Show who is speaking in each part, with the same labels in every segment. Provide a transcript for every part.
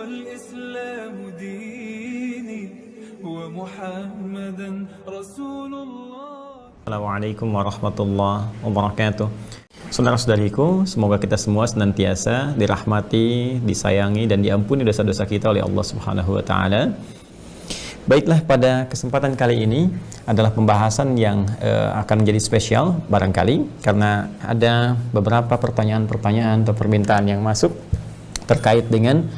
Speaker 1: والإسلام ديني ومحمدا رسول الله.
Speaker 2: Assalamualaikum warahmatullahi wabarakatuh. Saudara-saudariku, semoga kita semua senantiasa dirahmati, disayangi, dan diampuni dosa-dosa kita oleh Allah Subhanahu wa Ta'ala. Baiklah, pada kesempatan kali ini adalah pembahasan yang akan menjadi spesial barangkali, karena ada beberapa pertanyaan-pertanyaan atau permintaan yang masuk terkait dengan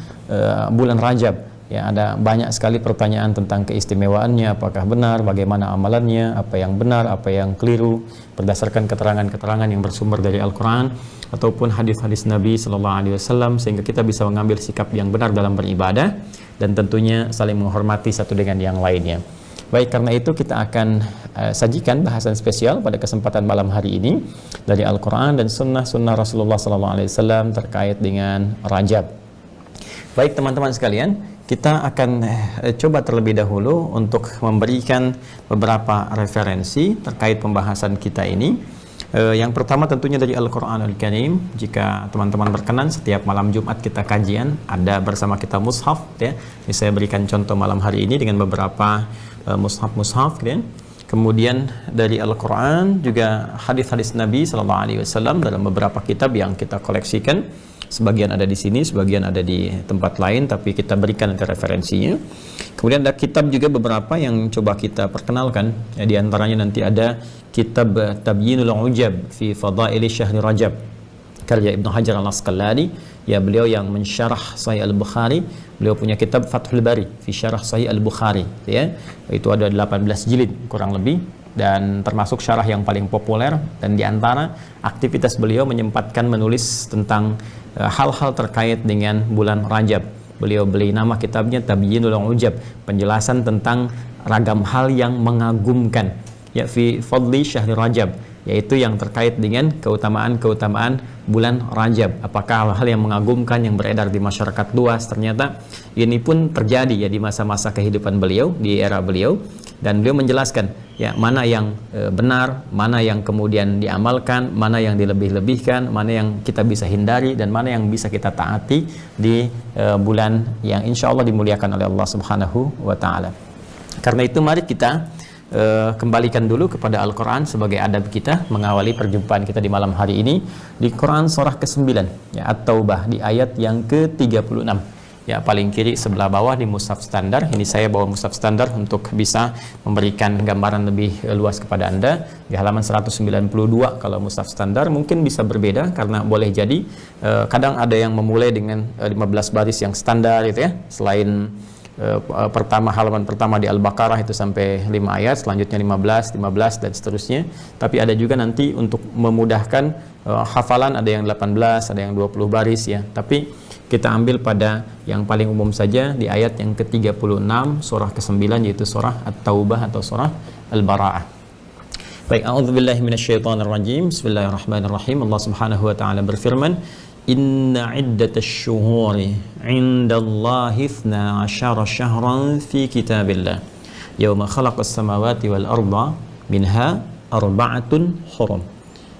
Speaker 2: bulan Rajab. Ya, ada banyak sekali pertanyaan tentang keistimewaannya, apakah benar, bagaimana amalannya, apa yang benar, apa yang keliru, berdasarkan keterangan-keterangan yang bersumber dari Al-Quran ataupun hadis-hadis Nabi Sallallahu Alaihi Wasallam, sehingga kita bisa mengambil sikap yang benar dalam beribadah dan tentunya saling menghormati satu dengan yang lainnya. Baik, karena itu kita akan sajikan bahasan spesial pada kesempatan malam hari ini dari Al-Quran dan sunnah-sunnah Rasulullah Sallallahu Alaihi Wasallam terkait dengan Rajab. Baik teman-teman sekalian, kita akan coba terlebih dahulu untuk memberikan beberapa referensi terkait pembahasan kita ini. Yang pertama tentunya dari Al-Quranul Karim. Jika teman-teman berkenan, setiap malam Jumat kita kajian, ada bersama kita mushaf, ya. Ini saya berikan contoh malam hari ini dengan beberapa mushaf, ya. Kemudian dari Al-Quran juga hadis-hadis Nabi Sallallahu Alaihi Wasallam dalam beberapa kitab yang kita koleksikan. Sebagian ada di sini, sebagian ada di tempat lain, tapi kita berikan nanti referensinya. Kemudian ada kitab juga beberapa yang coba kita perkenalkan. Ya, di antaranya nanti ada kitab Tabyinul Ujab fi Fadaili Syahri Rajab karya Ibnu Hajar Al-Asqalani. Ya, beliau yang mensyarah Sahih Al-Bukhari. Beliau punya kitab Fathul Bari fi Syarah Sahih Al-Bukhari. Ya, itu ada 18 jilid kurang lebih, dan termasuk syarah yang paling populer. Dan di antara aktivitas beliau menyempatkan menulis tentang hal-hal terkait dengan bulan Rajab. Beliau beri nama kitabnya Tabyinul Ujab, penjelasan tentang ragam hal yang mengagumkan, ya, fi fadli syahri Rajab, yaitu yang terkait dengan keutamaan-keutamaan bulan Rajab. Apakah hal-hal yang mengagumkan yang beredar di masyarakat luas, ternyata ini pun terjadi ya di masa-masa kehidupan beliau, di era beliau. Dan beliau menjelaskan ya mana yang benar, mana yang kemudian diamalkan, mana yang dilebih-lebihkan, mana yang kita bisa hindari, dan mana yang bisa kita taati di bulan yang insya Allah dimuliakan oleh Allah Subhanahu wa Ta'ala. Karena itu mari kita kembalikan dulu kepada Al-Quran sebagai adab kita mengawali perjumpaan kita di malam hari ini di Quran surah ke-9, ya, At-Taubah, di ayat yang ke-36. Ya, paling kiri sebelah bawah di mushaf standar. Ini saya bawa mushaf standar untuk bisa memberikan gambaran lebih luas kepada Anda. Di halaman 192 kalau mushaf standar, mungkin bisa berbeda karena boleh jadi kadang ada yang memulai dengan 15 baris yang standar gitu ya. Selain halaman pertama di Al-Baqarah itu sampai 5 ayat, selanjutnya 15 dan seterusnya. Tapi ada juga nanti untuk memudahkan hafalan, ada yang 18, ada yang 20 baris ya. Tapi kita ambil pada yang paling umum saja di ayat yang ke-36 surah ke-9, yaitu surah At-Taubah atau surah Al-Bara'ah. Baik, a'udzubillahi minasyaitonirrajim. Bismillahirrahmanirrahim. Allah Subhanahu wa Ta'ala berfirman, "Inna 'iddatasy syuhuri 'indallahi 12 syahran fi kitabillah yauma khalaqas samawati wal arda minha arba'atun hurum."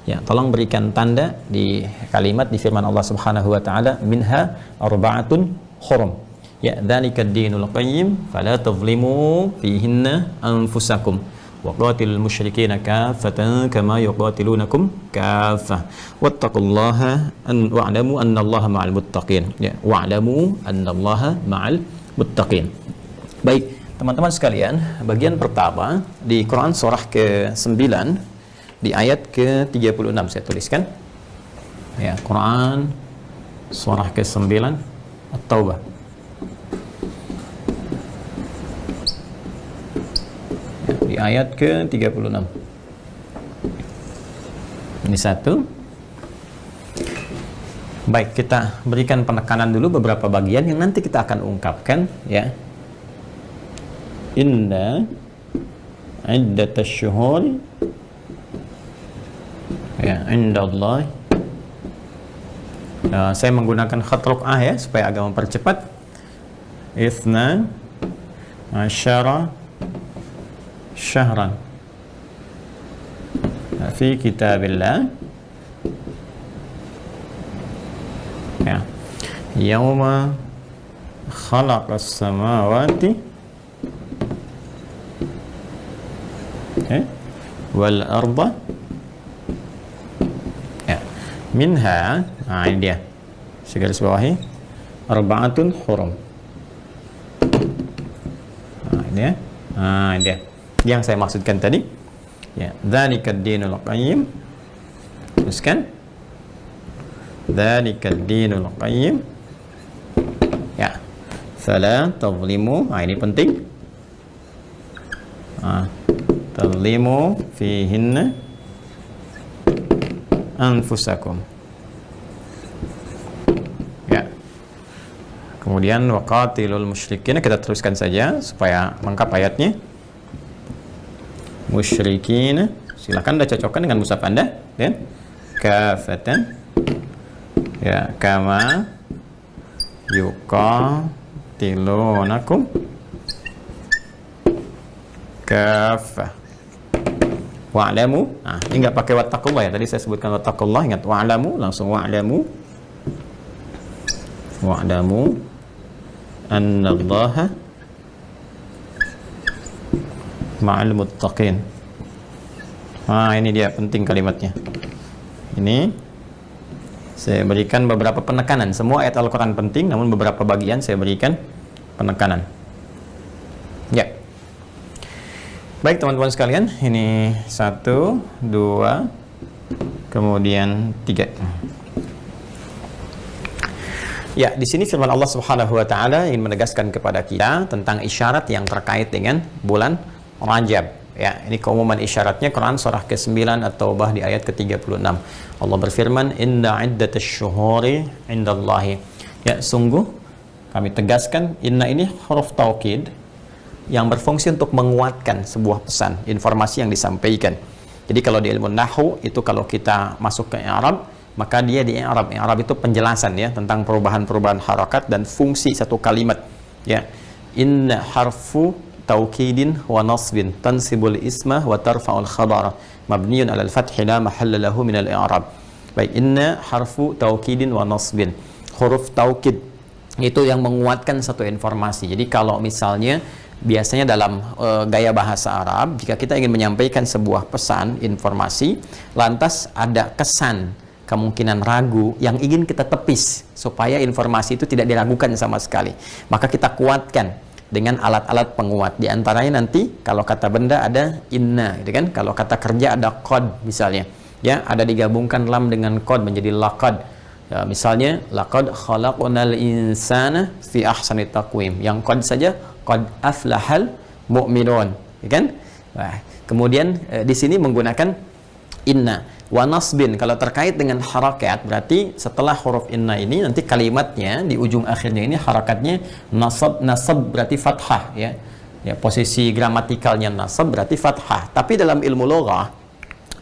Speaker 2: Ya, tolong berikan tanda di kalimat di firman Allah Subhanahu wa Ta'ala, minha arba'atun hurum. Ya, dzalikad dinul qayyim fala tadhlimu fihinna anfusakum wa qatilul musyrikeena kaffatan kama yuqatilunakum kaffah wattaqullaha wa'lamu annallaha ma'al muttaqin. Ya, wa'lamu annallaha ma'al muttaqin. Baik, teman-teman sekalian, bagian pertama di Quran surah ke-9 di ayat ke-36 saya tuliskan. Ya, Quran surah ke-9 At-Taubah. Ya, di ayat ke-36. Ini satu. Baik, kita berikan penekanan dulu beberapa bagian yang nanti kita akan ungkapkan ya. Inna 'iddatasy syuhuri ya indallah. Saya menggunakan khat raq'ah ya supaya agak mempercepat. Itsna asyara syahran fi kitabillah ya yauma khalaqas samawati wal arda ya minha, nah ini dia segaris bawahi arba'atun hurum. Nah ini ya, nah ini dia yang saya maksudkan tadi ya, dzalikad dinul qayyim, teruskan dzalikad dinul qayyim ya, fala tadhlimu, nah ini penting, tadhlimu fihinna anfusakum ya. Kemudian waqatilul musyrikin, kita teruskan saja supaya lengkap ayatnya. Musyrikin, silakan Anda cocokkan dengan mushaf Anda ya. Kafatan ya, kama yuqatilunakum kafah wa'lamu. Nah, ini nggak pakai wattaqullah ya, tadi saya sebutkan wattaqullah, ingat wa'lamu, langsung wa'lamu annallaha ma'al muttaqin. Nah ini dia penting kalimatnya. Ini saya berikan beberapa penekanan. Semua ayat Al-Quran penting, namun beberapa bagian saya berikan penekanan ya. Baik teman-teman sekalian, ini 1, 2, kemudian 3 ya. Di sini firman Allah Subhanahu wa taala ingin menegaskan kepada kita tentang isyarat yang terkait dengan bulan Rajab ya. Ini keumuman isyaratnya Quran surah ke-9 At-Taubah di ayat ke-36. Allah berfirman, inna iddatash syuhuri indallahi ya, sungguh kami tegaskan, inna ini huruf taukid yang berfungsi untuk menguatkan sebuah pesan, informasi yang disampaikan. Jadi kalau di ilmu nahwu itu, kalau kita masuk ke i'rab, maka dia di i'rab itu penjelasan ya tentang perubahan-perubahan harakat dan fungsi satu kalimat ya. Inna harfu taukidin wa nasbin tansibul isma wa tarfa'ul khabara mabniyun 'alal fathi la mahalla lahu minal i'rab. Baik, inna harfu taukidin wa nasbin, huruf taukid itu yang menguatkan satu informasi. Jadi kalau misalnya biasanya dalam gaya bahasa Arab, jika kita ingin menyampaikan sebuah pesan, informasi, lantas ada kesan kemungkinan ragu yang ingin kita tepis supaya informasi itu tidak diragukan sama sekali, maka kita kuatkan dengan alat-alat penguat. Di antaranya nanti kalau kata benda ada inna gitu kan, kalau kata kerja ada qad misalnya ya, ada digabungkan lam dengan qad menjadi laqad ya, misalnya laqad khalaqnal insana fi ahsani taqwim, yang qad saja qad aflahal mu'minun ya kan. Nah, kemudian di sini menggunakan inna wa nasbin. Kalau terkait dengan harakat, berarti setelah huruf inna ini nanti kalimatnya di ujung akhirnya ini harakatnya nasab berarti fathah ya. Ya, posisi gramatikalnya nasab berarti fathah. Tapi dalam ilmu loghah,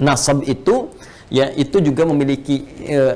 Speaker 2: nasab itu ya itu juga memiliki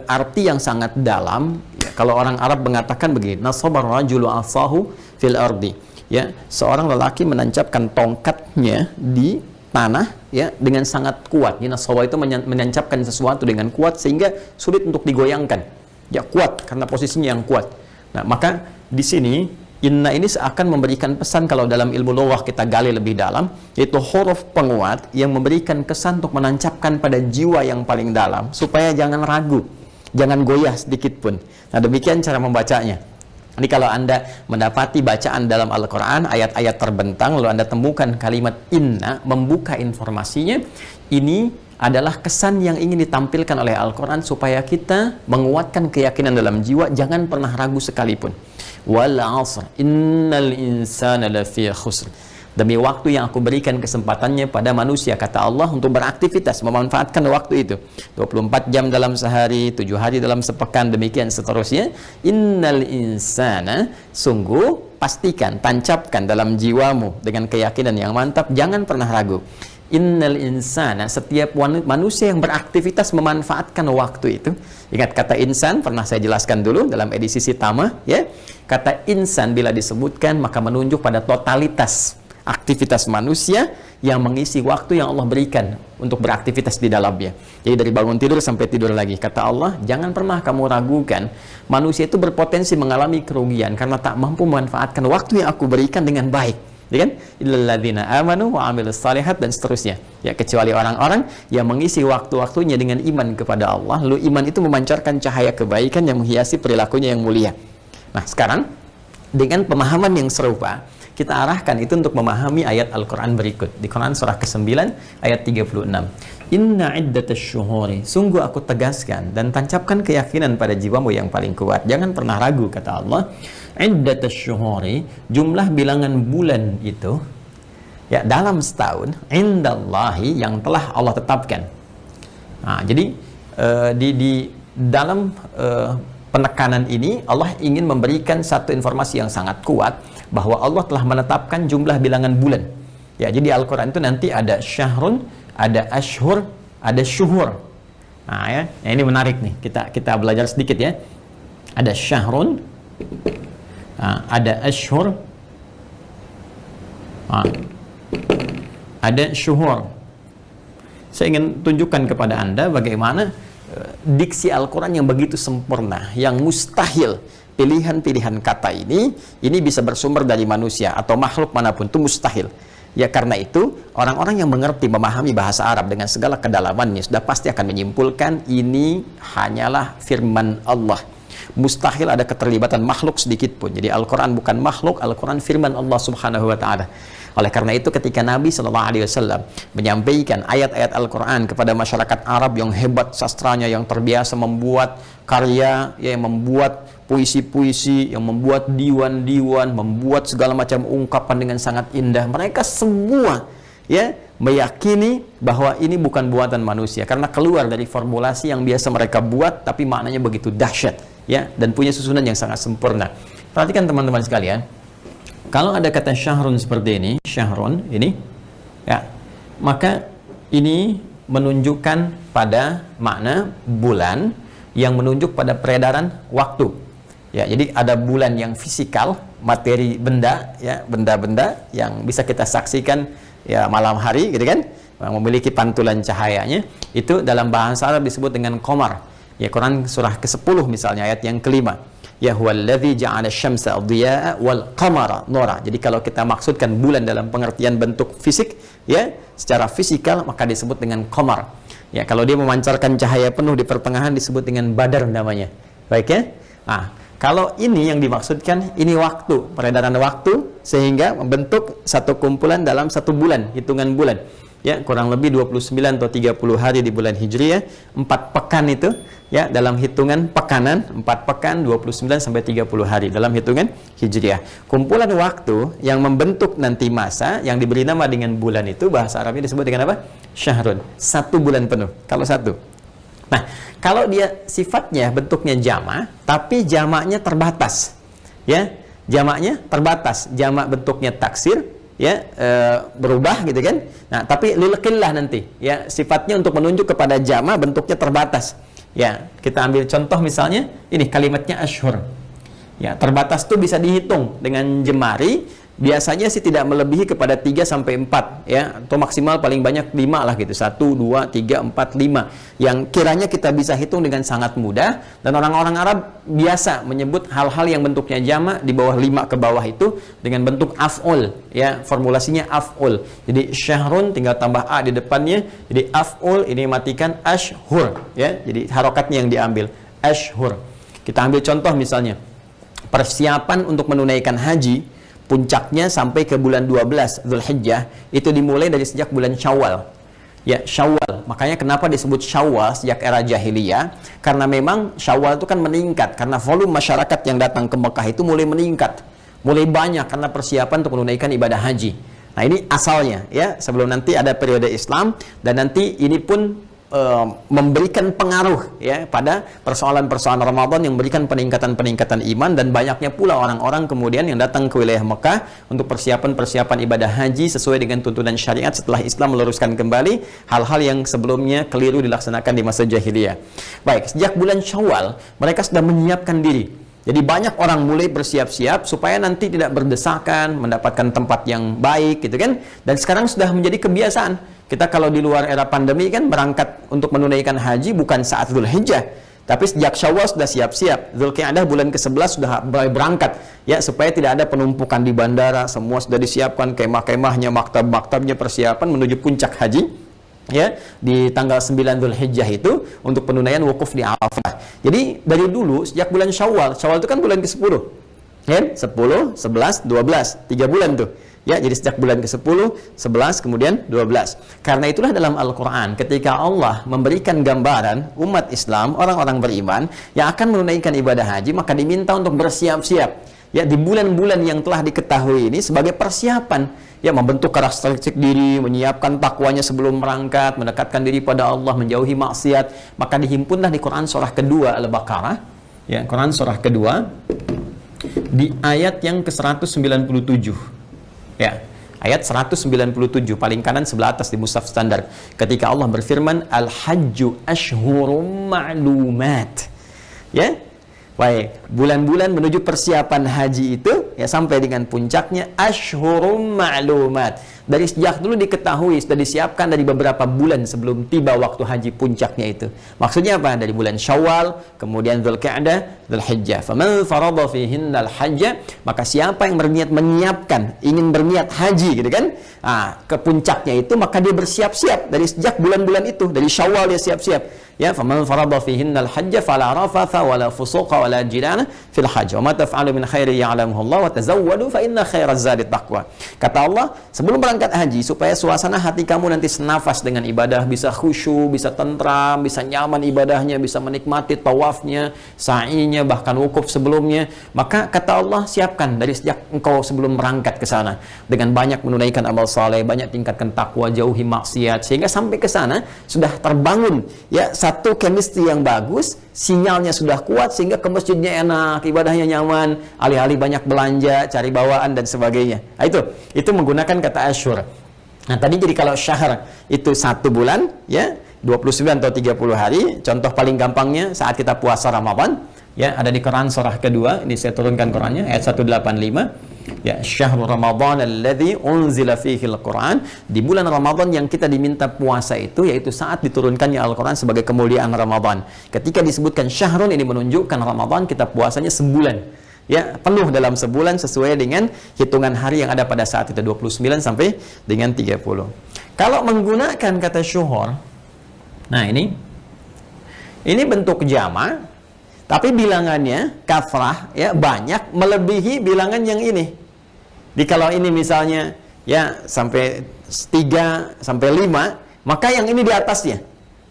Speaker 2: arti yang sangat dalam ya. Kalau orang Arab mengatakan begini, nasabar rajulu asahu fil ardi ya, seorang lelaki menancapkan tongkatnya di tanah ya dengan sangat kuat. Ya, nasawa itu menancapkan sesuatu dengan kuat sehingga sulit untuk digoyangkan. Ya, kuat karena posisinya yang kuat. Nah, maka di sini inna ini seakan memberikan pesan, kalau dalam ilmu lughah kita gali lebih dalam, yaitu huruf penguat yang memberikan kesan untuk menancapkan pada jiwa yang paling dalam supaya jangan ragu, jangan goyah sedikit pun. Nah, demikian cara membacanya. Ini kalau Anda mendapati bacaan dalam Al-Quran, ayat-ayat terbentang, lalu Anda temukan kalimat inna, membuka informasinya, ini adalah kesan yang ingin ditampilkan oleh Al-Quran supaya kita menguatkan keyakinan dalam jiwa, jangan pernah ragu sekalipun. Wal 'asr innal insana lafi khusr. Demi waktu yang aku berikan kesempatannya pada manusia, kata Allah, untuk beraktivitas, memanfaatkan waktu itu. 24 jam dalam sehari, 7 hari dalam sepekan, demikian seterusnya. Innal insana, sungguh, pastikan, tancapkan dalam jiwamu dengan keyakinan yang mantap, jangan pernah ragu. Innal insana, setiap manusia yang beraktivitas memanfaatkan waktu itu. Ingat kata insan, pernah saya jelaskan dulu dalam edisi Sitama ya. Kata insan bila disebutkan maka menunjuk pada totalitas aktivitas manusia yang mengisi waktu yang Allah berikan untuk beraktivitas di dalamnya. Jadi dari bangun tidur sampai tidur lagi. Kata Allah, jangan pernah kamu ragukan, manusia itu berpotensi mengalami kerugian karena tak mampu memanfaatkan waktu yang aku berikan dengan baik. Ya kan? Illalladzina amanu wa amilus salihat dan seterusnya. Ya, kecuali orang-orang yang mengisi waktu-waktunya dengan iman kepada Allah. Lalu iman itu memancarkan cahaya kebaikan yang menghiasi perilakunya yang mulia. Nah, sekarang dengan pemahaman yang serupa, kita arahkan itu untuk memahami ayat Al-Quran berikut. Di Quran surah ke-9 ayat 36. Inna iddatash syuhuri, sungguh aku tegaskan dan tancapkan keyakinan pada jiwamu yang paling kuat. Jangan pernah ragu, kata Allah. Iddatash syuhuri, jumlah bilangan bulan itu ya dalam setahun, indallahi, yang telah Allah tetapkan. Nah, jadi di dalam penekanan ini Allah ingin memberikan satu informasi yang sangat kuat bahwa Allah telah menetapkan jumlah bilangan bulan. Ya, jadi Al-Quran itu nanti ada syahrun, ada ashhur, ada syuhur. Nah, ya, ini menarik nih. Kita belajar sedikit ya. Ada syahrun, ada ashhur, ada syuhur. Saya ingin tunjukkan kepada Anda bagaimana diksi Al-Quran yang begitu sempurna, yang mustahil pilihan-pilihan kata ini bisa bersumber dari manusia atau makhluk manapun, itu mustahil. Ya, karena itu orang-orang yang mengerti, memahami bahasa Arab dengan segala kedalamannya sudah pasti akan menyimpulkan ini hanyalah firman Allah. Mustahil ada keterlibatan makhluk sedikit pun. Jadi Al-Quran bukan makhluk, Al-Quran firman Allah subhanahu wa ta'ala. Oleh karena itu ketika Nabi SAW menyampaikan ayat-ayat Al-Quran kepada masyarakat Arab yang hebat sastranya, yang terbiasa membuat karya, yang membuat puisi-puisi, yang membuat diwan-diwan, membuat segala macam ungkapan dengan sangat indah, mereka semua ya meyakini bahwa ini bukan buatan manusia karena keluar dari formulasi yang biasa mereka buat, tapi maknanya begitu dahsyat ya, dan punya susunan yang sangat sempurna. Perhatikan teman-teman sekalian, kalau ada kata syahrun seperti ini, syahrun ini ya, maka ini menunjukkan pada makna bulan yang menunjuk pada peredaran waktu. Ya, jadi ada bulan yang fisikal, materi benda ya, benda-benda yang bisa kita saksikan ya malam hari gitu kan, memiliki pantulan cahayanya. Itu dalam bahasa Arab disebut dengan qamar. Ya, Quran surah ke-10 misalnya ayat yang kelima. Ya huwallazi ja'ala syamsa dhiya'a wal qamara nura. Jadi kalau kita maksudkan bulan dalam pengertian bentuk fisik ya, secara fisikal maka disebut dengan qamar. Ya, kalau dia memancarkan cahaya penuh di pertengahan disebut dengan badar namanya. Baik ya? Nah, kalau ini yang dimaksudkan, ini waktu, peredaran waktu sehingga membentuk satu kumpulan dalam satu bulan, hitungan bulan. Ya, kurang lebih 29 atau 30 hari di bulan Hijriah, 4 pekan itu ya dalam hitungan pekanan, 4 pekan 29 sampai 30 hari dalam hitungan Hijriah. Kumpulan waktu yang membentuk nanti masa yang diberi nama dengan bulan itu bahasa Arabnya disebut dengan apa? Syahrun. 1 bulan penuh. Kalau 1. Nah, kalau dia sifatnya bentuknya jama', tapi jamaknya terbatas. Ya, jamaknya terbatas. Jamak bentuknya taksir, ya, berubah gitu kan. Nah, tapi lil qillah nanti, ya, sifatnya untuk menunjuk kepada jama' bentuknya terbatas. Ya, kita ambil contoh misalnya ini kalimatnya ashhur. Ya, terbatas itu bisa dihitung dengan jemari. Biasanya sih tidak melebihi kepada 3 sampai 4 ya, atau maksimal paling banyak 5 lah gitu. 1 2 3 4 5 yang kiranya kita bisa hitung dengan sangat mudah, dan orang-orang Arab biasa menyebut hal-hal yang bentuknya jama' di bawah 5 ke bawah itu dengan bentuk af'ul ya, formulasinya af'ul. Jadi syahrun tinggal tambah a di depannya, jadi af'ul ini matikan ashhur ya. Jadi harokatnya yang diambil ashhur. Kita ambil contoh misalnya persiapan untuk menunaikan haji. Puncaknya sampai ke bulan 12 Dzulhijjah itu dimulai dari sejak bulan Syawal. Ya, Syawal. Makanya kenapa disebut Syawal sejak era jahiliyah? Karena memang Syawal itu kan meningkat karena volume masyarakat yang datang ke Mekah itu mulai meningkat. Mulai banyak karena persiapan untuk menunaikan ibadah haji. Nah, ini asalnya ya, sebelum nanti ada periode Islam, dan nanti ini pun memberikan pengaruh ya pada persoalan-persoalan Ramadan yang memberikan peningkatan-peningkatan iman, dan banyaknya pula orang-orang kemudian yang datang ke wilayah Mekah untuk persiapan-persiapan ibadah haji sesuai dengan tuntunan syariat setelah Islam meluruskan kembali hal-hal yang sebelumnya keliru dilaksanakan di masa jahiliyah. Baik, sejak bulan Syawal mereka sudah menyiapkan diri Jadi banyak orang mulai bersiap-siap supaya nanti tidak berdesakan, mendapatkan tempat yang baik gitu kan. Dan sekarang sudah menjadi kebiasaan. Kita kalau di luar era pandemi kan berangkat untuk menunaikan haji bukan saat Dzulhijjah, tapi sejak Syawal sudah siap-siap. Dzulqa'dah bulan ke-11 sudah mulai berangkat ya, supaya tidak ada penumpukan di bandara, semua sudah disiapkan kemah-kemahnya, maktab-maktabnya, persiapan menuju puncak haji. Ya, di tanggal 9 Dzulhijjah itu untuk penunaian wukuf di Arafah. Jadi dari dulu sejak bulan Syawal itu kan bulan ke-10. Ya, 10, 11, 12, 3 bulan tuh. Ya, jadi sejak bulan ke-10, 11, kemudian 12. Karena itulah dalam Al-Qur'an ketika Allah memberikan gambaran umat Islam, orang-orang beriman yang akan menunaikan ibadah haji, maka diminta untuk bersiap-siap. Ya, di bulan-bulan yang telah diketahui ini sebagai persiapan. Ya, membentuk karakteristik diri, menyiapkan takwanya sebelum berangkat, mendekatkan diri pada Allah, menjauhi maksiat. Maka dihimpunlah di Quran surah kedua Al-Baqarah, ya, Quran surah kedua di ayat yang ke-197. Ya, ayat 197 paling kanan sebelah atas di mushaf standar. Ketika Allah berfirman, Al-Hajju Ashhurum Ma'lumat. Ya, baik, bulan-bulan menuju persiapan haji itu ya sampai dengan puncaknya Ashhurum Ma'lumat. Dari sejak dulu diketahui, sudah disiapkan dari beberapa bulan sebelum tiba waktu haji puncaknya itu. Maksudnya apa? Dari bulan Syawal, kemudian Dzulqa'dah, Dzulhijjah. Faman farada fihinnal hajja, maka siapa yang berniat menyiapkan, ingin berniat haji gitu kan? Ke puncaknya itu maka dia bersiap-siap dari sejak bulan-bulan itu, dari Syawal dia siap-siap. Ya, faman farada fihinnal hajja fala rafatha wala fusuqa wala jidana fil hajj. Wa ma taf'alu min khairin ya'lamuhu Allah wa tazawwadu fa inna khairaz zadi taqwa. Kata Allah, sebelum berangkat haji supaya suasana hati kamu nanti senafas dengan ibadah, bisa khusyuk, bisa tentram, bisa nyaman ibadahnya, bisa menikmati tawafnya, sa'inya, bahkan wukuf sebelumnya, maka kata Allah siapkan dari sejak engkau sebelum berangkat ke sana dengan banyak menunaikan amal saleh, banyak tingkatkan takwa, jauhi maksiat, sehingga sampai ke sana sudah terbangun ya satu chemistry yang bagus, sinyalnya sudah kuat sehingga ke masjidnya enak, ibadahnya nyaman, alih-alih banyak belanja, cari bawaan dan sebagainya. Nah, itu menggunakan kata ashur. Nah, tadi jadi kalau syahr itu 1 bulan ya, 29 atau 30 hari. Contoh paling gampangnya saat kita puasa Ramadan ya, ada di Quran surah kedua, ini saya turunkan Qurannya ayat 185. Ya, syahrul Ramadan alladzi unzila fihi al-Quran. Di bulan Ramadan yang kita diminta puasa itu yaitu saat diturunkannya Al-Quran sebagai kemuliaan Ramadan. Ketika disebutkan syahrun, ini menunjukkan Ramadan kita puasanya sebulan. Ya, penuh dalam sebulan sesuai dengan hitungan hari yang ada pada saat itu 29 sampai dengan 30. Kalau menggunakan kata syuhur, nah ini bentuk jama'. Tapi bilangannya kafrah ya banyak melebihi bilangan yang ini. Di kalau ini misalnya ya sampai 3 sampai 5, maka yang ini di atasnya.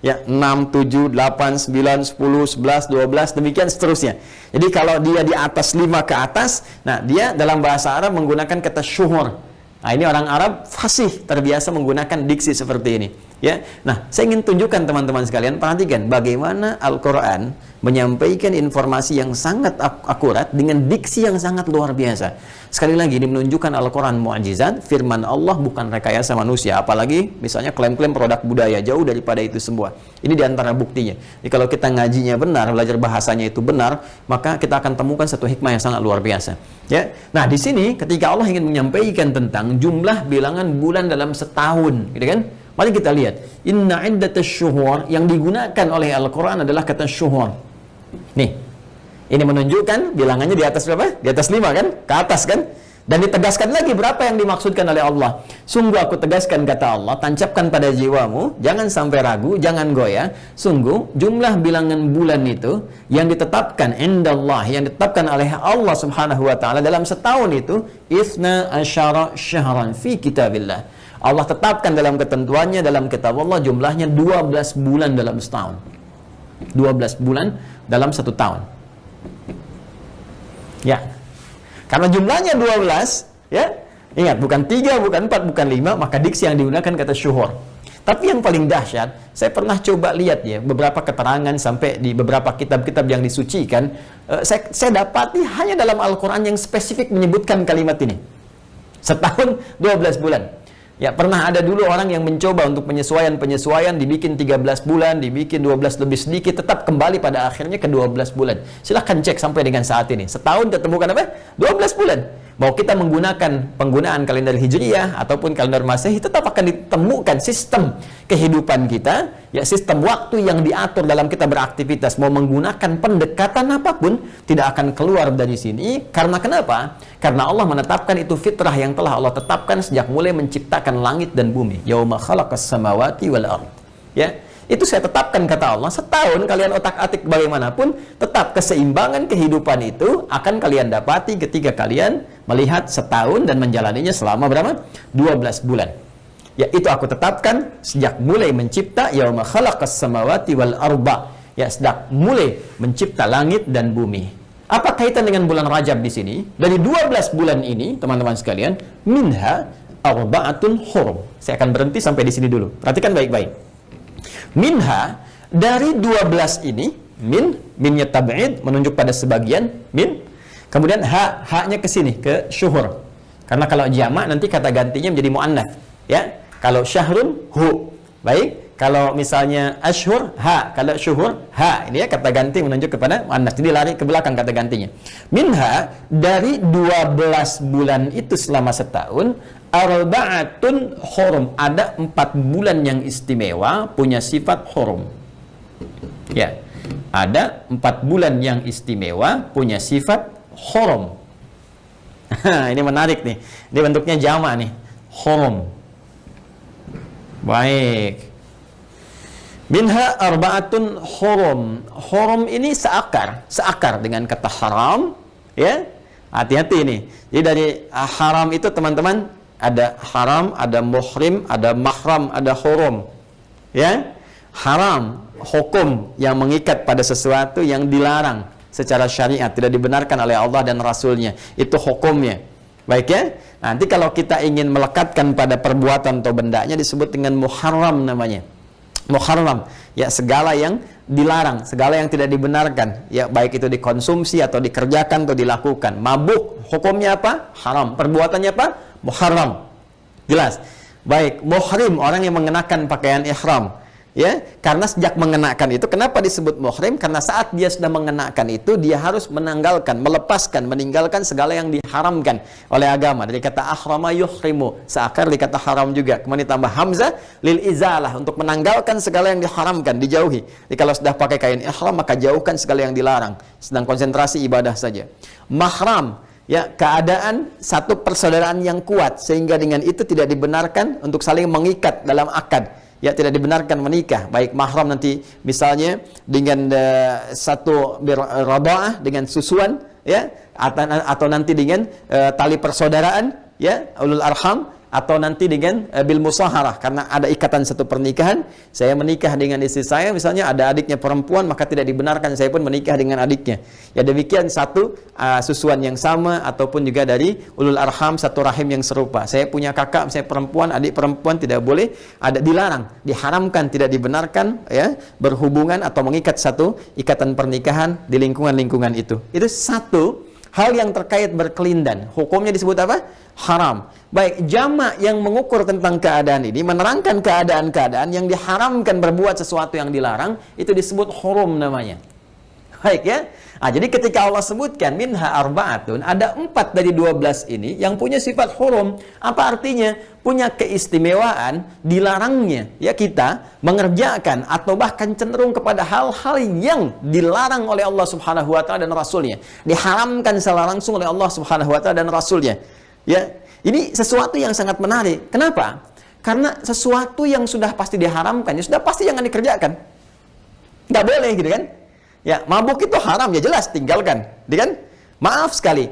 Speaker 2: Ya 6, 7, 8, 9, 10, 11, 12 demikian seterusnya. Jadi kalau dia di atas 5 ke atas, nah dia dalam bahasa Arab menggunakan kata syuhur. Nah, ini orang Arab fasih, terbiasa menggunakan diksi seperti ini. Ya, nah saya ingin tunjukkan teman-teman sekalian, perhatikan bagaimana Al-Quran menyampaikan informasi yang sangat akurat dengan diksi yang sangat luar biasa. Sekali lagi ini menunjukkan Al-Quran mu'jizat, firman Allah bukan rekayasa manusia. Apalagi misalnya klaim-klaim produk budaya, jauh daripada itu semua. Ini diantara buktinya. Jadi kalau kita ngajinya benar, belajar bahasanya itu benar, maka kita akan temukan satu hikmah yang sangat luar biasa. Ya, nah di sini ketika Allah ingin menyampaikan tentang jumlah bilangan bulan dalam setahun, gitu kan? Mari kita lihat, inna iddatash syuhur yang digunakan oleh Al-Quran adalah kata syuhur. Nih, ini menunjukkan bilangannya di atas berapa? Di atas 5 kan? Ke atas kan? Dan ditegaskan lagi berapa yang dimaksudkan oleh Allah. Sungguh aku tegaskan kata Allah, tancapkan pada jiwamu, jangan sampai ragu, jangan goyah. Sungguh jumlah bilangan bulan itu yang ditetapkan indallah, yang ditetapkan oleh Allah Subhanahu wa taala dalam setahun itu isna asyara syahran fi kitabillah. Allah tetapkan dalam ketentuannya dalam kitab Allah jumlahnya 12 bulan dalam setahun. 12 bulan dalam 1 tahun. Ya. Karena jumlahnya 12, ya. Ingat, bukan 3, bukan 4, bukan 5, maka diksi yang digunakan kata syuhur. Tapi yang paling dahsyat, saya pernah coba lihat ya beberapa keterangan sampai di beberapa kitab-kitab yang disucikan, saya dapati hanya dalam Al-Quran yang spesifik menyebutkan kalimat ini. Setahun 12 bulan. Ya, pernah ada dulu orang yang mencoba untuk penyesuaian, dibikin 13 bulan, dibikin 12 lebih sedikit, tetap kembali pada akhirnya ke 12 bulan. Silahkan cek sampai dengan saat ini. Setahun ketemukan apa? 12 bulan. Mau kita menggunakan penggunaan kalender Hijriyah ataupun kalender Masehi, tetap akan ditemukan sistem kehidupan kita, ya sistem waktu yang diatur dalam kita beraktivitas. Mau menggunakan pendekatan apapun, tidak akan keluar dari sini. Karena kenapa? Karena Allah menetapkan itu fitrah yang telah Allah tetapkan sejak mulai menciptakan langit dan bumi. Yauma khalaqas samawati wal ard. Ya, itu saya tetapkan kata Allah. Setahun kalian otak-atik bagaimanapun, tetap keseimbangan kehidupan itu akan kalian dapati ketika kalian melihat setahun dan menjalaninya selama berapa? 12 bulan. Ya, itu aku tetapkan sejak mulai mencipta yauma khalaqas samawati wal arda. Ya, sejak mulai mencipta langit dan bumi. Apa kaitan dengan bulan Rajab di sini? Dari 12 bulan ini, teman-teman sekalian, minha arba'atun hurum. Saya akan berhenti sampai di sini dulu. Perhatikan baik-baik. Minha, dari 12 ini, minnya tab'id, menunjuk pada sebagian, min. Kemudian haknya ke sini, ke syuhur. Karena kalau jamak nanti kata gantinya menjadi mu'annats. Ya, kalau syahrun, hu. Baik. Kalau misalnya ashhur, ha. Kalau syuhur, ha. Ini ya kata ganti menunjuk kepada muannas. Jadi lari ke belakang kata gantinya. Minha, dari 12 bulan itu selama setahun, arba'atun hurum. Ada 4 bulan yang istimewa, punya sifat hurum. Ya. Ada 4 bulan yang istimewa, punya sifat hurum. Ini menarik nih. Ini bentuknya jamak nih. Hurum. Baik. Minha arba'atun hurum. Hurum ini seakar dengan kata haram, ya. Hati-hati ini. Jadi dari haram itu teman-teman ada haram, ada muhrim, ada mahram, ada hurum. Ya. Haram, hukum yang mengikat pada sesuatu yang dilarang secara syariat, tidak dibenarkan oleh Allah dan Rasulnya. Itu hukumnya. Baik ya. Nanti kalau kita ingin melekatkan pada perbuatan atau bendanya disebut dengan muharram namanya. Muharram, ya segala yang dilarang, segala yang tidak dibenarkan, ya baik itu dikonsumsi atau dikerjakan atau dilakukan. Mabuk, hukumnya apa? Haram. Perbuatannya apa? Muharram. Jelas. Baik, muhrim, orang yang mengenakan pakaian ihram. Ya, karena sejak mengenakan itu, kenapa disebut muhrim? Karena saat dia sudah mengenakan itu, dia harus menanggalkan, melepaskan, meninggalkan segala yang diharamkan oleh agama. Dari kata ahrama yuhrimu, seakar di kata haram juga. Kemudian ditambah hamzah lil izalah, untuk menanggalkan segala yang diharamkan, dijauhi. Jadi kalau sudah pakai kain ihram, maka jauhkan segala yang dilarang. Sedang konsentrasi ibadah saja. Mahram, ya keadaan satu persaudaraan yang kuat, sehingga dengan itu tidak dibenarkan untuk saling mengikat dalam akad. Ya, tidak dibenarkan menikah, baik mahram nanti misalnya dengan satu radha'ah, dengan susuan, ya, atau nanti dengan tali persaudaraan, ya, ulul arham, atau nanti dengan bil musaharah, karena ada ikatan satu pernikahan. Saya menikah dengan istri saya, misalnya ada adiknya perempuan, maka tidak dibenarkan saya pun menikah dengan adiknya. Ya, demikian satu susuan yang sama, ataupun juga dari ulul arham, satu rahim yang serupa. Saya punya kakak, saya perempuan, adik perempuan, tidak boleh, ada dilarang, diharamkan, tidak dibenarkan, ya, berhubungan atau mengikat satu ikatan pernikahan di lingkungan-lingkungan itu. Itu satu hal yang terkait berkelindan. Hukumnya disebut apa? Haram. Baik, jamak yang mengukur tentang keadaan ini, menerangkan keadaan-keadaan yang diharamkan berbuat sesuatu yang dilarang, itu disebut hurum namanya. Baik ya. Nah, jadi ketika Allah sebutkan minha arba'atun, ada 4 dari 12 ini yang punya sifat hurum. Apa artinya? Punya keistimewaan, dilarangnya ya kita mengerjakan atau bahkan cenderung kepada hal-hal yang dilarang oleh Allah Subhanahu wa taala dan Rasulnya. Diharamkan secara langsung oleh Allah Subhanahu wa taala dan Rasulnya. Ya, ini sesuatu yang sangat menarik. Kenapa? Karena sesuatu yang sudah pasti diharamkan, ya sudah pasti jangan dikerjakan. Nggak boleh gitu kan? Ya, mabuk itu haram, ya jelas tinggalkan, gitu kan? Maaf sekali,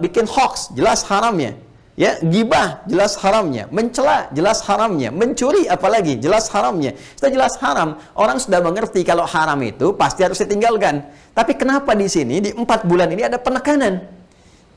Speaker 2: bikin hoax, jelas haramnya. Ya, gibah, jelas haramnya. Mencela, jelas haramnya. Mencuri, apalagi, jelas haramnya. Sudah jelas haram. Orang sudah mengerti kalau haram itu pasti harus ditinggalkan. Tapi kenapa di sini, di 4 bulan ini ada penekanan?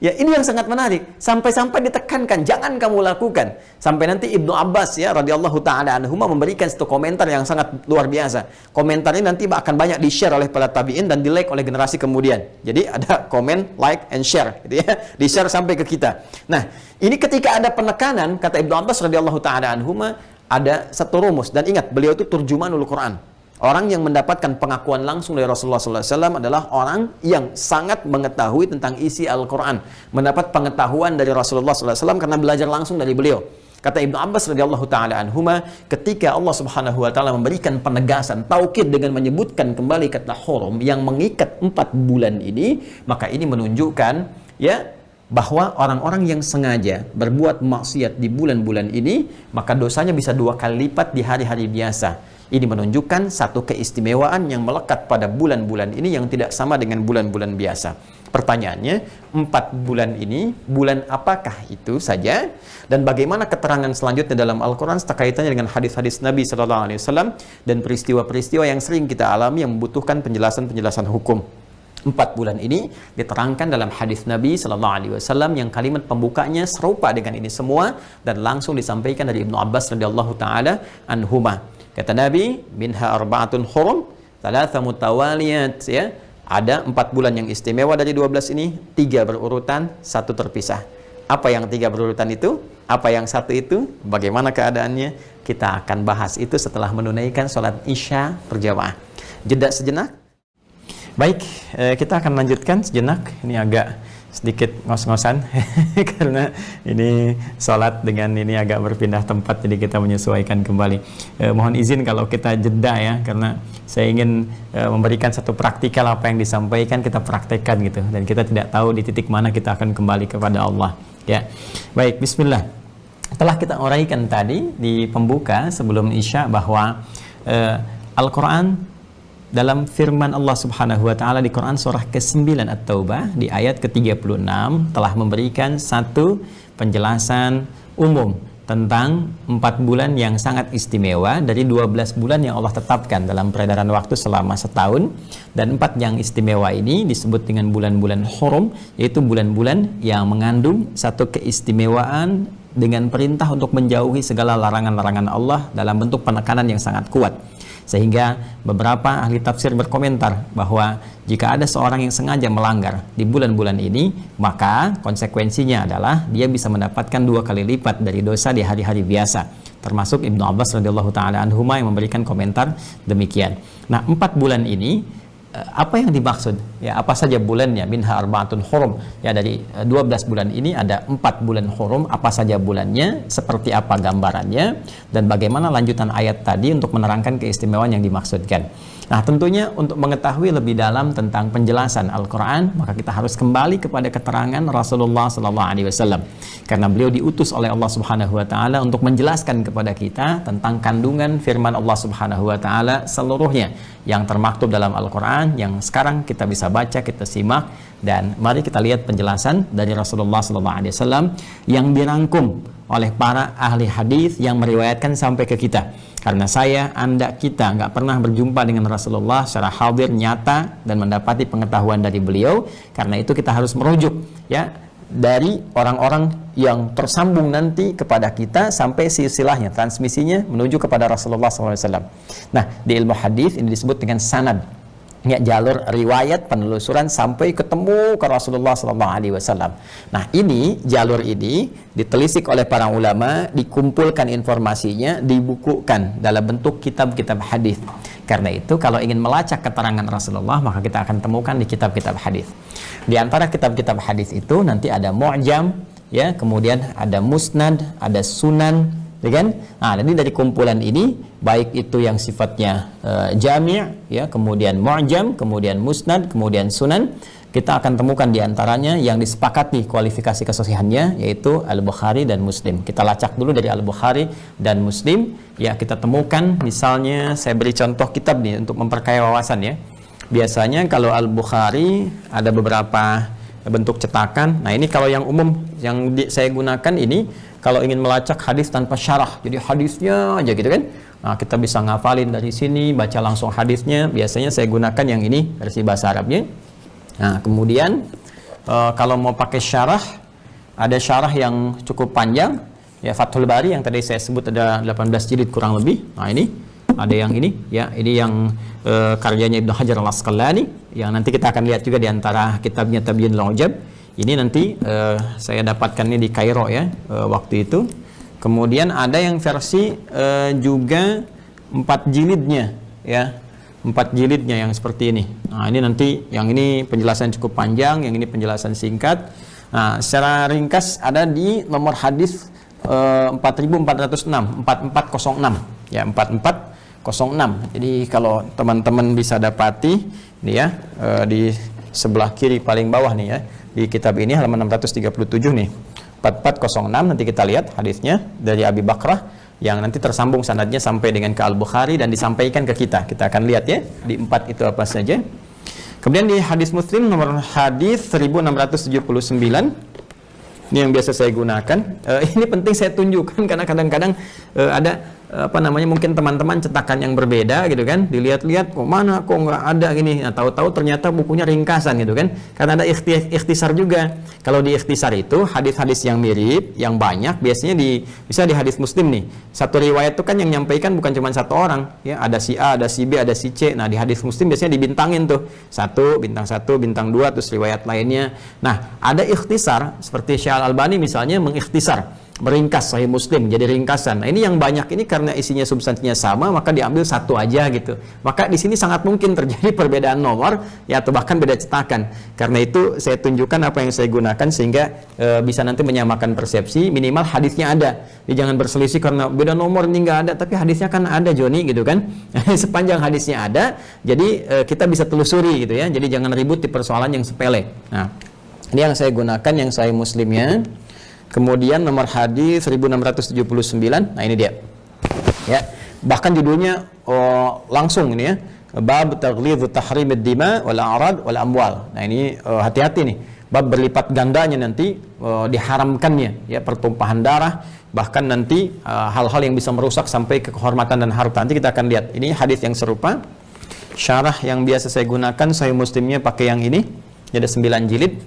Speaker 2: Ya, ini yang sangat menarik. Sampai-sampai ditekankan, jangan kamu lakukan. Sampai nanti Ibnu Abbas ya radhiyallahu taala anhuma memberikan satu komentar yang sangat luar biasa. Komentar ini nanti akan banyak di-share oleh para tabi'in dan di-like oleh generasi kemudian. Jadi ada komen, like, and share gitu ya. Di-share sampai ke kita. Nah, ini ketika ada penekanan, kata Ibnu Abbas radhiyallahu taala anhuma, ada satu rumus. Dan ingat, beliau itu turjumanul Quran. Orang yang mendapatkan pengakuan langsung dari Rasulullah SAW adalah orang yang sangat mengetahui tentang isi Al-Quran. Mendapat pengetahuan dari Rasulullah SAW karena belajar langsung dari beliau. Kata Ibnu Abbas radhiyallahu taala anhuma, ketika Allah Subhanahu wa taala memberikan penegasan taukid dengan menyebutkan kembali kata hurum yang mengikat 4 bulan ini, maka ini menunjukkan ya bahwa orang-orang yang sengaja berbuat maksiat di bulan-bulan ini, maka dosanya bisa 2 kali lipat di hari-hari biasa. Ini menunjukkan satu keistimewaan yang melekat pada bulan-bulan ini yang tidak sama dengan bulan-bulan biasa. Pertanyaannya, 4 bulan ini, bulan apakah itu saja? Dan bagaimana keterangan selanjutnya dalam Al-Quran kaitannya dengan hadis-hadis Nabi SAW dan peristiwa-peristiwa yang sering kita alami yang membutuhkan penjelasan-penjelasan hukum. 4 bulan ini diterangkan dalam hadis Nabi SAW yang kalimat pembukanya serupa dengan ini semua dan langsung disampaikan dari Ibnu Abbas radhiyallahu taala anhuma. Kata Nabi, minha arba'atun hurum, thalatha mutawaliyat, ya. Ada 4 bulan yang istimewa dari 12 ini, 3 berurutan, 1 terpisah. Apa yang 3 berurutan itu? Apa yang 1 itu? Bagaimana keadaannya? Kita akan bahas itu setelah menunaikan sholat Isya berjamaah. Jeda sejenak. Baik, kita akan lanjutkan sejenak. Ini agak sedikit ngos-ngosan karena ini sholat dengan ini agak berpindah tempat, jadi kita menyesuaikan kembali. Mohon izin kalau kita jeda ya, karena saya ingin memberikan satu praktikal apa yang disampaikan kita praktekkan gitu, dan kita tidak tahu di titik mana kita akan kembali kepada Allah ya. Baik, bismillah. Telah kita uraikan tadi di pembuka sebelum Isya bahwa Al-Quran dalam firman Allah Subhanahu wa taala di Quran surah ke-9 At-Taubah di ayat ke-36 telah memberikan satu penjelasan umum tentang 4 bulan yang sangat istimewa dari 12 bulan yang Allah tetapkan dalam peredaran waktu selama setahun, dan 4 yang istimewa ini disebut dengan bulan-bulan hurum, yaitu bulan-bulan yang mengandung satu keistimewaan dengan perintah untuk menjauhi segala larangan-larangan Allah dalam bentuk penekanan yang sangat kuat. Sehingga beberapa ahli tafsir berkomentar bahwa jika ada seorang yang sengaja melanggar di bulan-bulan ini, maka konsekuensinya adalah dia bisa mendapatkan 2 kali lipat dari dosa di hari-hari biasa. Termasuk Ibnu Abbas radhiyallahu taala anhuma yang memberikan komentar demikian. Nah, 4 bulan ini apa yang dimaksud? Ya, apa saja bulannya? Minha arba'atun hurum. Ya, dari 12 bulan ini ada 4 bulan hurum. Apa saja bulannya? Seperti apa gambarannya? Dan bagaimana lanjutan ayat tadi untuk menerangkan keistimewaan yang dimaksudkan. Nah, tentunya untuk mengetahui lebih dalam tentang penjelasan Al-Quran, maka kita harus kembali kepada keterangan Rasulullah SAW. Karena beliau diutus oleh Allah Subhanahu wa taala untuk menjelaskan kepada kita tentang kandungan firman Allah Subhanahu wa taala seluruhnya yang termaktub dalam Al-Quran, yang sekarang kita bisa baca, kita simak, dan mari kita lihat penjelasan dari Rasulullah SAW yang dirangkum oleh para ahli hadis yang meriwayatkan sampai ke kita. Karena saya, Anda, kita nggak pernah berjumpa dengan Rasulullah secara hadir, nyata, dan mendapati pengetahuan dari beliau. Karena itu kita harus merujuk ya dari orang-orang yang tersambung nanti kepada kita sampai silsilahnya, transmisinya menuju kepada Rasulullah SAW. Nah, di ilmu hadis ini disebut dengan sanad, ya, jalur riwayat penelusuran sampai ketemu ke Rasulullah SAW. Nah, ini jalur ini ditelisik oleh para ulama, dikumpulkan informasinya, dibukukan dalam bentuk kitab-kitab hadis. Karena itu kalau ingin melacak keterangan Rasulullah, maka kita akan temukan di kitab-kitab hadis. Di antara kitab-kitab hadis itu nanti ada mu'jam, ya, kemudian ada musnad, ada sunan, ya kan? Nah, jadi dari kumpulan ini, baik itu yang sifatnya jami', ya, kemudian mu'jam, kemudian musnad, kemudian sunan, kita akan temukan di antaranya yang disepakati kualifikasi kesahihannya, yaitu Al-Bukhari dan Muslim. Kita lacak dulu dari Al-Bukhari dan Muslim, ya, kita temukan, misalnya saya beri contoh kitab nih untuk memperkaya wawasan ya. Biasanya kalau Al-Bukhari ada beberapa bentuk cetakan. Nah, ini kalau yang umum yang saya gunakan ini, kalau ingin melacak hadis tanpa syarah, jadi hadisnya aja gitu kan. Nah, kita bisa ngafalin dari sini, baca langsung hadisnya. Biasanya saya gunakan yang ini, versi bahasa Arabnya. Nah, kemudian kalau mau pakai syarah, ada syarah yang cukup panjang, ya Fathul Bari yang tadi saya sebut ada 18 jilid kurang lebih. Nah ini ada yang ini, ya ini yang karyanya Ibnu Hajar Al-Asqalani, yang nanti kita akan lihat juga di antara kitabnya Tabyinul Ujab. Ini nanti saya dapatkan ini di Kairo ya waktu itu. Kemudian ada yang versi juga 4 jilidnya, ya 4 jilidnya yang seperti ini. Nah ini nanti yang ini penjelasan cukup panjang, yang ini penjelasan singkat. Nah, secara ringkas ada di nomor hadis 4406, 4406 ya 4406. Jadi kalau teman-teman bisa dapati ini ya di sebelah kiri paling bawah nih ya di kitab ini halaman 637 nih 4406, nanti kita lihat hadisnya dari Abi Bakrah yang nanti tersambung sanadnya sampai dengan ke Al-Bukhari dan disampaikan ke kita. Kita akan lihat ya di 4 itu apa saja. Kemudian di hadis Muslim nomor hadis 1679, ini yang biasa saya gunakan. Ini penting saya tunjukkan karena kadang-kadang ada mungkin teman-teman cetakan yang berbeda gitu kan, dilihat-lihat kok mana kok nggak ada gini. Nah, tahu-tahu ternyata bukunya ringkasan gitu kan, karena ada ikhtisar juga. Kalau di ikhtisar itu hadis-hadis yang mirip, yang banyak biasanya bisa di hadis Muslim nih. Satu riwayat itu kan yang nyampaikan bukan cuma satu orang, ya ada si A, ada si B, ada si C. Nah, di hadis Muslim biasanya dibintangin tuh. 1, bintang 2, terus riwayat lainnya. Nah, ada ikhtisar seperti Syekh Al-Albani misalnya mengikhtisar, meringkas Sahih Muslim jadi ringkasan. Nah, ini yang banyak ini karena isinya substansinya sama, maka diambil satu aja gitu. Maka di sini sangat mungkin terjadi perbedaan nomor ya atau bahkan beda cetakan. Karena itu saya tunjukkan apa yang saya gunakan sehingga bisa nanti menyamakan persepsi, minimal hadisnya ada. Jadi jangan berselisih karena beda nomor ini nggak ada, tapi hadisnya kan ada Joni gitu kan. Sepanjang hadisnya ada, jadi kita bisa telusuri gitu ya. Jadi jangan ribut di persoalan yang sepele. Nah, ini yang saya gunakan yang Sahih Muslimnya. Kemudian nomor hadis 1679. Nah, ini dia. Ya, bahkan judulnya langsung ini ya. Bab taghlidz tahrimid dima wal a'rad wal amwal. Nah, ini hati-hati nih. Bab berlipat gandanya nanti diharamkannya ya pertumpahan darah, bahkan nanti hal-hal yang bisa merusak sampai ke kehormatan dan harta. Nanti kita akan lihat. Ini hadis yang serupa. Syarah yang biasa saya gunakan Sahih Muslimnya pakai yang ini. Ada 9 jilid.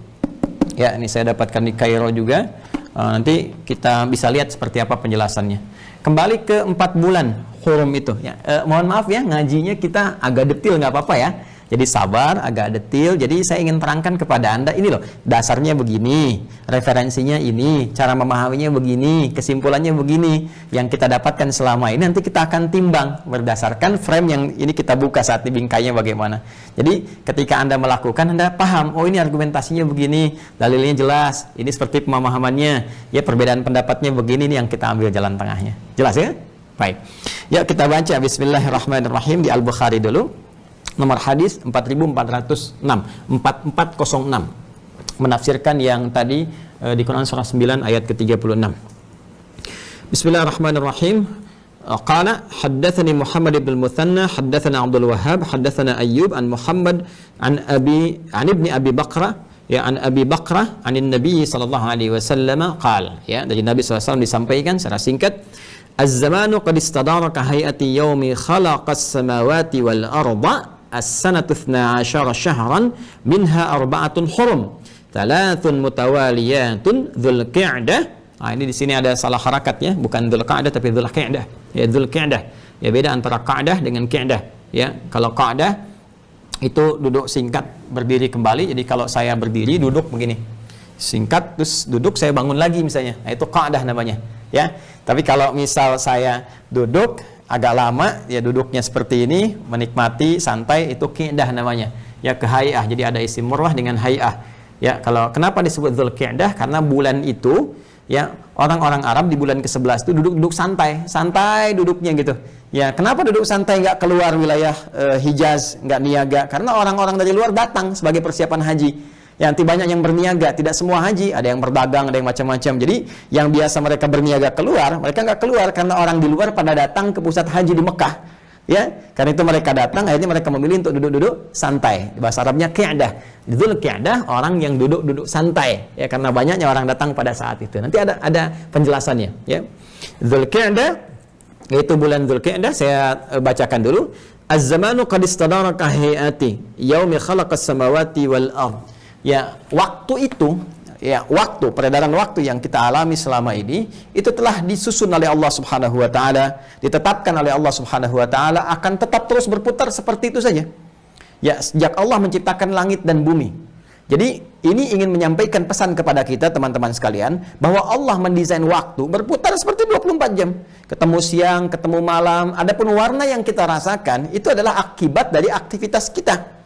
Speaker 2: Ya, ini saya dapatkan di Kairo juga. Nanti kita bisa lihat seperti apa penjelasannya. Kembali ke 4 bulan hurum itu ya, mohon maaf ya ngajinya kita agak detil, nggak apa-apa ya, jadi sabar, agak detil. Jadi saya ingin terangkan kepada Anda ini loh, dasarnya begini, referensinya ini, cara memahaminya begini, kesimpulannya begini. Yang kita dapatkan selama ini nanti kita akan timbang berdasarkan frame yang ini kita buka saat di bingkainya bagaimana. Jadi ketika Anda melakukan, Anda paham, oh ini argumentasinya begini, dalilnya jelas, ini seperti pemahamannya, ya perbedaan pendapatnya begini, ini yang kita ambil jalan tengahnya. Jelas ya? Baik. Ya, kita baca Bismillahirrahmanirrahim di Al-Bukhari dulu. Nomor hadis 4406, 4406. Menafsirkan yang tadi di Quran surah 9 ayat ke-36. Bismillahirrahmanirrahim. Qala haddatsani Muhammad ibn al-Muthanna haddatsana Abdul Wahhab haddatsana Ayyub an Muhammad an ibni Abi Bakrah ya an Abi Bakrah anin Nabi sallallahu alaihi wasallam qala, ya dari Nabi sallallahu alaihi wasallam disampaikan secara singkat, az-zamanu qad istadara ka hayati yaumi khalaqas samawati wal arda as-sanatu 12 syahran minha arba'atun hurum thalathun mutawaliyatun dzulqa'dah. Nah, ini di sini ada salah harakat ya, bukan dzulqa'dah tapi dzulqa'dah. Ya dzulqa'dah. Ya beda antara qa'dah dengan qi'dah ya. Kalau qa'dah itu duduk singkat berdiri kembali. Jadi kalau saya berdiri duduk begini. Singkat terus duduk saya bangun lagi misalnya. Nah, itu qa'dah namanya ya. Tapi kalau misal saya duduk agak lama, ya duduknya seperti ini, menikmati, santai, itu qi'dah namanya. Ya ke hay'ah, jadi ada isim murrah dengan hay'ah. Ya, kalau kenapa disebut dzulqa'dah? Karena bulan itu, ya orang-orang Arab di bulan ke-11 itu duduk santai, santai duduknya gitu. Ya, kenapa duduk santai nggak keluar wilayah Hijaz, nggak niaga? Karena orang-orang dari luar datang sebagai persiapan haji. Ya, nanti banyak yang berniaga, tidak semua haji, ada yang berdagang, ada yang macam-macam. Jadi yang biasa mereka berniaga keluar, mereka nggak keluar karena orang di luar pada datang ke pusat haji di Mekah. Ya, karena itu mereka datang, akhirnya mereka memilih untuk duduk-duduk santai. Di bahasa Arabnya qi'dah. Dzulqa'dah orang yang duduk-duduk santai. Ya, karena banyaknya orang datang pada saat itu. Nanti ada penjelasannya. Ya, Dzulqa'dah yaitu bulan Dzulqa'dah. Saya bacakan dulu. Az-zamanu qad istadara ka hayati yaumi khalaqas samawati wal ard. ya waktu itu, ya waktu, peredaran waktu yang kita alami selama ini itu telah disusun oleh Allah Subhanahu wa taala, ditetapkan oleh Allah Subhanahu wa taala akan tetap terus berputar seperti itu saja. Ya, sejak Allah menciptakan langit dan bumi. Jadi ini ingin menyampaikan pesan kepada kita teman-teman sekalian bahwa Allah mendesain waktu berputar seperti 24 jam. Ketemu siang, ketemu malam, adapun warna yang kita rasakan itu adalah akibat dari aktivitas kita.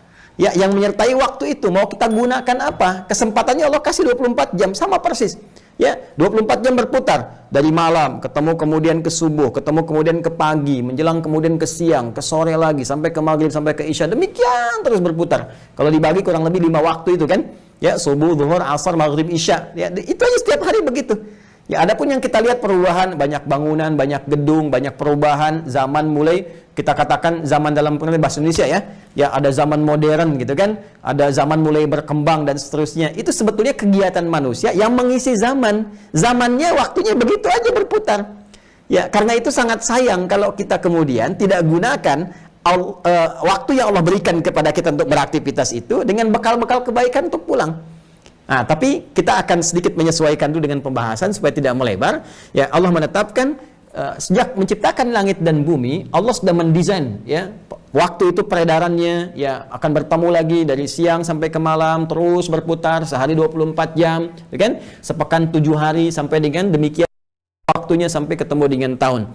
Speaker 2: Ya, yang menyertai waktu itu mau kita gunakan apa? Kesempatannya Allah kasih 24 jam sama persis. Ya, 24 jam berputar dari malam, ketemu kemudian ke subuh, ketemu kemudian ke pagi, menjelang kemudian ke siang, ke sore lagi sampai ke maghrib, sampai ke isya. Demikian terus berputar. Kalau dibagi kurang lebih 5 waktu itu kan. Ya, subuh, zuhur, asar, maghrib, isya. Ya, itu aja setiap hari begitu. Ya, adapun yang kita lihat perubahan, banyak bangunan, banyak gedung, banyak perubahan, zaman mulai kita katakan zaman dalam bahasa Indonesia ya. Ya, ada zaman modern gitu kan, ada zaman mulai berkembang dan seterusnya. Itu sebetulnya kegiatan manusia yang mengisi zaman. Zamannya waktunya begitu aja berputar. Ya, karena itu sangat sayang kalau kita kemudian tidak gunakan waktu yang Allah berikan kepada kita untuk beraktivitas itu dengan bekal-bekal kebaikan untuk pulang. Nah, tapi kita akan sedikit menyesuaikan dulu dengan pembahasan supaya tidak melebar. Ya, Allah menetapkan sejak menciptakan langit dan bumi, Allah sudah mendesain ya waktu itu peredarannya ya akan bertemu lagi dari siang sampai ke malam terus berputar sehari 24 jam, ya kan? Sepekan 7 hari sampai dengan demikian waktunya sampai ketemu dengan tahun.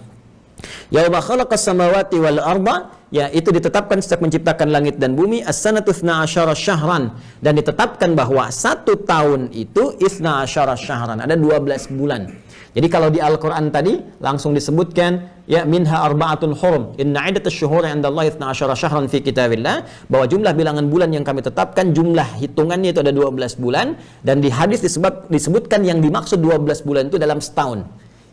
Speaker 2: Yauma khalaqas samawati wal arda, ya itu ditetapkan sejak menciptakan langit dan bumi, as-sanatu 12 syahran, dan ditetapkan bahwa 1 tahun itu 12 syahran, ada 12 bulan. Jadi kalau di Al-Qur'an tadi langsung disebutkan ya minha arba'atun hurum, inna 'iddatash syuhuri 'indallahi 12 syahran fi kitabillah, bahwa jumlah bilangan bulan yang kami tetapkan jumlah hitungannya itu ada 12 bulan, dan di hadis disebutkan yang dimaksud 12 bulan itu dalam setahun.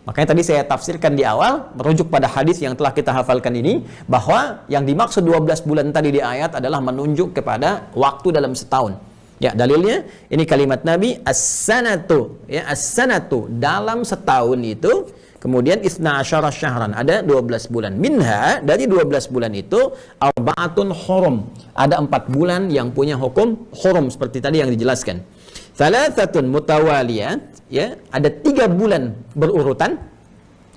Speaker 2: Makanya tadi saya tafsirkan di awal, merujuk pada hadis yang telah kita hafalkan ini, bahwa yang dimaksud 12 bulan tadi di ayat adalah menunjuk kepada waktu dalam setahun. Ya, dalilnya ini kalimat Nabi, as-sanatu, ya as-sanatu, dalam setahun itu, kemudian 12 syahran, ada 12 bulan. Minha, dari 12 bulan itu, arba'atun hurum, ada 4 bulan yang punya hukum hurum, seperti tadi yang dijelaskan. Thalathatun mutawaliyat, ya, ada 3 bulan berurutan.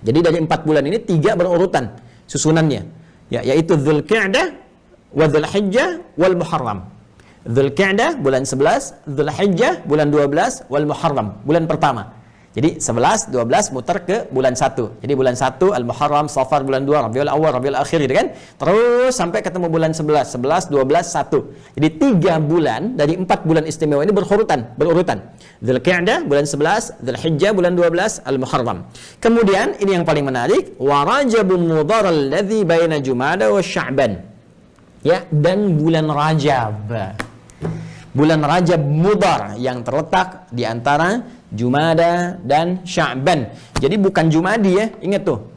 Speaker 2: Jadi dari 4 bulan ini 3 berurutan susunannya. Ya, yaitu Dzulqa'dah, wa Dzulhijjah, wal Muharram. Dzulqa'dah bulan 11, Dzulhijjah bulan 12, wal Muharram bulan pertama. Jadi 11, 12 muter ke bulan 1. Jadi bulan 1 Al-Muharram, Safar bulan 2, Rabiul Awal, Rabiul Akhir gitu kan. Terus sampai ketemu bulan 11, 11, 12, 1. Jadi 3 bulan dari 4 bulan istimewa ini berurutan. Dzulqa'dah bulan 11, Dzulhijjah bulan 12, Al-Muharram. Kemudian ini yang paling menarik, wa Rajabun Mudhar alladzi baina Jumada wa Sya'ban. Ya, dan bulan Rajab. Bulan Rajab Mudhar yang terletak di antara Jumada dan Sya'ban. Jadi bukan Jumadi ya, ingat tuh.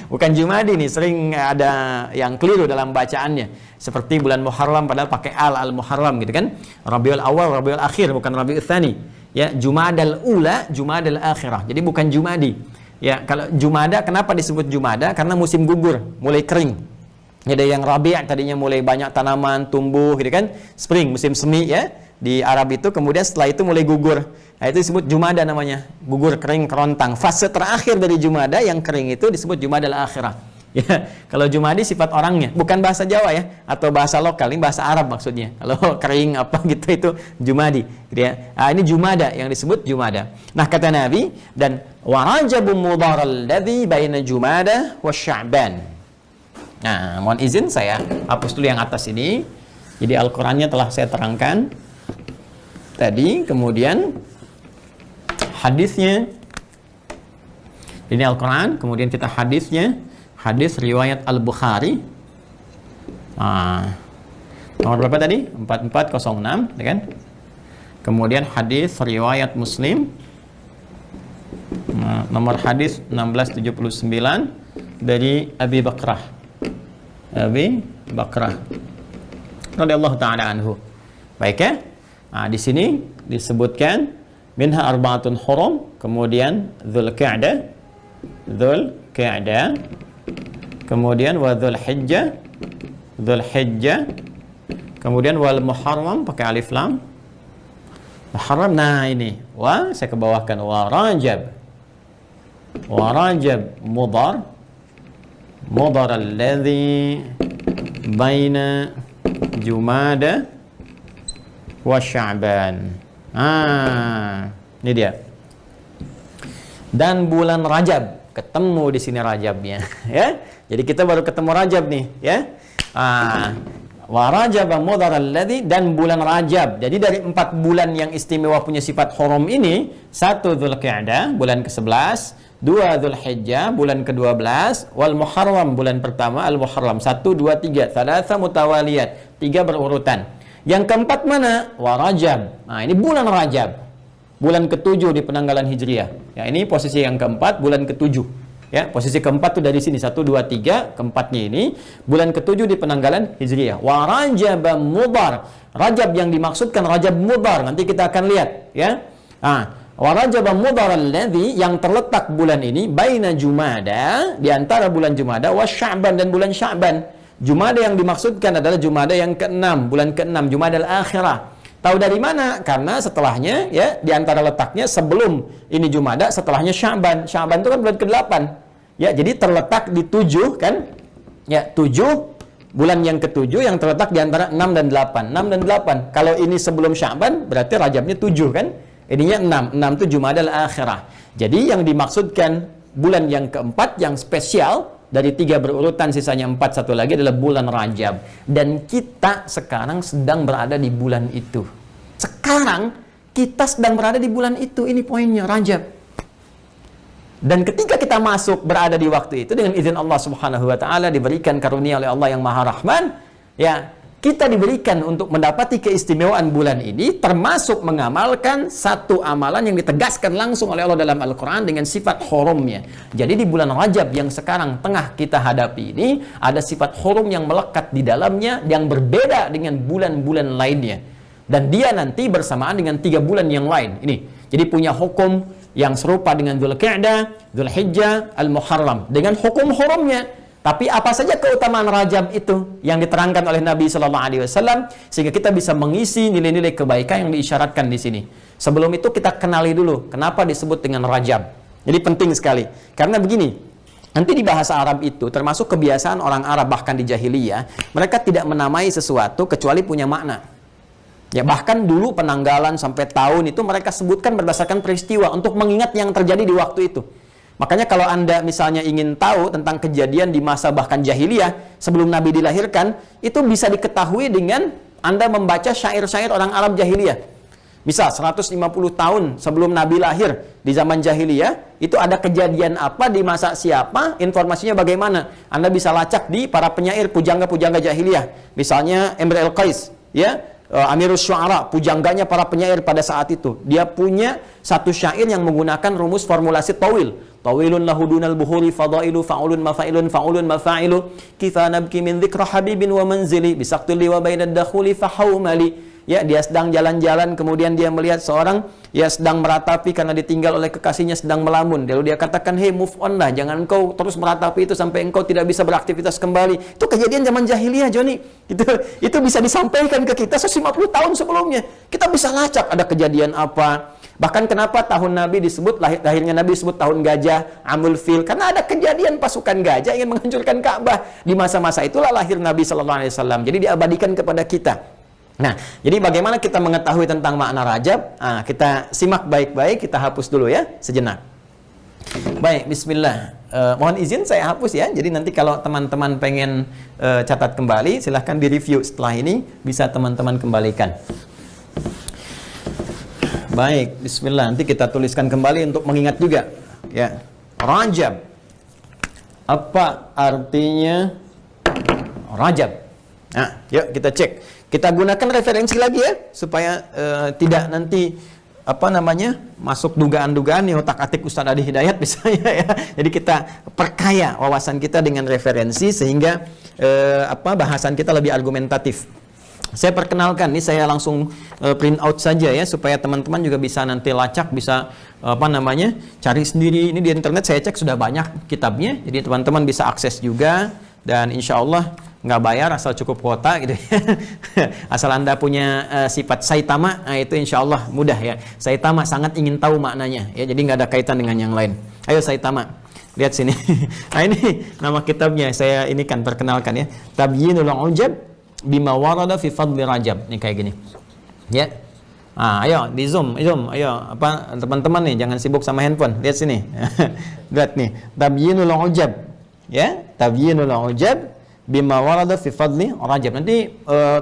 Speaker 2: Bukan Jumadi nih, sering ada yang keliru dalam bacaannya. Seperti bulan Muharram padahal pakai al-Muharram gitu kan. Rabiul Awal, Rabiul Akhir, bukan Rabiul Tsani. Ya, Jumadal Ula, Jumadal Akhirah. Jadi bukan Jumadi. Ya, kalau Jumada kenapa disebut Jumada? Karena musim gugur, mulai kering. Ada yang Rabi' tadinya mulai banyak tanaman tumbuh gitu kan. Spring, musim semi ya. Di Arab itu kemudian setelah itu mulai gugur. Nah, itu disebut Jumada namanya. Gugur, kering, kerontang. Fase terakhir dari Jumada yang kering itu disebut Jumadal Akhirah. Ya, kalau Jumadi sifat orangnya, bukan bahasa Jawa ya, atau bahasa lokal, ini bahasa Arab maksudnya. Kalau kering apa gitu itu Jumadi, gitu ya. Nah, ini Jumada yang disebut Jumada. Nah, kata Nabi, dan wa Rajabun Mudhar alladzi baina Jumada wa Sya'ban. Nah, mohon izin saya hapus dulu yang atas ini. Jadi Al-Qur'annya telah saya terangkan tadi, kemudian hadisnya ini Al-Quran, kemudian kita hadisnya, hadis riwayat Al-Bukhari. Nomor berapa tadi? 4406, ya kan? Kemudian hadis riwayat Muslim, nomor hadis 1679 dari Abi Bakrah radhiyallahu ta'ala anhu. Baik ya? Nah, di sini disebutkan minha arba'atun hurum, kemudian Dzulqa'dah, kemudian wa Dzulhijjah, kemudian wal Muharram pakai alif lam, Muharram. Nah ini, saya kebawahkan wa Rajab. Wa Rajab Mudhar. Mudhar alladhi baina Jumada wa Sya'ban. Ini dia. Dan bulan Rajab, ketemu di sini Rajabnya, ya. Jadi kita baru ketemu Rajab nih, ya. Wa Rajab Mudhar alladhi, dan bulan Rajab. Jadi dari 4 bulan yang istimewa punya sifat hurum ini, 1 Dzulqa'dah, bulan ke-11, 2 Dzulhijjah, bulan ke-12, wal Muharram, bulan pertama, al-Muharram, 1, 2, 3, thalatha mutawaliyat, 3 berurutan. Yang keempat mana? Wa Rajab. Nah, ini bulan Rajab. Bulan ke-7 di penanggalan Hijriah. Ya, ini posisi yang keempat, bulan ke-7. Ya, posisi keempat tuh dari sini 1, 2, 3, keempatnya ini bulan ke-7 di penanggalan Hijriah. Wa Rajab Mudhar. Rajab yang dimaksudkan Rajab Mudhar. Nanti kita akan lihat, ya. Wa Rajab Mudhar alladzi, yang terletak bulan ini baina Jumada, di antara bulan Jumada wa Sya'ban, dan bulan Sya'ban. Jumada yang dimaksudkan adalah Jumada yang ke-6, bulan ke-6, Jumada al-Akhirah. Tahu dari mana? Karena setelahnya, ya, di antara letaknya sebelum ini Jumada, setelahnya Sya'ban. Sya'ban itu kan bulan ke-8. Ya, jadi terletak di 7 kan? Ya, 7 bulan yang ke-7 yang terletak di antara 6 dan 8. 6 dan 8. Kalau ini sebelum Sya'ban, berarti Rajabnya 7 kan? Ininya 6. 6 itu Jumada al-Akhirah. Jadi yang dimaksudkan bulan yang keempat yang spesial dari 3 berurutan, sisanya 4, satu lagi adalah bulan Rajab. Dan kita sekarang sedang berada di bulan itu. Sekarang kita sedang berada di bulan itu. Ini poinnya, Rajab. Dan ketika kita masuk berada di waktu itu dengan izin Allah Subhanahu wa taala, diberikan karunia oleh Allah yang Maha Rahman, ya, kita diberikan untuk mendapati keistimewaan bulan ini, termasuk mengamalkan satu amalan yang ditegaskan langsung oleh Allah dalam Al-Quran dengan sifat hurumnya. Jadi di bulan Rajab yang sekarang tengah kita hadapi ini, ada sifat hurum yang melekat di dalamnya yang berbeda dengan bulan-bulan lainnya. Dan dia nanti bersamaan dengan 3 bulan yang lain. Ini, jadi punya hukum yang serupa dengan Dzulqa'dah, Dzulhijjah, Al-Muharram, dengan hukum hurumnya. Tapi apa saja keutamaan Rajab itu yang diterangkan oleh Nabi Sallallahu Alaihi Wasallam sehingga kita bisa mengisi nilai-nilai kebaikan yang diisyaratkan di sini. Sebelum itu kita kenali dulu kenapa disebut dengan Rajab. Jadi penting sekali. Karena begini, nanti di bahasa Arab itu termasuk kebiasaan orang Arab bahkan di jahiliyah, mereka tidak menamai sesuatu kecuali punya makna. Ya, bahkan dulu penanggalan sampai tahun itu mereka sebutkan berdasarkan peristiwa untuk mengingat yang terjadi di waktu itu. Makanya kalau Anda misalnya ingin tahu tentang kejadian di masa bahkan jahiliyah sebelum Nabi dilahirkan, itu bisa diketahui dengan Anda membaca syair-syair orang Arab jahiliyah. Misal 150 tahun sebelum Nabi lahir di zaman jahiliyah, itu ada kejadian apa di masa siapa, informasinya bagaimana. Anda bisa lacak di para penyair pujangga-pujangga jahiliyah. Misalnya Imr al-Qais, ya, Amirus Syu'ara, pujangganya para penyair pada saat itu. Dia punya satu syair yang menggunakan rumus formulasi tawil. Tawilun lahu dunal buhuri fadailu fa'ulun mafa'ilun fa'ulun mafa'ilu kifa nabki min dzikra habibin wa manzili bisaqtili wa bainad dakhuli fahawmali. Ya, dia sedang jalan-jalan, kemudian dia melihat seorang ya sedang meratapi karena ditinggal oleh kekasihnya, sedang melamun. Lalu dia katakan, "Hey, move on lah, jangan engkau terus meratapi itu sampai engkau tidak bisa beraktivitas kembali." Itu kejadian zaman jahiliyah, Joni. Itu bisa disampaikan ke kita 150 tahun sebelumnya. Kita bisa lacak ada kejadian apa. Bahkan kenapa tahun Nabi disebut, lahirnya Nabi disebut tahun gajah, Amul Fil, karena ada kejadian pasukan gajah ingin menghancurkan Ka'bah. Di masa-masa itulah lahir Nabi Sallallahu Alaihi Wasallam. Jadi diabadikan kepada kita. Nah, jadi bagaimana kita mengetahui tentang makna Rajab? Kita simak baik-baik, kita hapus dulu ya, sejenak. Baik, bismillah. Mohon izin saya hapus ya. Jadi nanti kalau teman-teman pengen catat kembali, silahkan di-review setelah ini, bisa teman-teman kembalikan. Baik, bismillah. Nanti kita tuliskan kembali untuk mengingat juga. Ya, Rajab. Apa artinya Rajab? Nah, yuk kita cek. Kita gunakan referensi lagi ya, supaya tidak nanti masuk dugaan-dugaan nih otak-atik Ustaz Adi Hidayat misalnya ya. Jadi kita perkaya wawasan kita dengan referensi sehingga bahasan kita lebih argumentatif. Saya perkenalkan, ini saya langsung print out saja ya, supaya teman-teman juga bisa nanti lacak, bisa cari sendiri. Ini di internet saya cek sudah banyak kitabnya, jadi teman-teman bisa akses juga, dan insya Allah nggak bayar asal cukup kuota gitu ya. Asal Anda punya sifat saitama, nah itu insya Allah mudah ya. Saitama sangat ingin tahu maknanya ya, jadi nggak ada kaitan dengan yang lain. Ayo saitama, lihat sini. Nah ini nama kitabnya, saya ini kan perkenalkan ya. Tabyinul Ujab bima warada fi fadli Rajab. Ini kayak gini ya. Ah, ayo di zoom, ayo apa teman-teman nih jangan sibuk sama handphone. Lihat sini. Lihat nih, Tabyinul Ujab. Ya, Tabyinul Ujab bima warada fi fadli Rajab. Nanti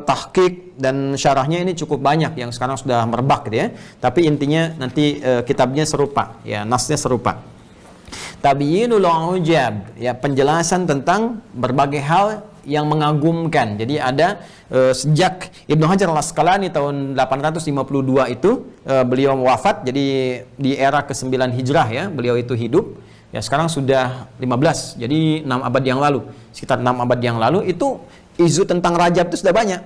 Speaker 2: tahqiq dan syarahnya ini cukup banyak yang sekarang sudah merebak gitu ya. Tapi intinya nanti kitabnya serupa, ya, nasnya serupa. Tabyinul Ujab, ya penjelasan tentang berbagai hal yang mengagumkan. Jadi ada sejak Ibnu Hajar Al-Asqalani tahun 852 itu beliau wafat, jadi di era ke-9 Hijrah ya, beliau itu hidup. Ya sekarang sudah 15, jadi 6 abad yang lalu. Sekitar 6 abad yang lalu itu isu tentang Rajab itu sudah banyak.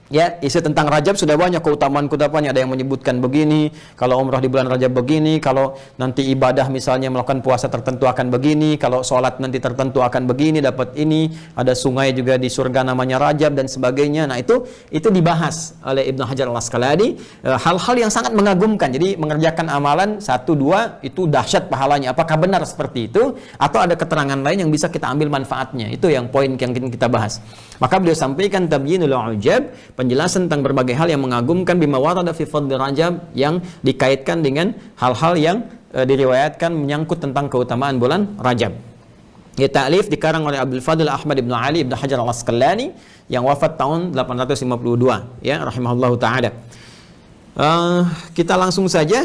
Speaker 2: Ya, isu tentang Rajab sudah banyak, keutamaan-keutamaannya. Ada yang menyebutkan begini, kalau umrah di bulan Rajab begini, kalau nanti ibadah misalnya melakukan puasa tertentu akan begini, kalau sholat nanti tertentu akan begini, dapat ini, ada sungai juga di surga namanya Rajab dan sebagainya. Nah itu dibahas oleh Ibnu Hajar Al-Asqalani, hal-hal yang sangat mengagumkan. Jadi mengerjakan amalan 1, 2 itu dahsyat pahalanya. Apakah benar seperti itu atau ada keterangan lain yang bisa kita ambil manfaatnya? Itu yang poin yang kita bahas. Maka beliau sampaikan Tabyinul Ujab, penjelasan tentang berbagai hal yang mengagumkan bima warada fi fadli Rajab, yang dikaitkan dengan hal-hal yang diriwayatkan menyangkut tentang keutamaan bulan Rajab. Ya, ta'lif dikarang oleh Abdul Fadil Ahmad Ibn Ali Ibn Hajar Al-Asqalani yang wafat tahun 852 ya rahimahullahu taala. Kita langsung saja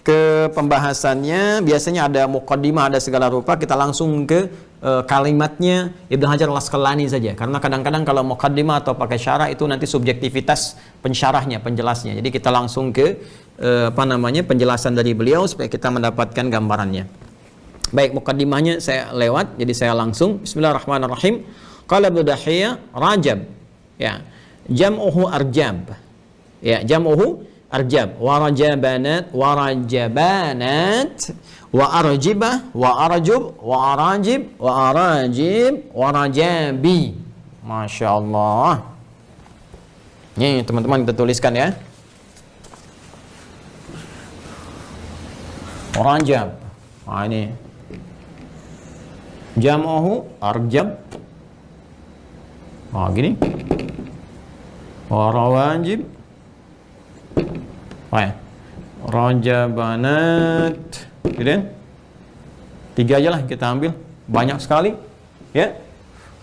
Speaker 2: ke pembahasannya. Biasanya ada muqaddimah, ada segala rupa. Kita langsung ke kalimatnya Ibnu Hajar Al-Asqalani saja, karena kadang-kadang kalau muqaddimah atau pakai syarah itu nanti subjektivitas pensyarahnya, penjelasnya. Jadi kita langsung ke penjelasan dari beliau supaya kita mendapatkan gambarannya. Baik, muqaddimahnya saya lewat, jadi saya langsung. Bismillahirrahmanirrahim. Qala Ibnu Dahiyah Rajab, ya, jam'uhu arjab, ya, jam'uhu arjab, warajabanat, wa arjibah, wa arjub, wa arajib, wa arajib, wa rajabi. Masya Allah. Ini teman-teman kita tuliskan ya. Rajab. Nah ini. Jam'uhu arjab. Nah gini. Wa rawajib. Rajabanat, gitu ya. 3 aja lah kita ambil, banyak sekali ya.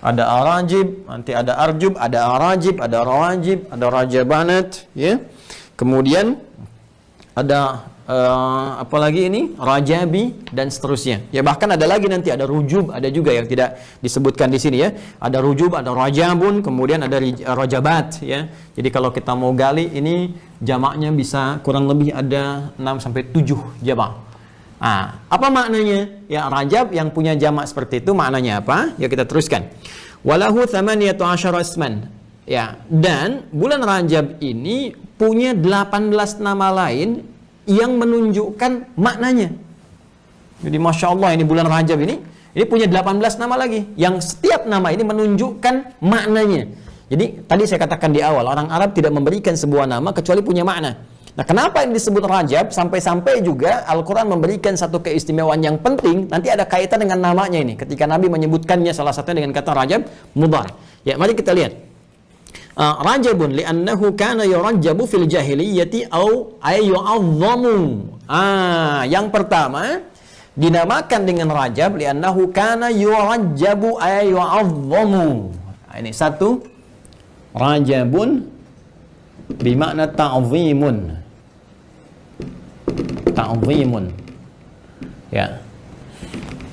Speaker 2: Ada arajib, nanti ada arjub, ada arajib, ada rawajib, ada rajabanat ya. Kemudian ada apalagi ini rajabi dan seterusnya ya. Bahkan ada lagi nanti ada rujub, ada juga yang tidak disebutkan di sini ya. Ada rujub, ada rajabun, kemudian ada rajabat ya. Jadi kalau kita mau gali ini jamaknya bisa kurang lebih ada 6-7 jamak. Nah, apa maknanya? Ya, Rajab yang punya jamak seperti itu maknanya apa? Ya kita teruskan. Walahu 18 isman. Ya, dan bulan Rajab ini punya 18 nama lain yang menunjukkan maknanya. Jadi Masya Allah, ini bulan Rajab ini punya 18 nama lagi, yang setiap nama ini menunjukkan maknanya. Jadi tadi saya katakan di awal, orang Arab tidak memberikan sebuah nama kecuali punya makna. Nah, kenapa ini disebut Rajab? Sampai-sampai juga Al-Quran memberikan satu keistimewaan yang penting. Nanti ada kaitan dengan namanya ini. Ketika Nabi menyebutkannya salah satunya dengan kata Rajab mudhar. Ya, mari kita lihat. Rajabun li'annahu kana yurajjabu fil jahiliyyati au ayyu'azzamu. Yang pertama dinamakan dengan Rajab li'annahu kana yurajjabu ayyu'azzamu. Ini satu, Rajabun bimakna ta'zimun. Ta'zimun. Ya.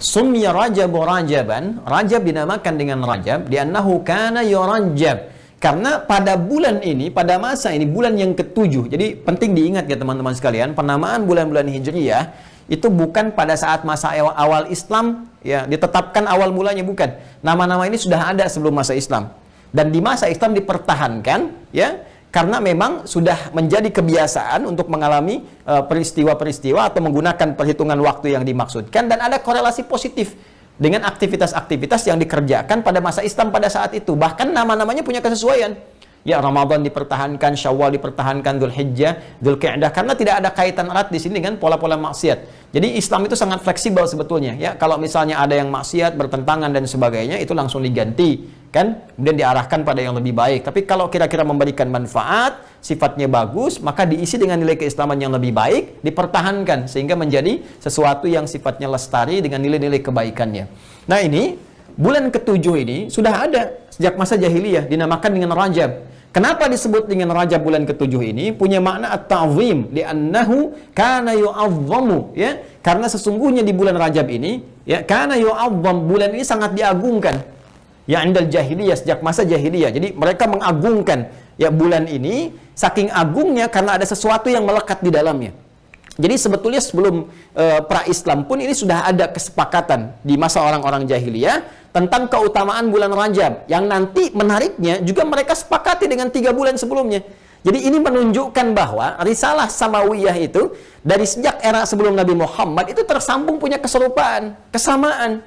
Speaker 2: Sumya Rajabu Rajaban, Rajab dinamakan dengan Rajab li'annahu kana yurajjab. Karena pada bulan ini, pada masa ini, bulan yang ke-7. Jadi penting diingat ya teman-teman sekalian, penamaan bulan-bulan Hijriyah itu bukan pada saat masa awal Islam, ya, ditetapkan awal mulanya, bukan. Nama-nama ini sudah ada sebelum masa Islam. Dan di masa Islam dipertahankan, ya, karena memang sudah menjadi kebiasaan untuk mengalami peristiwa-peristiwa atau menggunakan perhitungan waktu yang dimaksudkan, dan ada korelasi positif dengan aktivitas-aktivitas yang dikerjakan pada masa Islam pada saat itu. Bahkan nama-namanya punya kesesuaian. Ya, Ramadan dipertahankan, Syawal dipertahankan, Dzulhijjah, Dzulqa'dah, karena tidak ada kaitan erat di sini dengan pola-pola maksiat. Jadi Islam itu sangat fleksibel sebetulnya. Ya, kalau misalnya ada yang maksiat, bertentangan dan sebagainya, itu langsung diganti, kan? Kemudian diarahkan pada yang lebih baik. Tapi kalau kira-kira memberikan manfaat, sifatnya bagus, maka diisi dengan nilai keislaman yang lebih baik, dipertahankan sehingga menjadi sesuatu yang sifatnya lestari dengan nilai-nilai kebaikannya. Nah, ini bulan ketujuh ini sudah ada sejak masa jahiliyah, dinamakan dengan Rajab. Kenapa disebut dengan Rajab bulan ketujuh ini? Punya makna at-ta'zim, li'annahu kana yu'azzamu, ya. Karena sesungguhnya di bulan Rajab ini, ya, kana yu'azzam, bulan ini sangat diagungkan. Ya, indal jahiliyah, sejak masa jahiliyah. Jadi mereka mengagungkan ya bulan ini saking agungnya karena ada sesuatu yang melekat di dalamnya. Jadi sebetulnya sebelum pra-Islam pun ini sudah ada kesepakatan di masa orang-orang jahiliyah tentang keutamaan bulan Rajab, yang nanti menariknya juga mereka sepakati dengan 3 bulan sebelumnya. Jadi ini menunjukkan bahwa risalah Samawiyah itu dari sejak era sebelum Nabi Muhammad itu tersambung punya keserupaan, kesamaan.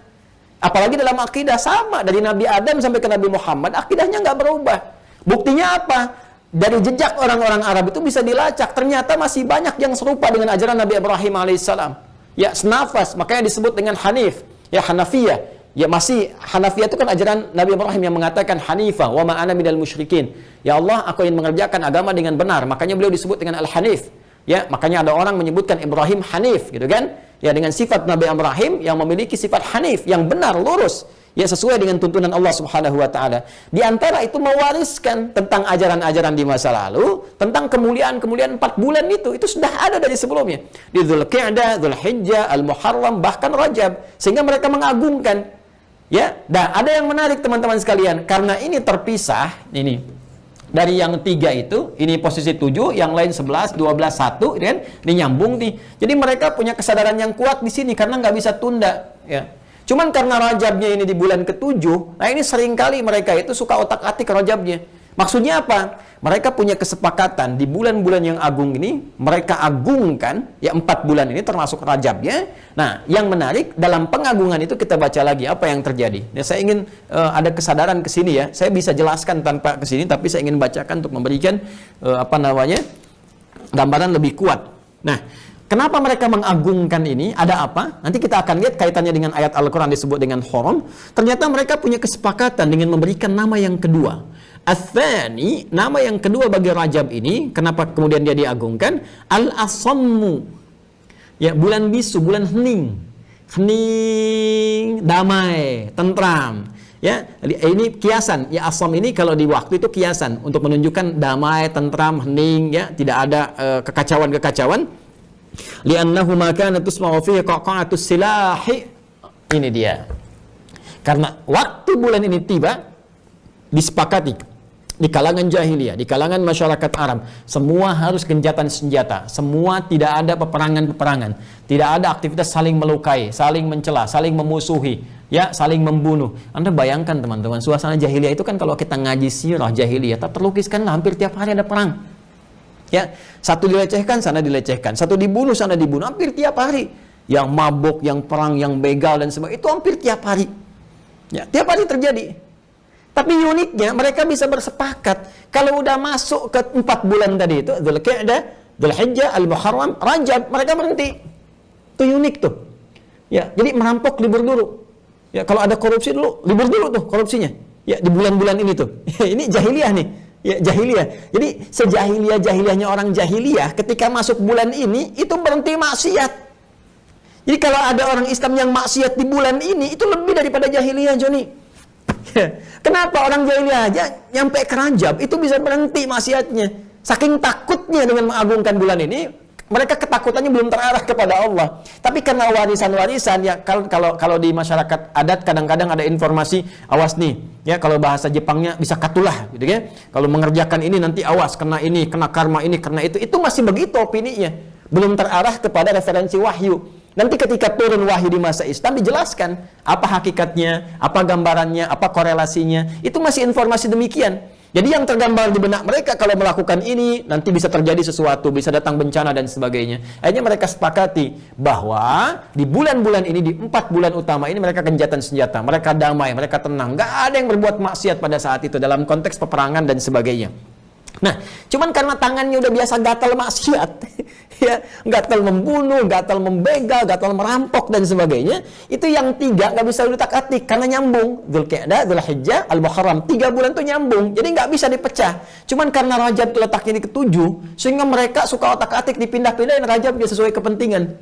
Speaker 2: Apalagi dalam akidah sama, dari Nabi Adam sampai ke Nabi Muhammad akidahnya nggak berubah. Buktinya apa? Dari jejak orang-orang Arab itu bisa dilacak, ternyata masih banyak yang serupa dengan ajaran Nabi Ibrahim alaihissalam. Ya, senafas, makanya disebut dengan Hanif, ya Hanafiyah. Ya, masih Hanafiyah itu kan ajaran Nabi Ibrahim yang mengatakan Hanifah wa ma ana minal musyrikin. Ya Allah, aku ingin mengerjakan agama dengan benar. Makanya beliau disebut dengan Al-Hanif. Ya, makanya ada orang menyebutkan Ibrahim Hanif, gitu kan? Ya, dengan sifat Nabi Ibrahim yang memiliki sifat Hanif, yang benar, lurus. Ya, sesuai dengan tuntunan Allah Subhanahu wa taala. Di antara itu mewariskan tentang ajaran-ajaran di masa lalu, tentang kemuliaan-kemuliaan 4 bulan itu sudah ada dari sebelumnya. Di Dzulqa'dah, Dzulhijjah, Al-Muharram, bahkan Rajab, sehingga mereka mengagungkan. Ya, dan ada yang menarik teman-teman sekalian, karena ini terpisah ini dari yang 3 itu, ini posisi 7, yang lain 11, 12, 1, kan? Ini nyambung nih. Jadi mereka punya kesadaran yang kuat di sini karena nggak bisa tunda, ya. Cuman karena Rajabnya ini di bulan ke-7, nah ini seringkali mereka itu suka otak-atik Rajabnya. Maksudnya apa? Mereka punya kesepakatan di bulan-bulan yang agung ini, mereka agungkan, ya 4 bulan ini termasuk Rajabnya. Nah, yang menarik, dalam pengagungan itu kita baca lagi apa yang terjadi. Ya, saya ingin ada kesadaran ke sini ya. Saya bisa jelaskan tanpa ke sini, tapi saya ingin bacakan untuk memberikan gambaran lebih kuat. Nah, kenapa mereka mengagungkan ini? Ada apa? Nanti kita akan lihat kaitannya dengan ayat Al-Quran disebut dengan Hurum. Ternyata mereka punya kesepakatan dengan memberikan nama yang kedua. Ats-tsani, nama yang kedua bagi Rajab ini, kenapa kemudian dia diagungkan? Al-Asammu. Ya, bulan bisu, bulan hening. Hening, damai, tentram. Ya, ini kiasan. Ya, asam ini kalau di waktu itu kiasan untuk menunjukkan damai, tentram, hening, ya, tidak ada kekacauan-kekacauan. Li'annahu ma kana tusma'u fihi qaqa'atus silahi. Ini dia. Karena waktu bulan ini tiba, disepakati di kalangan jahiliyah, di kalangan masyarakat Arab, semua harus gencatan senjata, semua tidak ada peperangan-peperangan, tidak ada aktivitas saling melukai, saling mencela, saling memusuhi, ya, saling membunuh. Anda bayangkan teman-teman, suasana jahiliyah itu kan kalau kita ngaji sirah jahiliyah, tak terlukiskan hampir tiap hari ada perang. Ya, satu dilecehkan, sana dilecehkan, satu dibunuh, sana dibunuh, hampir tiap hari. Yang mabuk, yang perang, yang begal dan sebagainya, itu hampir tiap hari. Ya, tiap hari terjadi. Tapi uniknya mereka bisa bersepakat kalau udah masuk ke 4 bulan tadi itu, Dzulqa'dah, Dzulhijjah, Al-Muharram, Rajab, mereka berhenti. Itu unik tuh. Ya, jadi merampok libur dulu. Ya, kalau ada korupsi dulu, libur dulu tuh korupsinya. Ya, di bulan-bulan ini tuh. Ya, ini jahiliyah nih. Ya, jahiliyah. Jadi sejahiliyah-jahiliyahnya orang jahiliyah ketika masuk bulan ini itu berhenti maksiat. Jadi kalau ada orang Islam yang maksiat di bulan ini itu lebih daripada jahiliyah, Joni. Kenapa orang jahiliyah aja nyampe ke Rajab itu bisa berhenti maksiatnya? Saking takutnya dengan mengagungkan bulan ini, mereka ketakutannya belum terarah kepada Allah. Tapi karena warisan-warisan, ya, kalau di masyarakat adat kadang-kadang ada informasi, awas nih, ya, kalau bahasa Jepangnya bisa katulah, gitu ya. Kalau mengerjakan ini nanti awas kena ini, kena karma ini, kena itu masih begitu opininya. Belum terarah kepada referensi wahyu. Nanti ketika turun wahyu di masa Islam dijelaskan apa hakikatnya, apa gambarannya, apa korelasinya. Itu masih informasi demikian. Jadi yang tergambar di benak mereka kalau melakukan ini nanti bisa terjadi sesuatu, bisa datang bencana dan sebagainya. Akhirnya mereka sepakati bahwa di bulan-bulan ini, di 4 bulan utama ini mereka gencatan senjata, mereka damai, mereka tenang, nggak ada yang berbuat maksiat pada saat itu dalam konteks peperangan dan sebagainya. Nah, cuman karena tangannya udah biasa gatal maksiat, ya, gatal membunuh, gatal membegal, gatal merampok dan sebagainya, itu yang 3 nggak bisa diutak-atik karena nyambung. Dzulqa'dah, Dzulhijjah, Al-Muharram, 3 bulan tuh nyambung, jadi nggak bisa dipecah. Cuman karena Rajab letaknya di ke-7, sehingga mereka suka otak-atik dipindah-pindahin Rajabnya sesuai kepentingan.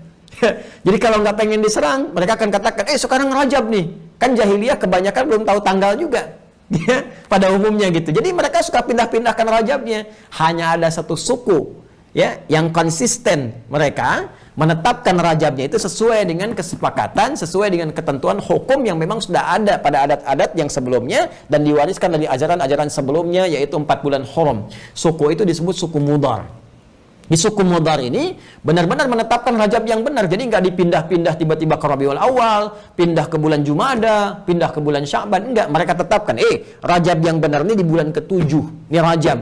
Speaker 2: Jadi kalau nggak pengen diserang, mereka akan katakan, sekarang Rajab nih, kan jahiliyah kebanyakan belum tahu tanggal juga. Ya, pada umumnya gitu. Jadi mereka suka pindah-pindahkan Rajabnya. Hanya ada satu suku ya yang konsisten, mereka menetapkan Rajabnya itu sesuai dengan kesepakatan, sesuai dengan ketentuan hukum yang memang sudah ada pada adat-adat yang sebelumnya dan diwariskan dari ajaran-ajaran sebelumnya, yaitu 4 bulan Hurum. Suku itu disebut suku Mudar. Di suku Mudar ini benar-benar menetapkan Rajab yang benar. Jadi nggak dipindah-pindah tiba-tiba ke Rabiul Awal, pindah ke bulan Jumada, pindah ke bulan Sya'ban. Enggak, mereka tetapkan, Rajab yang benar ini di bulan ke-7. Ini Rajab.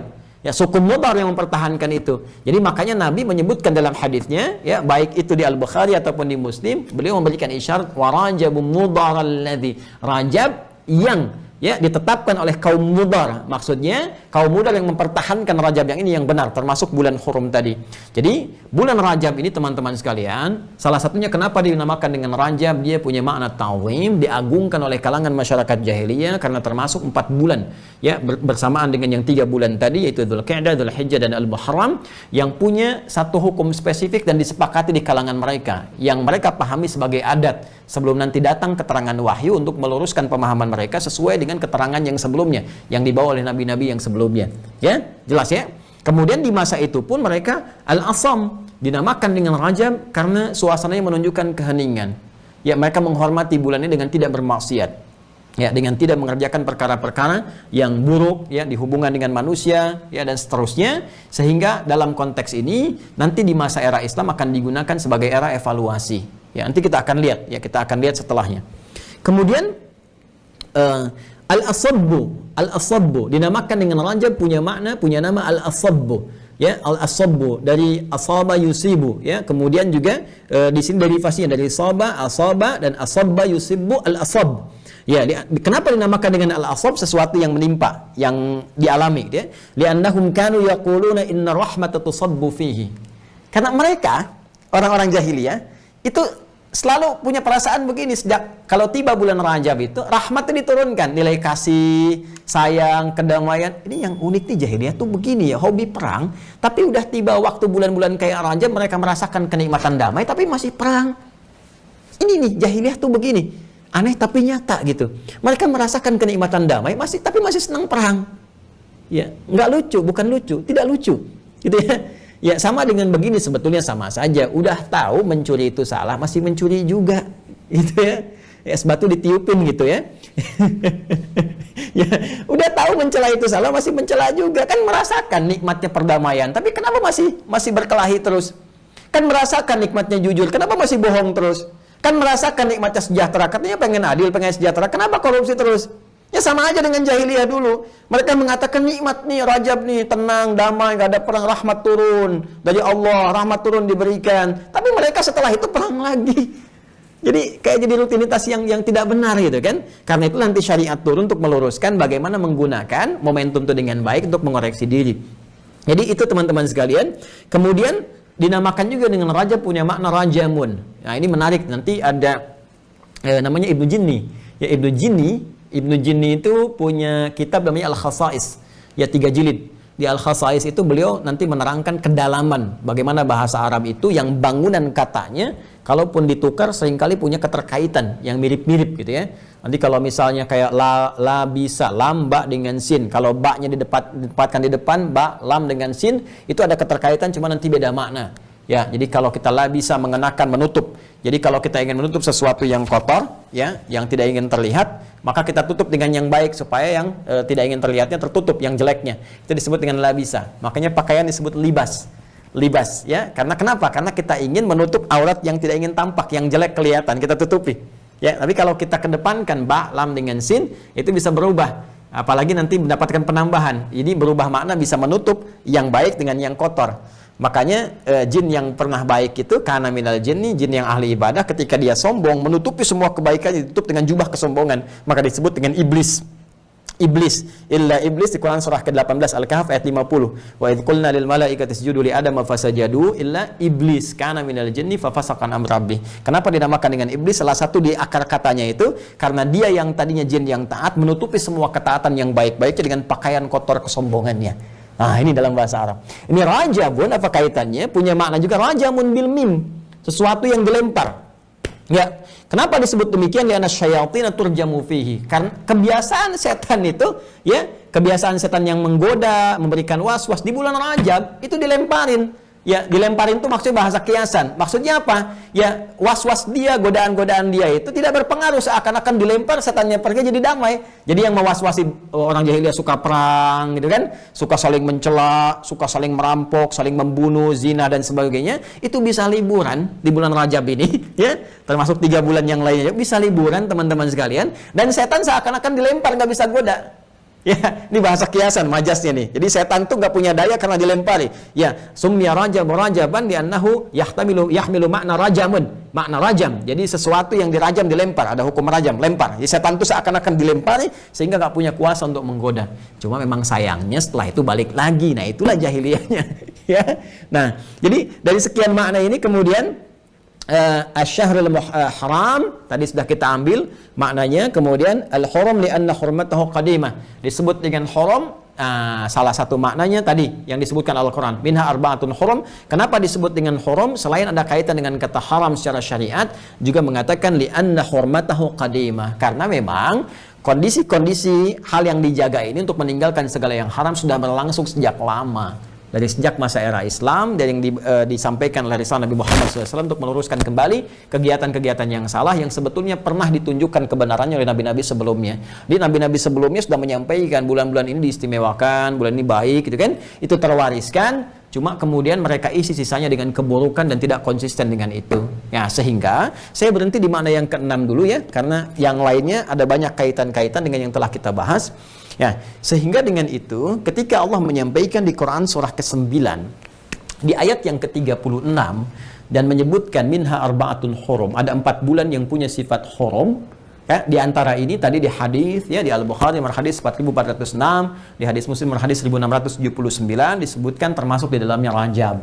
Speaker 2: Ya, suku Mudar yang mempertahankan itu. Jadi makanya Nabi menyebutkan dalam hadisnya, ya, baik itu di Al-Bukhari ataupun di Muslim, beliau memberikan isyarat wa Rajabun Mudar alladzi, Rajab yang ditetapkan oleh kaum Mudar. Maksudnya kaum Mudar yang mempertahankan Rajab yang ini yang benar, termasuk bulan Hurum tadi. Jadi bulan Rajab ini teman-teman sekalian, salah satunya kenapa dinamakan dengan Rajab, dia punya makna ta'zim, diagungkan oleh kalangan masyarakat jahiliyah karena termasuk 4 bulan ya bersamaan dengan yang 3 bulan tadi, yaitu Dzulqa'dah, Dzulhijjah dan Al-Muharram, yang punya satu hukum spesifik dan disepakati di kalangan mereka, yang mereka pahami sebagai adat sebelum nanti datang keterangan wahyu untuk meluruskan pemahaman mereka sesuai dengan keterangan yang sebelumnya yang dibawa oleh nabi-nabi yang sebelumnya. Ya, jelas ya. Kemudian di masa itu pun mereka Al-Asam dinamakan dengan Rajab karena suasananya menunjukkan keheningan. Ya, mereka menghormati bulan ini dengan tidak bermaksiat. Ya, dengan tidak mengerjakan perkara-perkara yang buruk ya di hubungan dengan manusia ya dan seterusnya, sehingga dalam konteks ini nanti di masa era Islam akan digunakan sebagai era evaluasi. Ya, nanti kita akan lihat ya, kita akan lihat setelahnya. Kemudian Al-Asabbu dinamakan dengan Rajab, punya nama Al-Asabbu. Ya, Al-Asabbu dari asaba yusibu ya. Kemudian juga di sini derivasinya dari asaba dan asabba yusibu al-asab. Ya, kenapa dinamakan dengan al-asab? Sesuatu yang menimpa, yang dialami ya. Li'annahum kanu yaquluna inna rahmata tusabbu fihi. Karena mereka orang-orang jahiliyah itu selalu punya perasaan begini, sejak kalau tiba bulan Rajab itu rahmatnya diturunkan, nilai kasih, sayang, kedamaian. Ini yang unik nih jahiliyah tuh begini ya, hobi perang, tapi udah tiba waktu bulan-bulan kayak Rajab mereka merasakan kenikmatan damai tapi masih perang. Ini nih jahiliyah tuh begini, aneh tapi nyata gitu. Mereka merasakan kenikmatan damai tapi masih senang perang. Ya, nggak lucu, bukan lucu, tidak lucu, gitu ya. Ya, sama dengan begini sebetulnya sama saja. Udah tahu mencuri itu salah, masih mencuri juga, gitu ya. Es batu ditiupin gitu ya. Ya, udah tahu mencela itu salah, masih mencela juga. Kan merasakan nikmatnya perdamaian, tapi kenapa masih berkelahi terus? Kan merasakan nikmatnya jujur, kenapa masih bohong terus? Kan merasakan nikmatnya sejahtera, katanya pengen adil, pengen sejahtera, kenapa korupsi terus? Ya sama aja dengan jahiliyah dulu. Mereka mengatakan nikmat nih, Rajab nih, tenang, damai, gak ada perang, rahmat turun dari Allah, rahmat turun diberikan. Tapi mereka setelah itu perang lagi. Jadi kayak jadi rutinitas yang tidak benar gitu kan. Karena itu nanti syariat turun untuk meluruskan bagaimana menggunakan momentum itu dengan baik untuk mengoreksi diri. Jadi itu teman-teman sekalian. Kemudian dinamakan juga dengan Rajab, punya makna Rajamun. Nah ini menarik, nanti ada namanya Ibnu Jinni. Ya, Ibnu Jinni itu punya kitab namanya Al-Khasa'is, ya 3 jilid. Di Al-Khasa'is itu beliau nanti menerangkan kedalaman bagaimana bahasa Arab itu yang bangunan katanya kalaupun ditukar seringkali punya keterkaitan yang mirip-mirip gitu ya. Nanti kalau misalnya kayak la bisa, lam ba dengan sin, kalau ba-nya didapatkan di depan, ba lam dengan sin, itu ada keterkaitan cuma nanti beda makna. Ya, jadi kalau kita la bisa mengenakan, menutup. Jadi kalau kita ingin menutup sesuatu yang kotor, ya, yang tidak ingin terlihat, maka kita tutup dengan yang baik supaya yang tidak ingin terlihatnya tertutup, yang jeleknya. Itu disebut dengan la bisa. Makanya pakaian disebut libas. Libas, ya. Karena kenapa? Karena kita ingin menutup aurat yang tidak ingin tampak, yang jelek kelihatan, kita tutupi. Ya, tapi kalau kita kedepankan ba, lam dengan sin, itu bisa berubah. Apalagi nanti mendapatkan penambahan. Ini berubah makna, bisa menutup yang baik dengan yang kotor. Makanya jin yang pernah baik itu kana minal jinni, jin yang ahli ibadah, ketika dia sombong menutupi semua kebaikan, ditutup dengan jubah kesombongan, maka disebut dengan iblis. Iblis, illa iblis di Quran surah ke-18 Al-Kahf ayat 50. Wa idz qulna lil malaikati isjudu li Adam fasajadu illa iblis kana minal jinni fafasaqa an amri. Kenapa dinamakan dengan iblis? Salah satu di akar katanya itu karena dia yang tadinya jin yang taat menutupi semua ketaatan yang baik-baiknya dengan pakaian kotor kesombongannya. Nah, ini dalam bahasa Arab. Ini rajabun, apa kaitannya? Punya makna juga, rajamun bil mim, sesuatu yang dilempar. Ya, kenapa disebut demikian? Li'anna syayatin turjamu fihi. Karena kebiasaan setan itu, ya, kebiasaan setan yang menggoda, memberikan was-was di bulan Rajab itu dilemparin. Ya, dilemparin itu maksudnya bahasa kiasan. Maksudnya apa? Ya, was-was dia, godaan-godaan dia itu tidak berpengaruh, seakan-akan dilempar, setannya pergi jadi damai. Jadi yang mewaswasi orang jahiliyah suka perang gitu kan, suka saling mencela, suka saling merampok, saling membunuh, zina dan sebagainya, itu bisa liburan di bulan Rajab ini, ya. Termasuk 3 bulan yang lainnya bisa liburan teman-teman sekalian, dan setan seakan-akan dilempar, nggak bisa goda. Ya, ini bahasa kiasan, majasnya nih. Jadi setan tuh nggak punya daya karena dilempari. Ya, summiya rajab rajaban li'annahu yahmilu makna rajamun, makna rajam. Jadi sesuatu yang dirajam dilempar, ada hukum rajam, lempar. Jadi setan tuh seakan-akan dilempari sehingga nggak punya kuasa untuk menggoda. Cuma memang sayangnya setelah itu balik lagi. Nah, itulah jahiliyahnya. Ya. Nah, jadi dari sekian makna ini kemudian asy-syahrul haram tadi sudah kita ambil maknanya, kemudian al-haram li'anna hurmatahu qadimah, disebut dengan haram. Salah satu maknanya tadi yang disebutkan Al-Quran, minha arba'atun hurum. Kenapa disebut dengan haram? Selain ada kaitan dengan kata haram secara syariat, juga mengatakan li'anna hurmatahu qadimah, karena memang kondisi-kondisi hal yang dijaga ini untuk meninggalkan segala yang haram sudah berlangsung sejak lama. Dari sejak masa era Islam, dan yang disampaikan oleh risalah Nabi Muhammad SAW untuk meluruskan kembali kegiatan-kegiatan yang salah yang sebetulnya pernah ditunjukkan kebenarannya oleh nabi-nabi sebelumnya. Di nabi-nabi sebelumnya sudah menyampaikan bulan-bulan ini diistimewakan, bulan ini baik, gitu kan? Itu terwariskan, cuma kemudian mereka isi sisanya dengan keburukan dan tidak konsisten dengan itu. Ya, sehingga saya berhenti di makna yang ke-6 dulu ya, karena yang lainnya ada banyak kaitan-kaitan dengan yang telah kita bahas. Ya, sehingga dengan itu ketika Allah menyampaikan di Quran surah ke-9 di ayat yang ke-36 dan menyebutkan minha arba'atun hurum, ada 4 bulan yang punya sifat hurum. Ya, di antara ini tadi di hadis ya, di Al-Bukhari nomor hadis 4406, di hadis Muslim nomor hadis 1679 disebutkan termasuk di dalamnya Rajab.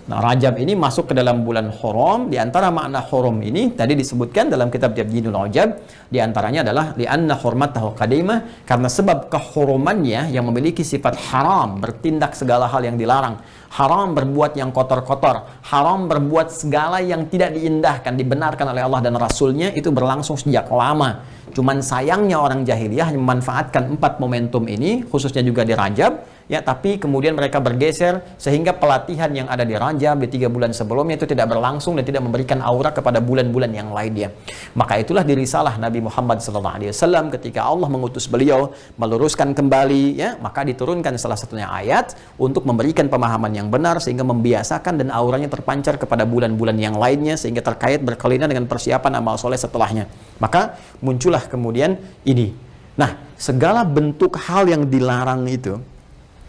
Speaker 2: Nah, Rajab ini masuk ke dalam bulan Hurum. Di antara makna Hurum ini tadi disebutkan dalam kitab Tabjidul Rajab, di antaranya adalah li'anna hurmatahu qadimah, karena sebab kehurumannya yang memiliki sifat haram, bertindak segala hal yang dilarang, haram berbuat yang kotor-kotor, haram berbuat segala yang tidak diindahkan, dibenarkan oleh Allah dan Rasulnya, itu berlangsung sejak lama. Cuman sayangnya orang jahiliyah memanfaatkan 4 momentum ini, khususnya juga di Rajab, ya, tapi kemudian mereka bergeser sehingga pelatihan yang ada di Rajab di 3 bulan sebelumnya itu tidak berlangsung dan tidak memberikan aura kepada bulan-bulan yang lainnya. Maka itulah di risalah Nabi Muhammad SAW ketika Allah mengutus beliau meluruskan kembali, ya, maka diturunkan salah satunya ayat untuk memberikan pemahaman yang benar sehingga membiasakan dan auranya terpancar kepada bulan-bulan yang lainnya sehingga terkait berkelainan dengan persiapan amal soleh setelahnya. Maka muncullah kemudian ini. Nah, segala bentuk hal yang dilarang itu,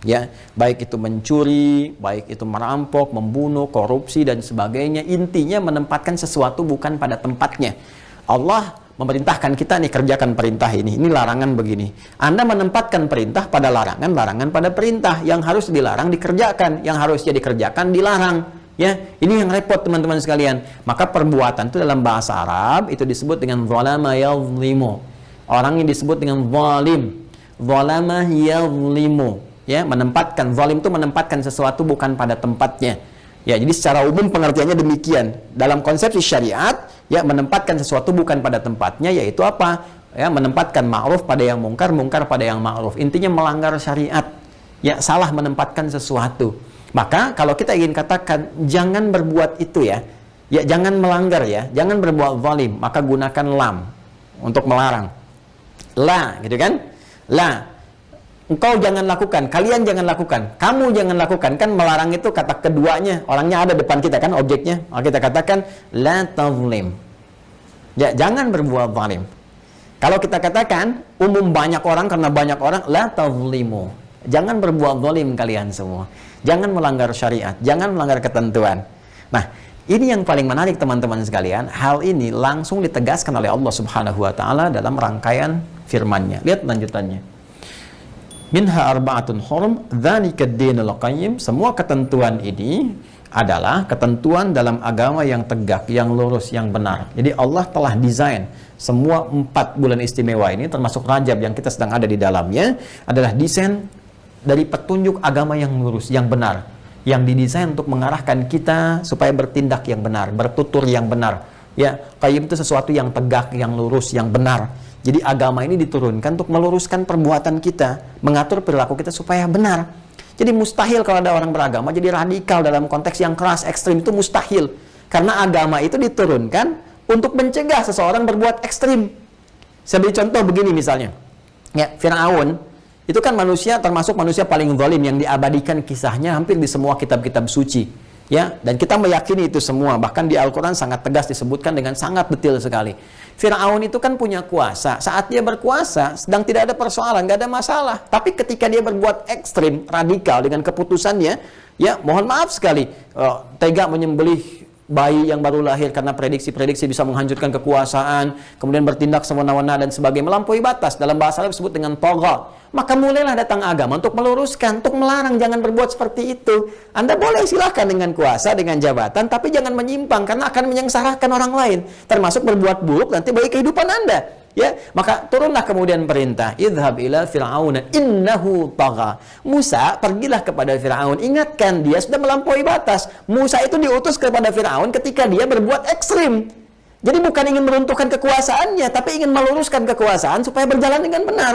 Speaker 2: ya, baik itu mencuri, baik itu merampok, membunuh, korupsi dan sebagainya, intinya menempatkan sesuatu bukan pada tempatnya. Allah memerintahkan kita nih, kerjakan perintah ini larangan begini. Anda menempatkan perintah pada larangan, larangan pada perintah. Yang harus dilarang dikerjakan, yang harusnya dikerjakan dilarang. Ya, ini yang repot teman-teman sekalian. Maka perbuatan itu dalam bahasa Arab itu disebut dengan zalama yazlimu. Orang yang disebut dengan zalim, zalama yazlimu. Ya, menempatkan, zalim itu menempatkan sesuatu bukan pada tempatnya. Ya, jadi secara umum pengertiannya demikian. Dalam konsepsi syariat, ya, menempatkan sesuatu bukan pada tempatnya, yaitu apa? Ya, menempatkan ma'ruf pada yang mungkar, mungkar pada yang ma'ruf. Intinya melanggar syariat. Ya, salah menempatkan sesuatu. Maka kalau kita ingin katakan jangan berbuat itu ya, ya jangan melanggar ya, jangan berbuat zalim, maka gunakan lam untuk melarang. La, gitu kan? La. Engkau jangan lakukan, kalian jangan lakukan, kamu jangan lakukan. Kan melarang itu kata keduanya, orangnya ada depan kita kan, objeknya. Maka kita katakan la tazlim. Ya, jangan berbuat zalim. Kalau kita katakan umum banyak orang karena banyak orang, la tazlimu. Jangan berbuat zalim kalian semua. Jangan melanggar syariat, jangan melanggar ketentuan. Nah, ini yang paling menarik teman-teman sekalian. Hal ini langsung ditegaskan oleh Allah Subhanahu wa taala dalam rangkaian firman-Nya. Lihat lanjutannya. Minha arba'atun hurum, dzalika ad-dinul qayyim. Semua ketentuan ini adalah ketentuan dalam agama yang tegak, yang lurus, yang benar. Jadi Allah telah desain semua 4 bulan istimewa ini, termasuk Rajab yang kita sedang ada di dalamnya, adalah desain dari petunjuk agama yang lurus, yang benar, yang didesain untuk mengarahkan kita supaya bertindak yang benar, bertutur yang benar. Ya, qayyim itu sesuatu yang tegak, yang lurus, yang benar. Jadi agama ini diturunkan untuk meluruskan perbuatan kita, mengatur perilaku kita supaya benar. Jadi mustahil kalau ada orang beragama jadi radikal dalam konteks yang keras, ekstrim, itu mustahil. Karena agama itu diturunkan untuk mencegah seseorang berbuat ekstrim. Saya beri contoh begini misalnya. Ya, Fir'aun itu kan manusia, termasuk manusia paling zalim yang diabadikan kisahnya hampir di semua kitab-kitab suci. Ya, dan kita meyakini itu semua. Bahkan di Al-Quran sangat tegas disebutkan dengan sangat detail sekali. Fir'aun itu kan punya kuasa. Saat dia berkuasa, sedang tidak ada persoalan, nggak ada masalah. Tapi ketika dia berbuat ekstrim, radikal dengan keputusannya, ya mohon maaf sekali, tega menyembelih bayi yang baru lahir karena prediksi-prediksi bisa menghancurkan kekuasaan, kemudian bertindak semena-mena dan sebagainya, melampaui batas. Dalam bahasa Arab disebut dengan tagha. Maka mulailah datang agama untuk meluruskan, untuk melarang jangan berbuat seperti itu. Anda boleh silahkan dengan kuasa, dengan jabatan, tapi jangan menyimpang karena akan menyengsarakan orang lain, termasuk berbuat buruk nanti bagi kehidupan Anda. Ya, maka turunlah kemudian perintah, idhab ila fir'auna innahu tagha. Musa, pergilah kepada Fir'aun, ingatkan dia sudah melampaui batas. Musa itu diutus kepada Fir'aun ketika dia berbuat ekstrim. Jadi bukan ingin meruntuhkan kekuasaannya, tapi ingin meluruskan kekuasaan supaya berjalan dengan benar.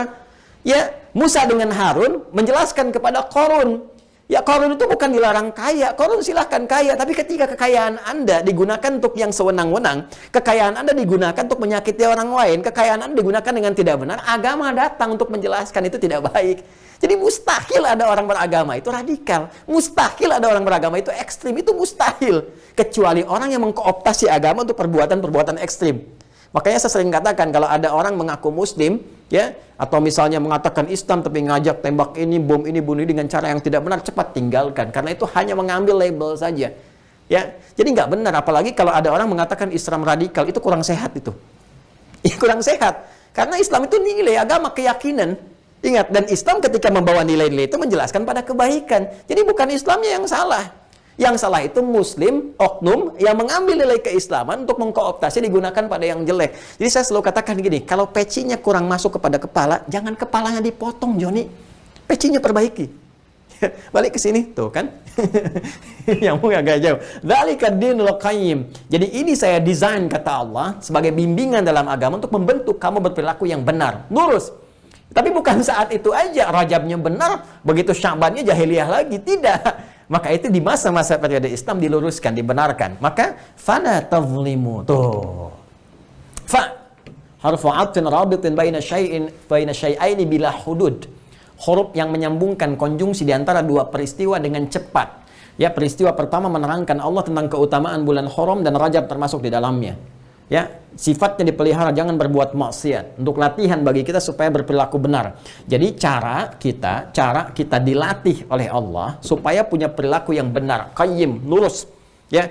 Speaker 2: Ya, Musa dengan Harun menjelaskan kepada Qarun. Ya, Qarun itu bukan dilarang kaya. Qarun silahkan kaya. Tapi ketika kekayaan Anda digunakan untuk yang sewenang-wenang, kekayaan Anda digunakan untuk menyakiti orang lain, kekayaan Anda digunakan dengan tidak benar, agama datang untuk menjelaskan itu tidak baik. Jadi mustahil ada orang beragama itu radikal. Mustahil ada orang beragama itu ekstrim. Itu mustahil. Kecuali orang yang mengkooptasi agama untuk perbuatan-perbuatan ekstrim. Makanya saya sering katakan kalau ada orang mengaku muslim, ya, atau misalnya mengatakan Islam tapi ngajak tembak ini, bom ini, bunuh ini dengan cara yang tidak benar, cepat tinggalkan. Karena itu hanya mengambil label saja. Ya, jadi nggak benar. Apalagi kalau ada orang mengatakan Islam radikal, itu kurang sehat itu. Kurang sehat. Karena Islam itu nilai agama, keyakinan. Ingat, dan Islam ketika membawa nilai-nilai itu menjelaskan pada kebaikan. Jadi bukan Islamnya yang salah. Yang salah itu muslim, oknum, yang mengambil nilai keislaman untuk mengkooptasi digunakan pada yang jelek. Jadi saya selalu katakan gini, kalau pecinya kurang masuk kepada kepala, jangan kepalanya dipotong, Joni. Pecinya perbaiki. Balik ke sini, tuh kan. Yang mungkin agak jauh. Dzalika ad-dinul qayyim. Jadi ini saya desain, kata Allah, sebagai bimbingan dalam agama untuk membentuk kamu berperilaku yang benar, lurus. Tapi bukan saat itu aja, Rajabnya benar, begitu Sya'bannya jahiliyah lagi. Tidak. Maka itu di masa-masa periode Islam diluruskan, dibenarkan. Maka fala tazlimu. Tuh. Fa harfu 'atfin rabitin baina syai'aini bila hudud. Huruf yang menyambungkan konjungsi di antara dua peristiwa dengan cepat. Ya, peristiwa pertama menerangkan Allah tentang keutamaan bulan Haram dan Rajab termasuk di dalamnya. Ya, sifatnya dipelihara, jangan berbuat maksiat. Untuk latihan bagi kita supaya berperilaku benar. Jadi cara kita dilatih oleh Allah supaya punya perilaku yang benar, qayyim, lurus. Ya,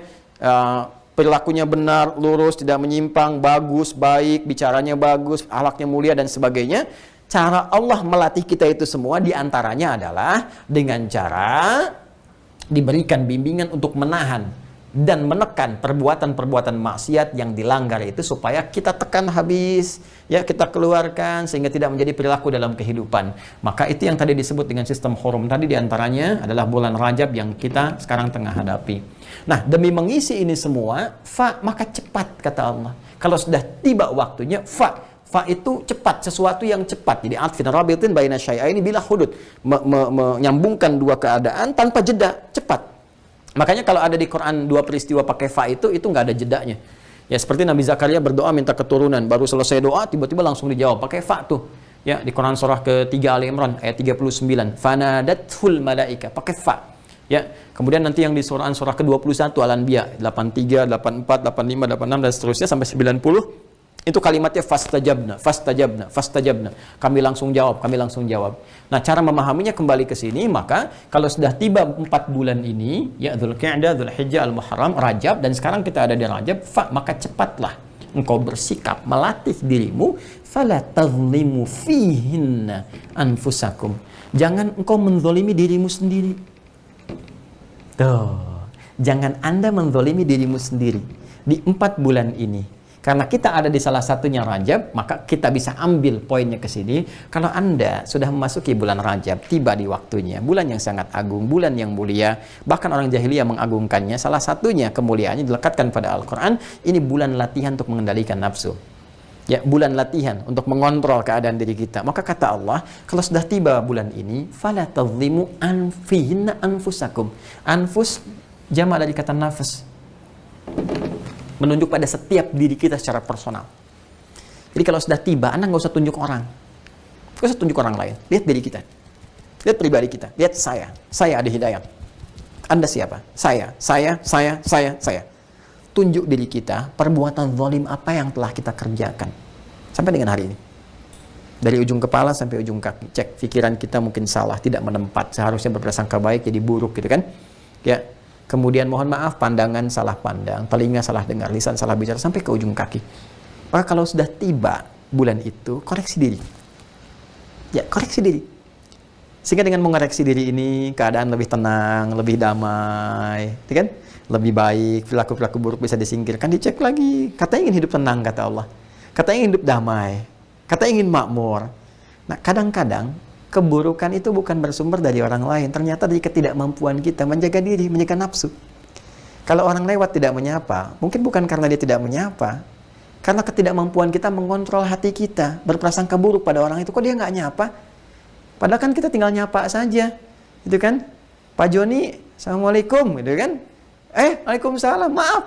Speaker 2: perilakunya benar, lurus, tidak menyimpang, bagus, baik, bicaranya bagus, akhlaknya mulia dan sebagainya. Cara Allah melatih kita itu semua diantaranya adalah dengan cara diberikan bimbingan untuk menahan dan menekan perbuatan-perbuatan maksiat yang dilanggar itu supaya kita tekan habis, ya, kita keluarkan sehingga tidak menjadi perilaku dalam kehidupan. Maka itu yang tadi disebut dengan sistem hurum tadi, diantaranya adalah bulan Rajab yang kita sekarang tengah hadapi. Nah, demi mengisi ini semua, maka cepat, kata Allah. Kalau sudah tiba waktunya, fa itu cepat, sesuatu yang cepat. Jadi atfin rabitin baina syai'aini bila hudud, menyambungkan dua keadaan tanpa jeda, cepat. Makanya kalau ada di Quran dua peristiwa pakai fa itu nggak ada jedanya. Ya, seperti Nabi Zakaria berdoa minta keturunan, baru selesai doa tiba-tiba langsung dijawab pakai fa tuh. Ya, di Quran surah ke-3 Ali Imran ayat 39, fanadathul malaika, pakai fa. Ya, kemudian nanti yang di surah ke-21 Al-Anbiya 83, 84, 85, 86 dan seterusnya sampai 90 Itu kalimatnya fastajabna, fastajabna, fastajabna. Kami langsung jawab, kami langsung jawab. Nah, cara memahaminya kembali ke sini, maka kalau sudah tiba 4 bulan ini, ya Dzulqa'dah, Dzulhijjah, Al-Muharram, Rajab, dan sekarang kita ada di Rajab, maka cepatlah engkau bersikap melatih dirimu, fala tazlimu fihinna anfusakum. Jangan engkau menzalimi dirimu sendiri. Tuh, jangan Anda menzalimi dirimu sendiri di 4 bulan ini. Karena kita ada di salah satunya Rajab, maka kita bisa ambil poinnya ke sini. Kalau Anda sudah memasuki bulan Rajab, tiba di waktunya, bulan yang sangat agung, bulan yang mulia, bahkan orang jahiliyah mengagungkannya, salah satunya kemuliaannya dilekatkan pada Al-Quran, ini bulan latihan untuk mengendalikan nafsu. Ya, bulan latihan untuk mengontrol keadaan diri kita. Maka kata Allah, kalau sudah tiba bulan ini, fala tazlimu anfihinna anfusakum. Anfus jama' dari kata nafas, menunjuk pada setiap diri kita secara personal. Jadi kalau sudah tiba, Anda nggak usah tunjuk orang. Nggak usah tunjuk orang lain. Lihat diri kita. Lihat pribadi kita. Lihat saya. Saya ada hidayah. Anda siapa? Saya. Tunjuk diri kita, perbuatan zalim apa yang telah kita kerjakan. Sampai dengan hari ini. Dari ujung kepala sampai ujung kaki. Cek, pikiran kita mungkin salah, tidak menempat. Seharusnya berprasangka baik, jadi buruk gitu kan. Ya. Kemudian mohon maaf, pandangan salah pandang, telinga salah dengar, lisan salah bicara, sampai ke ujung kaki. Maka kalau sudah tiba bulan itu, koreksi diri. Ya, koreksi diri. Sehingga dengan mengoreksi diri ini, keadaan lebih tenang, lebih damai, gitu kan? Lebih baik, perilaku-perilaku buruk bisa disingkirkan, dicek lagi. Katanya ingin hidup tenang, kata Allah. Katanya ingin hidup damai. Katanya ingin makmur. Nah, kadang-kadang keburukan itu bukan bersumber dari orang lain. Ternyata dari ketidakmampuan kita menjaga diri, menjaga nafsu. Kalau orang lewat tidak menyapa, mungkin bukan karena dia tidak menyapa, karena ketidakmampuan kita mengontrol hati kita, berprasangka buruk pada orang itu. Kok dia nggak nyapa? Padahal kan kita tinggal nyapa saja, gitu kan? Pak Joni, assalamualaikum, gitu kan? Waalaikumsalam, maaf,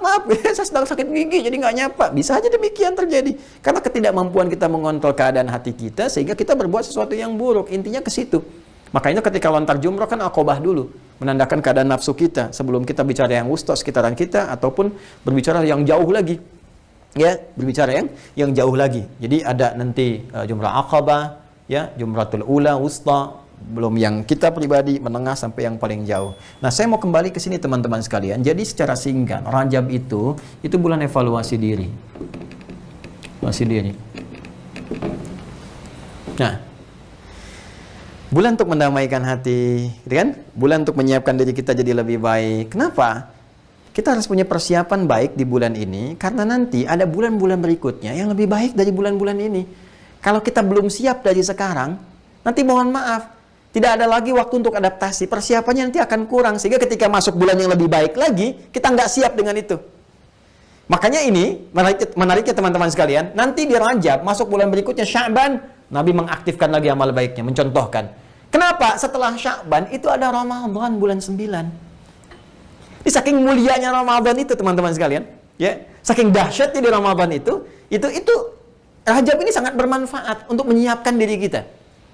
Speaker 2: saya sedang sakit gigi, jadi nggak nyapa. Bisa aja demikian terjadi. Karena ketidakmampuan kita mengontrol keadaan hati kita, sehingga kita berbuat sesuatu yang buruk. Intinya ke situ. Makanya ketika lontar jumroh kan aqobah dulu. Menandakan keadaan nafsu kita, sebelum kita bicara yang wusta sekitaran kita, ataupun berbicara yang jauh lagi. Ya, berbicara yang jauh lagi. Jadi ada nanti jumrah aqabah, ya, jumratul ula, wusta, belum yang kita pribadi, menengah sampai yang paling jauh. Nah, saya mau kembali ke sini teman-teman sekalian. Jadi secara singkat, Rajab itu bulan evaluasi diri. Evaluasi diri. Nah, bulan untuk mendamaikan hati, gitu kan? Bulan untuk menyiapkan diri kita jadi lebih baik. Kenapa? Kita harus punya persiapan baik di bulan ini, karena nanti ada bulan-bulan berikutnya yang lebih baik dari bulan-bulan ini. Kalau kita belum siap dari sekarang, nanti mohon maaf, tidak ada lagi waktu untuk adaptasi. Persiapannya nanti akan kurang. Sehingga ketika masuk bulan yang lebih baik lagi, kita nggak siap dengan itu. Makanya ini, menariknya teman-teman sekalian, nanti di Rajab, masuk bulan berikutnya Sya'ban, Nabi mengaktifkan lagi amal baiknya, mencontohkan. Kenapa? Setelah Sya'ban, itu ada Ramadan bulan 9. Ini saking mulianya Ramadan itu, teman-teman sekalian. Ya, saking dahsyatnya di Ramadan itu Rajab ini sangat bermanfaat untuk menyiapkan diri kita.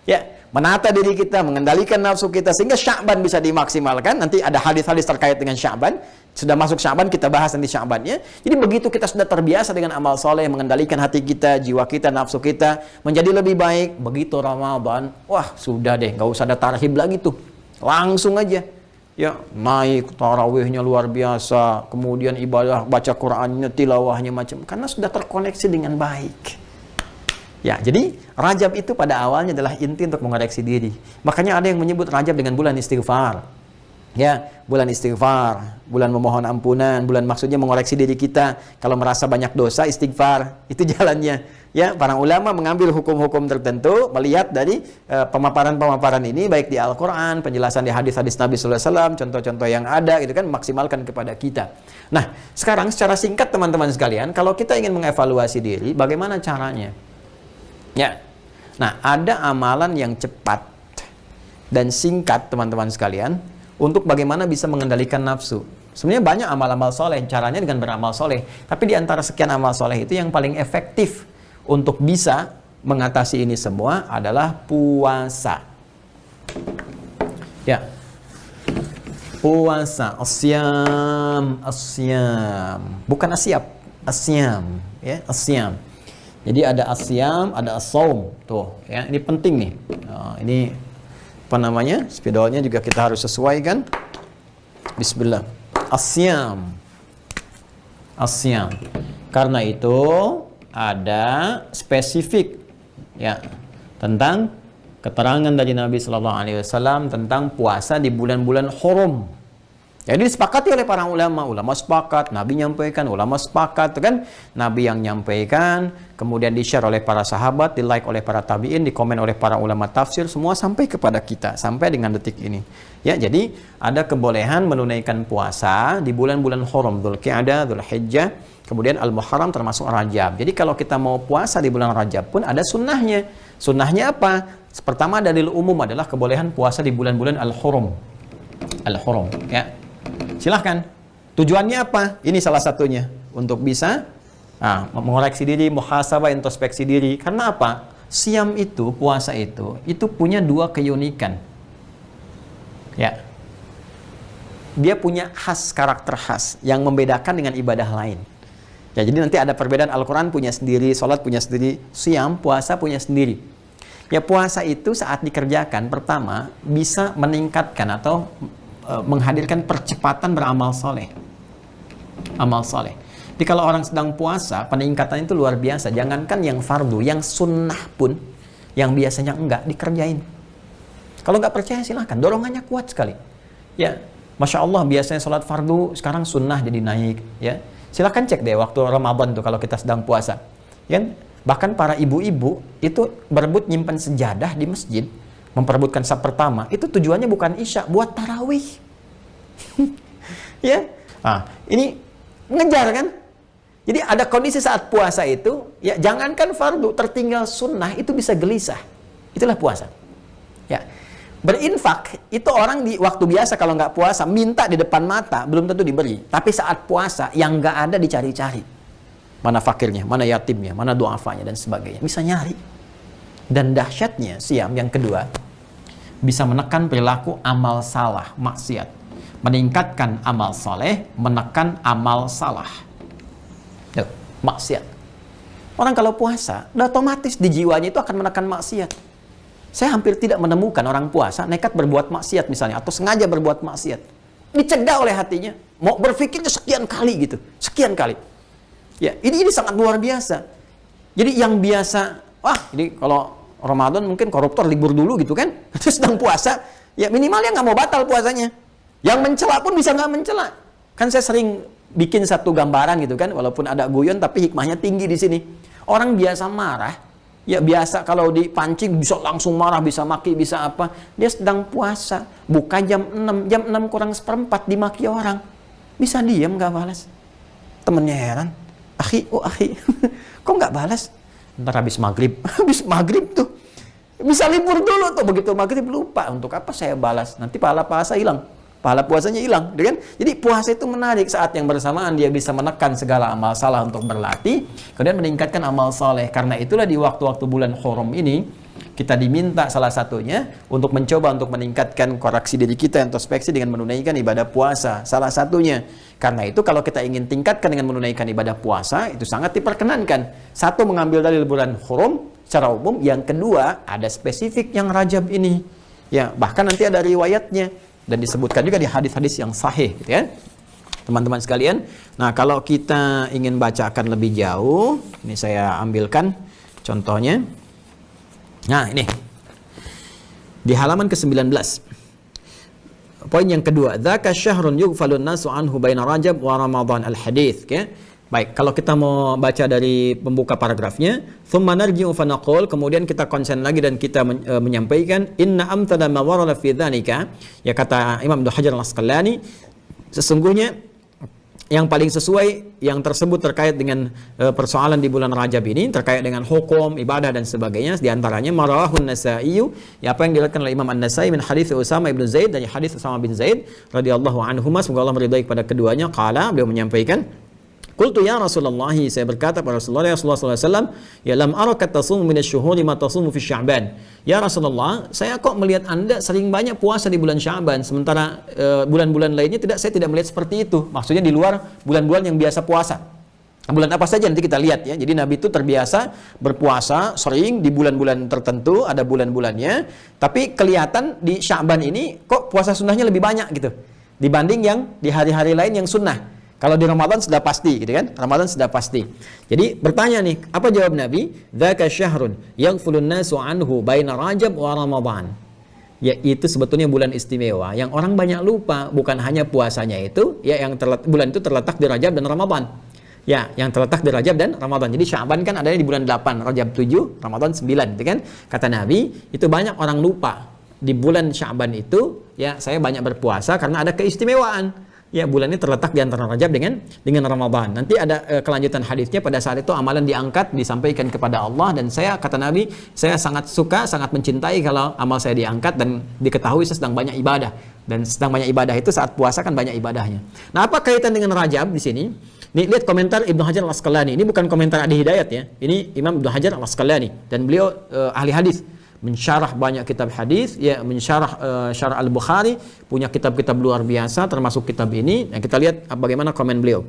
Speaker 2: Ya, menata diri kita, mengendalikan nafsu kita, sehingga Sya'ban bisa dimaksimalkan. Nanti ada hadis-hadis terkait dengan Sya'ban. Sudah masuk Sya'ban, kita bahas nanti Sya'bannya. Jadi begitu kita sudah terbiasa dengan amal soleh, mengendalikan hati kita, jiwa kita, nafsu kita, menjadi lebih baik. Begitu Ramadan, wah sudah deh, nggak usah ada tarhib lagi tuh. Langsung aja. Ya, naik tarawihnya luar biasa. Kemudian ibadah, baca Qur'annya, tilawahnya macam. Karena sudah terkoneksi dengan baik. Ya, jadi Rajab itu pada awalnya adalah inti untuk mengoreksi diri. Makanya ada yang menyebut Rajab dengan bulan istighfar. Ya, bulan istighfar, bulan memohon ampunan, bulan maksudnya mengoreksi diri kita. Kalau merasa banyak dosa, istighfar, itu jalannya. Ya, para ulama mengambil hukum-hukum tertentu, melihat dari pemaparan-pemaparan ini, baik di Al-Quran, penjelasan di hadis-hadis Nabi Sallallahu Alaihi Wasallam, contoh-contoh yang ada, gitu kan, maksimalkan kepada kita. Nah, sekarang secara singkat teman-teman sekalian, kalau kita ingin mengevaluasi diri, bagaimana caranya? Ya, nah ada amalan yang cepat dan singkat teman-teman sekalian untuk bagaimana bisa mengendalikan nafsu. Sebenarnya banyak amal-amal soleh, caranya dengan beramal soleh. Tapi di antara sekian amal soleh itu yang paling efektif untuk bisa mengatasi ini semua adalah puasa. Ya, puasa, asyam, bukan asyab, asyam, ya, asyam. Jadi ada asyam, ada as-saum. Tuh, ya, ini penting nih. Nah, ini apa namanya? Spidolnya juga kita harus sesuaikan. Bismillah. Asyam. Asyam. Karena itu ada spesifik ya tentang keterangan dari Nabi Sallallahu Alaihi Wasallam tentang puasa di bulan-bulan haram. Jadi disepakati oleh para ulama sepakat, Nabi nyampaikan, ulama sepakat, kan? Nabi yang nyampaikan, kemudian di-share oleh para sahabat, di-like oleh para tabi'in, di-komen oleh para ulama tafsir, semua sampai kepada kita, sampai dengan detik ini. Ya, jadi ada kebolehan menunaikan puasa di bulan-bulan haram, Dzulqa'dah, Dzulhijjah, kemudian Al-Muharram termasuk Rajab. Jadi kalau kita mau puasa di bulan Rajab pun ada sunnahnya. Sunnahnya apa? Pertama, dalil umum adalah kebolehan puasa di bulan-bulan Al-Hurum. Al-Hurum, ya. Silahkan. Tujuannya apa? Ini salah satunya. Untuk bisa mengoreksi diri, muhasabah, introspeksi diri. Karena apa? Siam itu, puasa itu punya dua keunikan. Ya. Dia punya karakter khas yang membedakan dengan ibadah lain. Ya, jadi nanti ada perbedaan. Al-Quran punya sendiri, sholat punya sendiri, siam, puasa punya sendiri. Ya, puasa itu saat dikerjakan, pertama, bisa meningkatkan atau menghadirkan percepatan beramal soleh. Amal soleh. Jadi kalau orang sedang puasa, peningkatan itu luar biasa. Jangankan yang fardu, yang sunnah pun, yang biasanya enggak, dikerjain. Kalau nggak percaya silahkan, dorongannya kuat sekali. Ya, Masya Allah, biasanya sholat fardu, sekarang sunnah jadi naik. Ya, silahkan cek deh waktu Ramadan tuh kalau kita sedang puasa. Ya, bahkan para ibu-ibu itu berebut nyimpan sejadah di masjid, memperebutkan saf pertama, itu tujuannya bukan isya, buat tarawih. Ya, ini ngejar kan? Jadi ada kondisi saat puasa itu, ya jangankan fardu, tertinggal sunnah itu bisa gelisah. Itulah puasa. Ya, berinfak itu orang di waktu biasa kalau nggak puasa minta di depan mata belum tentu diberi. Tapi saat puasa yang nggak ada dicari-cari. Mana fakirnya, mana yatimnya, mana du'afanya dan sebagainya. Bisa nyari. Dan dahsyatnya siam yang kedua, bisa menekan perilaku amal salah, maksiat. Meningkatkan amal soleh, menekan amal salah. Tuh, maksiat. Orang kalau puasa, udah otomatis di jiwanya itu akan menekan maksiat. Saya hampir tidak menemukan orang puasa nekat berbuat maksiat misalnya, atau sengaja berbuat maksiat. Dicegah oleh hatinya, mau berpikirnya sekian kali gitu, sekian kali. Ya, ini sangat luar biasa. Jadi yang biasa, ini kalau Ramadan mungkin koruptor libur dulu gitu kan, terus sedang puasa, ya minimalnya nggak mau batal puasanya. Yang mencela pun bisa nggak mencela. Kan saya sering bikin satu gambaran gitu kan, walaupun ada guyon tapi hikmahnya tinggi di sini. Orang biasa marah, ya biasa kalau dipancing bisa langsung marah, bisa maki, bisa apa. Dia sedang puasa, buka jam 6 kurang seperempat dimaki orang. Bisa diam nggak balas. Temennya heran, akhi, kok nggak balas? Ntar habis maghrib tuh bisa libur dulu tuh, begitu maghrib lupa untuk apa saya balas, nanti pahala puasa hilang, pahala puasanya hilang, kan? Jadi puasa itu menarik, saat yang bersamaan dia bisa menekan segala amal salah untuk berlatih, kemudian meningkatkan amal soleh. Karena itulah di waktu-waktu bulan haram ini kita diminta salah satunya untuk mencoba untuk meningkatkan koreksi diri kita, introspeksi dengan menunaikan ibadah puasa. Salah satunya. Karena itu kalau kita ingin tingkatkan dengan menunaikan ibadah puasa, itu sangat diperkenankan. Satu, mengambil dalil bulan haram secara umum. Yang kedua, ada spesifik yang Rajab ini. Ya, bahkan nanti ada riwayatnya dan disebutkan juga di hadis-hadis yang sahih, gitu ya. Teman-teman sekalian, nah kalau kita ingin bacakan lebih jauh, ini saya ambilkan contohnya. Nah, ini di halaman ke-19. Poin yang kedua, dzaka syahrun yughfalun nasu anhu baina Rajab wa Ramadan, al-hadits, okay? Baik, kalau kita mau baca dari pembuka paragrafnya, thumma narji'u fa naqul, kemudian kita konsen lagi dan kita menyampaikan inna amtada ma warada fi dzalika, ya kata Imam Ibnu Hajar Al-Asqalani, sesungguhnya yang paling sesuai yang tersebut terkait dengan persoalan di bulan Rajab ini, terkait dengan hukum, ibadah dan sebagainya, di antaranya marawahun Nasa'i, ya apa yang diriwayatkan oleh Imam An-Nasai min hadits Usama bin Zaid, dari hadis Usama bin Zaid radhiyallahu anhuma, semoga Allah meridai kepada keduanya, qala, beliau menyampaikan, qultu ya Rasulullah, saya berkata kepada Rasulullah sallallahu alaihi wasallam, ya lam araka tasumu min asy-syuhuri ma tasumu fi Sya'ban. Ya Rasulullah, saya kok melihat Anda sering banyak puasa di bulan Sya'ban, sementara bulan-bulan lainnya saya tidak melihat seperti itu. Maksudnya di luar bulan-bulan yang biasa puasa.
Speaker 3: Bulan apa saja nanti kita lihat ya. Jadi Nabi itu terbiasa berpuasa sering di bulan-bulan tertentu, ada bulan-bulannya. Tapi kelihatan di Sya'ban ini kok puasa sunnahnya lebih banyak gitu dibanding yang di hari-hari lain yang sunnah. Kalau di Ramadan sudah pasti gitu kan? Ramadan sudah pasti. Jadi bertanya nih, apa jawab Nabi? Dzaka syahrun yaghfulun nasu anhu baina Rajab wa Ramadan. Ya, itu sebetulnya bulan istimewa yang orang banyak lupa, bukan hanya puasanya itu, ya yang bulan itu terletak di Rajab dan Ramadan. Ya, yang terletak di Rajab dan Ramadan. Jadi Sya'ban kan adanya di bulan 8, Rajab 7, Ramadan 9, gitu kan? Kata Nabi, itu banyak orang lupa. Di bulan Sya'ban itu, ya saya banyak berpuasa karena ada keistimewaan. Ya, bulan ini terletak di antara Rajab dengan Ramadan. Nanti ada kelanjutan hadisnya, pada saat itu amalan diangkat, disampaikan kepada Allah, dan saya, kata Nabi, saya sangat suka, sangat mencintai kalau amal saya diangkat dan diketahui saya sedang banyak ibadah. Dan sedang banyak ibadah itu saat puasa kan banyak ibadahnya. Nah, apa kaitan dengan Rajab di sini? Nih, lihat komentar Ibnu Hajar Al-Asqalani. Ini bukan komentar Adi Hidayat ya. Ini Imam Ibnu Hajar Al-Asqalani, dan beliau ahli hadis, mensyarah banyak kitab hadis, ya, mensyarah Syarah Al-Bukhari, punya kitab-kitab luar biasa termasuk kitab ini. Nah, kita lihat bagaimana komen beliau.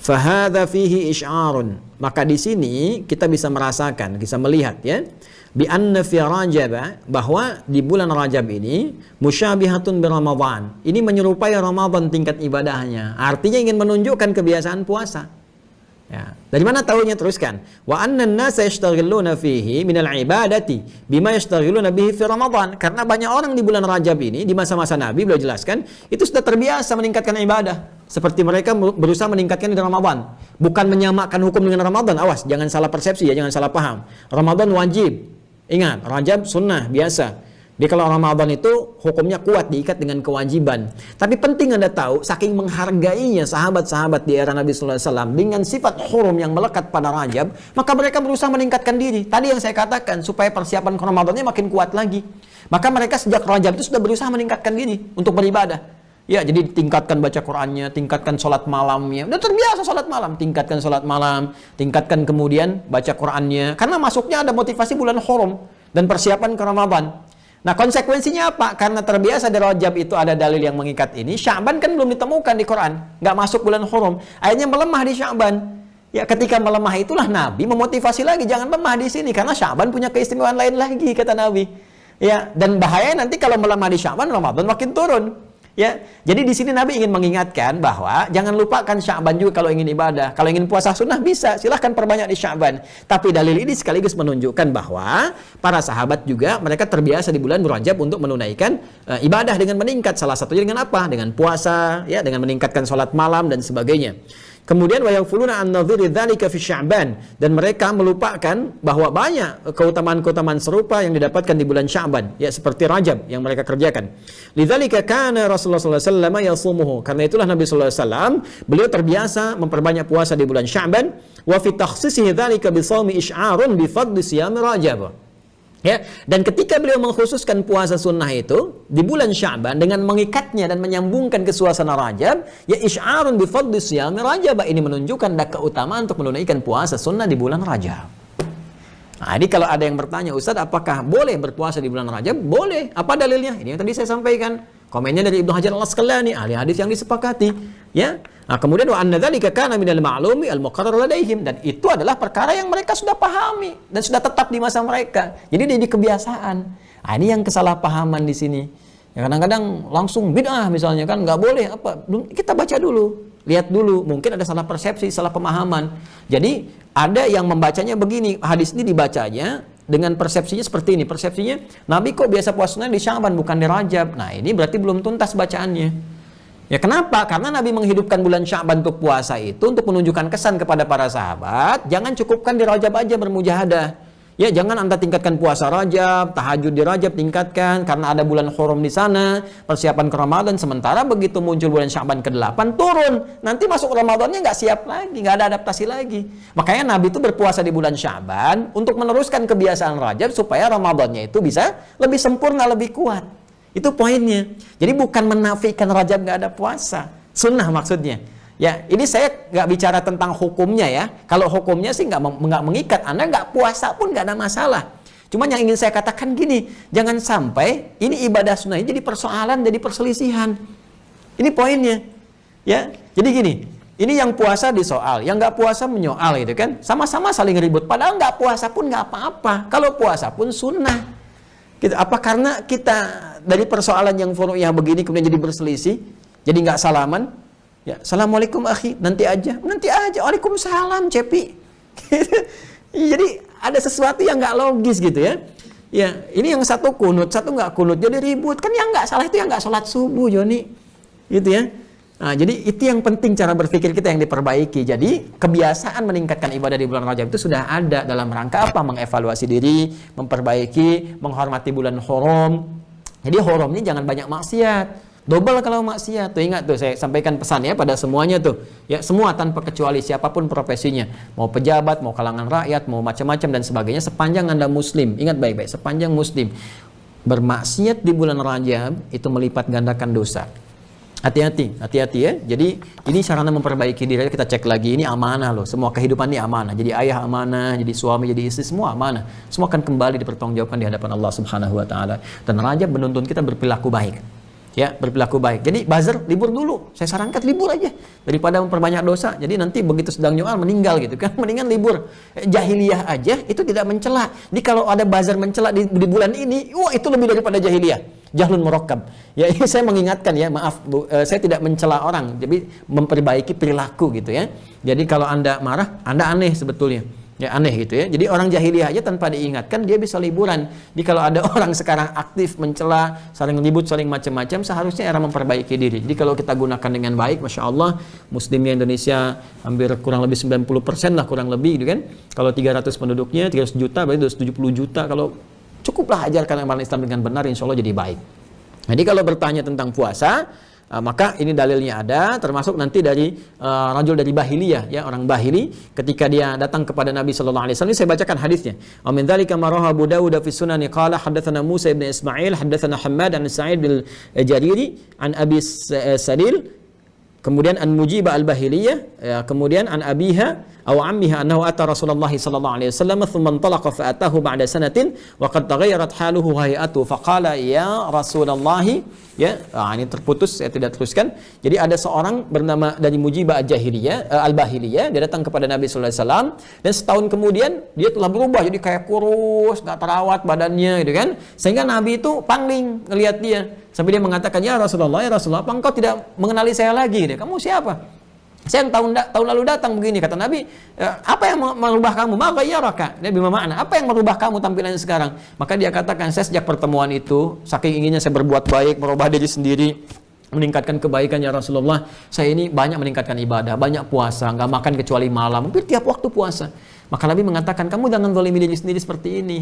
Speaker 3: Fahadha fihi isy'arun. Maka di sini kita bisa merasakan, bisa melihat ya, bi anna fi Rajab, bahwa di bulan Rajab ini musyabihatun bi Ramadan. Ini menyerupai Ramadan tingkat ibadahnya. Artinya ingin menunjukkan kebiasaan puasa. Ya. Dari mana tahunya? Teruskan. Wa anna an-nasa yashtaghiluna fihi minal ibadati bima yashtaghiluna bihi fi Ramadan. Karena banyak orang di bulan Rajab ini, di masa-masa Nabi beliau jelaskan, itu sudah terbiasa meningkatkan ibadah. Seperti mereka berusaha meningkatkan di Ramadan. Bukan menyamakan hukum dengan Ramadan. Awas, jangan salah persepsi ya, jangan salah paham. Ramadan wajib. Ingat, Rajab sunnah biasa. Jadi kalau Ramadan itu hukumnya kuat, diikat dengan kewajiban. Tapi penting Anda tahu, saking menghargainya sahabat-sahabat di era Nabi sallallahu alaihi wasallam dengan sifat hurum yang melekat pada Rajab, maka mereka berusaha meningkatkan diri. Tadi yang saya katakan, supaya persiapan ke Ramadannya makin kuat lagi. Maka mereka sejak Rajab itu sudah berusaha meningkatkan diri untuk beribadah. Ya, jadi tingkatkan baca Qur'annya, tingkatkan sholat malamnya. Udah terbiasa sholat malam, tingkatkan sholat malam, tingkatkan kemudian baca Qur'annya. Karena masuknya ada motivasi bulan hurum dan persiapan ke Ramadan. Nah, konsekuensinya apa? Karena terbiasa di Rajab itu ada dalil yang mengikat ini. Sya'ban kan belum ditemukan di Quran, nggak masuk bulan hurum. Akhirnya melemah di Sya'ban. Ya, ketika melemah itulah Nabi memotivasi lagi, jangan lemah di sini karena Sya'ban punya keistimewaan lain lagi, kata Nabi. Ya, dan bahaya nanti kalau melemah di Sya'ban, Ramadan makin turun. Ya, jadi di sini Nabi ingin mengingatkan bahwa jangan lupakan Sya'ban juga kalau ingin ibadah. Kalau ingin puasa sunnah bisa, silahkan perbanyak di Sya'ban. Tapi dalil ini sekaligus menunjukkan bahwa para sahabat juga mereka terbiasa di bulan Rajab untuk menunaikan ibadah dengan meningkat. Salah satunya dengan apa? Dengan puasa, ya, dengan meningkatkan sholat malam dan sebagainya. Kemudian wa yaghfuluna an nadhiri dzalika fi Sya'ban, dan mereka melupakan bahwa banyak keutamaan-keutamaan serupa yang didapatkan di bulan Sya'ban, ya, seperti Rajab yang mereka kerjakan. Lidzalika kana Rasulullah sallallahu alaihi wasallam yasumuhu. Karena itulah Nabi sallallahu alaihi wasallam beliau terbiasa memperbanyak puasa di bulan Sya'ban. Wa fi takhsisihi dzalika bi shaumi isy'arun bi fadli siyam Rajab. Ya, dan ketika beliau mengkhususkan puasa sunnah itu di bulan Sya'ban dengan mengikatnya dan menyambungkan ke suasana Rajab, ya, isy'arun bi fadli siyam Rajab, ini menunjukkan ada keutamaan untuk menunaikan puasa sunnah di bulan Rajab. Nah, jadi kalau ada yang bertanya, Ustaz, apakah boleh berpuasa di bulan Rajab? Boleh. Apa dalilnya? Ini yang tadi saya sampaikan. Komennya dari Ibnu Hajar Al-Asqalani, ahli hadis yang disepakati, ya. Nah, kemudian wa anna dzalika kana minal ma'lumi al-muqarrar ladaihim, dan itu adalah perkara yang mereka sudah pahami dan sudah tetap di masa mereka. Jadi jadi kebiasaan. Nah, ini yang kesalahpahaman di sini. Ya, kadang-kadang langsung bid'ah misalnya kan, nggak boleh apa? Kita baca dulu, lihat dulu, mungkin ada salah persepsi, salah pemahaman. Jadi ada yang membacanya begini, hadis ini dibacanya dengan persepsinya seperti ini. Persepsinya, Nabi kok biasa puasanya di Sya'ban bukan di Rajab. Nah, ini berarti belum tuntas bacaannya. Ya, kenapa? Karena Nabi menghidupkan bulan Sya'ban untuk puasa itu untuk menunjukkan kesan kepada para sahabat, jangan cukupkan di Rajab aja bermujahadah. Ya, jangan Anda tingkatkan puasa Rajab, tahajud di Rajab tingkatkan karena ada bulan hurum di sana, persiapan ke Ramadan. Sementara begitu muncul bulan Sya'ban ke-8 turun, nanti masuk Ramadannya nggak siap lagi, nggak ada adaptasi lagi. Makanya Nabi itu berpuasa di bulan Sya'ban untuk meneruskan kebiasaan Rajab supaya Ramadannya itu bisa lebih sempurna, lebih kuat. Itu poinnya. Jadi bukan menafikan Rajab nggak ada puasa, sunnah maksudnya. Ya, ini saya nggak bicara tentang hukumnya ya. Kalau hukumnya sih nggak mengikat, Anda nggak puasa pun nggak ada masalah. Cuma yang ingin saya katakan gini, jangan sampai ini ibadah sunnah ini jadi persoalan, jadi perselisihan. Ini poinnya. Ya, jadi gini, Ini yang puasa disoal, yang nggak puasa menyoal gitu kan. Sama-sama saling ribut. Padahal nggak puasa pun nggak apa-apa. Kalau puasa pun sunnah. Gitu. Apa karena kita dari persoalan yang furu'iyah begini kemudian jadi berselisih, jadi nggak salaman? Ya, assalamualaikum akhi, nanti aja. Waalaikumsalam, cepi. Jadi ada sesuatu yang nggak logis gitu ya. Ya, ini yang satu kunut, satu nggak kunut, jadi ribut. Kan yang nggak salah itu yang nggak sholat subuh, Joni. Gitu ya. Nah, jadi itu yang penting cara berpikir kita yang diperbaiki. Jadi kebiasaan meningkatkan ibadah di bulan Rajab itu sudah ada dalam rangka apa? Mengevaluasi diri, memperbaiki, menghormati bulan haram. Jadi haram ini jangan banyak maksiat. Double kalau maksiat. Tuh ingat tuh saya sampaikan pesan ya pada semuanya tuh. Ya, semua tanpa kecuali siapapun profesinya. Mau pejabat, mau kalangan rakyat, mau macam-macam dan sebagainya sepanjang Anda muslim. Ingat baik-baik, sepanjang muslim. Bermaksiat di bulan Rajab itu melipat gandakan dosa. Hati-hati ya. Jadi ini sarana memperbaiki diri. Kita cek lagi, ini amanah loh. Semua kehidupan ini amanah. Jadi ayah amanah, jadi suami, jadi istri, semua amanah. Semua akan kembali dipertanggungjawabkan di hadapan Allah Subhanahu wa taala. Dan Rajab menuntun kita berperilaku baik. Ya, berperilaku baik. Jadi buzzer libur dulu. Saya sarankan libur aja daripada memperbanyak dosa. Jadi nanti begitu sedang nyoal meninggal gitu kan. Mendingan libur. Jahiliyah aja itu tidak mencela. Jadi kalau ada buzzer mencela di bulan ini, wah itu lebih daripada jahiliyah. Jahlun murakkab. Ya, ini saya mengingatkan ya, maaf Bu, saya tidak mencela orang, jadi memperbaiki perilaku gitu ya. Jadi kalau Anda marah, Anda aneh sebetulnya. Ya aneh gitu ya. Jadi orang jahiliyah aja tanpa diingatkan dia bisa liburan. Jadi kalau ada orang sekarang aktif mencela, saling ribut, saling macam-macam, seharusnya era memperbaiki diri. Jadi kalau kita gunakan dengan baik, Masya Allah, Muslimnya Indonesia hampir kurang lebih 90% lah kurang lebih gitu kan. Kalau 300 penduduknya, 300 juta, berarti 270 juta. Kalau cukuplah ajarkan amalan Islam dengan benar, insya Allah jadi baik. Jadi kalau bertanya tentang puasa, maka ini dalilnya ada, termasuk nanti dari rajul dari Bahiliyah, ya orang Bahili, ketika dia datang kepada Nabi Sallallahu Alaihi Wasallam. Ini saya bacakan hadisnya. Amin dzalika maraha Abu Dawud fi sunani qala haddatsana Musa ibn Ismail haddatsana Hammad an Sa'id bil Jariri an Abi Sadil, kemudian an Mujibah al-Bahiliyah, ya, kemudian an abiha aw ammiha annahu ata Rasulullah sallallahu alaihi wasallam thumma intalaqa fa atahu ba'da sanatin wa qad taghayyarat haluhu wa hay'atuhu faqala ya Rasulullah, ya ini terputus saya tidak teruskan. Jadi ada seorang bernama dari Mujibah al-Jahiliyah al-Bahiliyah, dia datang kepada Nabi sallallahu alaihi wasallam dan setahun kemudian dia telah berubah jadi kayak kurus, enggak terawat badannya gitu kan. Sehingga Nabi itu pangling ngelihat dia. Sampai dia mengatakan, ya Rasulullah, apa engkau tidak mengenali saya lagi? Dia, kamu siapa? Saya yang tahun lalu datang begini. Kata Nabi, apa yang merubah kamu? Maka ya raka. Dia bermakna, apa yang merubah kamu tampilannya sekarang? Maka dia katakan, saya sejak pertemuan itu, saking inginnya saya berbuat baik, merubah diri sendiri, meningkatkan kebaikan ya Rasulullah. Saya ini banyak meningkatkan ibadah, banyak puasa, nggak makan kecuali malam, hampir tiap waktu puasa. Maka Nabi mengatakan, kamu jangan zalimi diri sendiri seperti ini.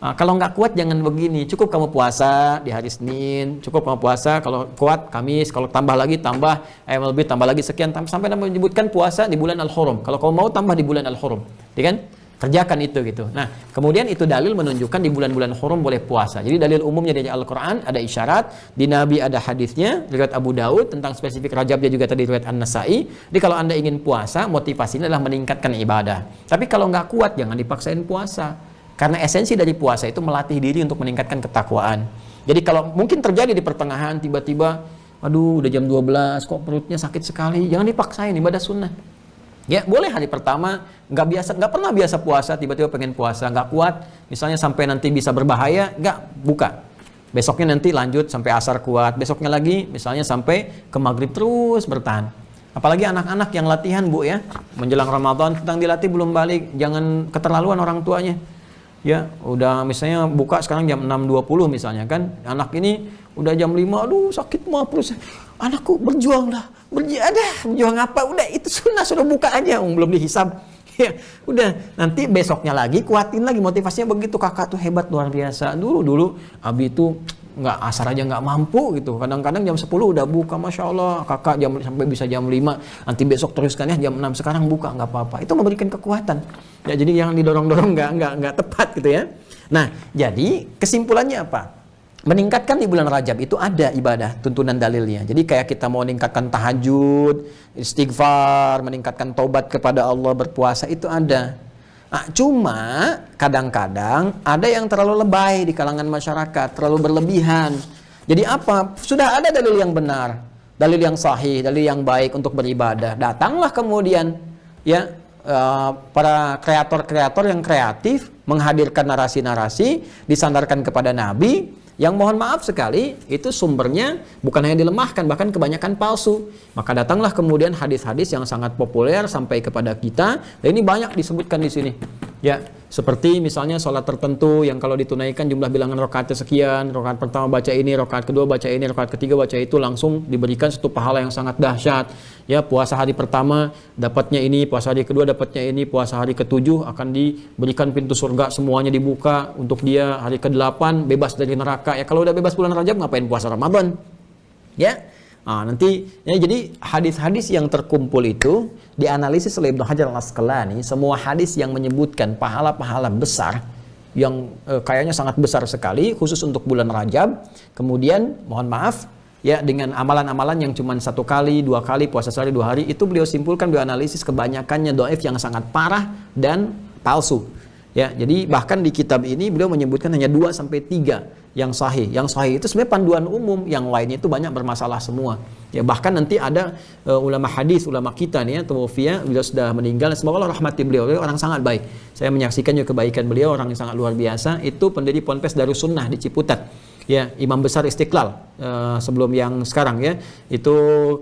Speaker 3: Kalau nggak kuat jangan begini, cukup kamu puasa di hari Senin, cukup kamu puasa, kalau kuat Kamis, kalau tambah lagi tambah MLB tambah lagi sekian, sampai Nabi menyebutkan puasa di bulan Al-Hurum. Kalau kamu mau tambah di bulan Al-Hurum, ya kan? Kerjakan itu gitu. Nah, kemudian itu dalil menunjukkan di bulan-bulan Hurum boleh puasa. Jadi dalil umumnya dari Al-Quran ada isyarat, di Nabi ada hadisnya, riwayat Abu Daud tentang spesifik Rajab dia juga tadi riwayat An-Nasai. Jadi kalau Anda ingin puasa, motivasinya adalah meningkatkan ibadah. Tapi kalau nggak kuat jangan dipaksain puasa. Karena esensi dari puasa itu melatih diri untuk meningkatkan ketakwaan. Jadi kalau mungkin terjadi di pertengahan tiba-tiba, aduh udah jam 12 kok perutnya sakit sekali, jangan dipaksain, ibadah sunnah. Ya boleh hari pertama nggak pernah biasa puasa, tiba-tiba pengen puasa, nggak kuat, misalnya sampai nanti bisa berbahaya, nggak buka. Besoknya nanti lanjut sampai asar kuat, besoknya lagi misalnya sampai ke maghrib terus bertahan. Apalagi anak-anak yang latihan Bu ya, menjelang Ramadan tentang dilatih belum balik, jangan keterlaluan orang tuanya. Ya, udah misalnya buka sekarang jam 6.20 misalnya kan. Anak ini udah jam 5, aduh sakit mah perut. Anakku berjuang lah. Berjuang apa? Udah itu sunnah, sudah buka aja, belum dihisab. Ya, udah nanti besoknya lagi kuatin lagi motivasinya begitu. Kakak tuh hebat luar biasa. Dulu Abi tuh nggak asar aja nggak mampu gitu. Kadang-kadang jam 10 udah buka, Masya Allah. Kakak sampai bisa jam 5. Nanti besok teruskan ya jam 6. Sekarang buka nggak apa-apa. Itu memberikan kekuatan. Ya jadi yang didorong-dorong nggak tepat gitu ya. Nah jadi kesimpulannya apa? Meningkatkan di bulan Rajab itu ada ibadah tuntunan dalilnya. Jadi kayak kita mau meningkatkan tahajud, istighfar, meningkatkan taubat kepada Allah, berpuasa itu ada. Nah, cuma kadang-kadang ada yang terlalu lebay di kalangan masyarakat, terlalu berlebihan. Jadi apa? Sudah ada dalil yang benar. dalil yang sahih, dalil yang baik untuk beribadah. Datanglah kemudian ya para kreator-kreator yang kreatif menghadirkan narasi-narasi disandarkan kepada Nabi yang mohon maaf sekali itu sumbernya bukan hanya dilemahkan, bahkan kebanyakan palsu. Maka datanglah kemudian hadis-hadis yang sangat populer sampai kepada kita. Dan ini banyak disebutkan di sini. Ya, seperti misalnya sholat tertentu yang kalau ditunaikan jumlah bilangan rakaatnya sekian, rakaat pertama baca ini, rakaat kedua baca ini, rakaat ketiga baca itu, langsung diberikan satu pahala yang sangat dahsyat. Ya, puasa hari pertama dapatnya ini, puasa hari kedua dapatnya ini, puasa hari ketujuh akan diberikan pintu surga semuanya dibuka untuk dia, hari ke-8 bebas dari neraka. Ya, kalau udah bebas bulan Rajab ngapain puasa Ramadan? Ya. Nah, nanti ya, jadi hadis-hadis yang terkumpul itu dianalisis oleh Ibnu Hajar Al-Asqalani, semua hadis yang menyebutkan pahala-pahala besar yang kayaknya sangat besar sekali khusus untuk bulan Rajab. Kemudian mohon maaf ya, dengan amalan-amalan yang cuma 1 kali, 2 kali puasa sehari 2 hari, itu beliau simpulkan, beliau analisis kebanyakannya dhaif yang sangat parah dan palsu. Ya, jadi bahkan di kitab ini beliau menyebutkan hanya 2 sampai 3 yang sahih. Yang sahih itu sebenarnya panduan umum, yang lainnya itu banyak bermasalah semua. Ya, bahkan nanti ada ulama hadis, ulama kita nih ya, Tuwafiyah, beliau sudah meninggal, semoga Allah rahmati beliau. Beliau orang sangat baik. Saya menyaksikan juga kebaikan beliau, orang yang sangat luar biasa. Itu pendiri Ponpes Darussunnah di Ciputat. Ya, imam besar Istiqlal sebelum yang sekarang ya, itu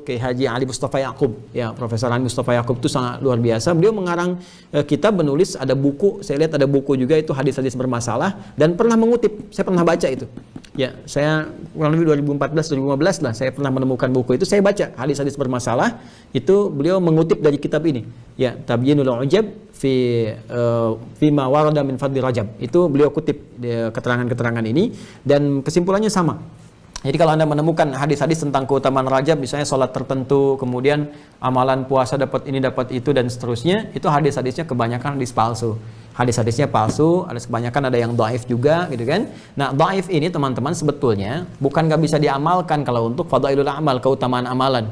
Speaker 3: Kiai Haji Ali Mustafa Yaqub. Ya, Profesor Ali Mustafa Yaqub itu sangat luar biasa. Beliau mengarang kitab, menulis, ada buku, saya lihat ada buku juga itu hadis-hadis bermasalah, dan pernah mengutip, saya pernah baca itu. Ya, saya kurang lebih 2014-2015 lah, saya pernah menemukan buku itu, saya baca hadis-hadis bermasalah, itu beliau mengutip dari kitab ini. Ya, Tabyinul Ujab fi ma warada min fadli Rajab. Itu beliau kutip keterangan-keterangan ini, dan kesimpulannya sama. Jadi kalau Anda menemukan hadis-hadis tentang keutamaan Rajab, misalnya sholat tertentu, kemudian amalan puasa dapat ini, dapat itu, dan seterusnya, itu hadis-hadisnya kebanyakan hadis palsu. Hadis-hadisnya palsu, ada kebanyakan ada yang dhaif juga, gitu kan. Nah, dhaif ini teman-teman sebetulnya bukan nggak bisa diamalkan kalau untuk fadailul amal, keutamaan amalan.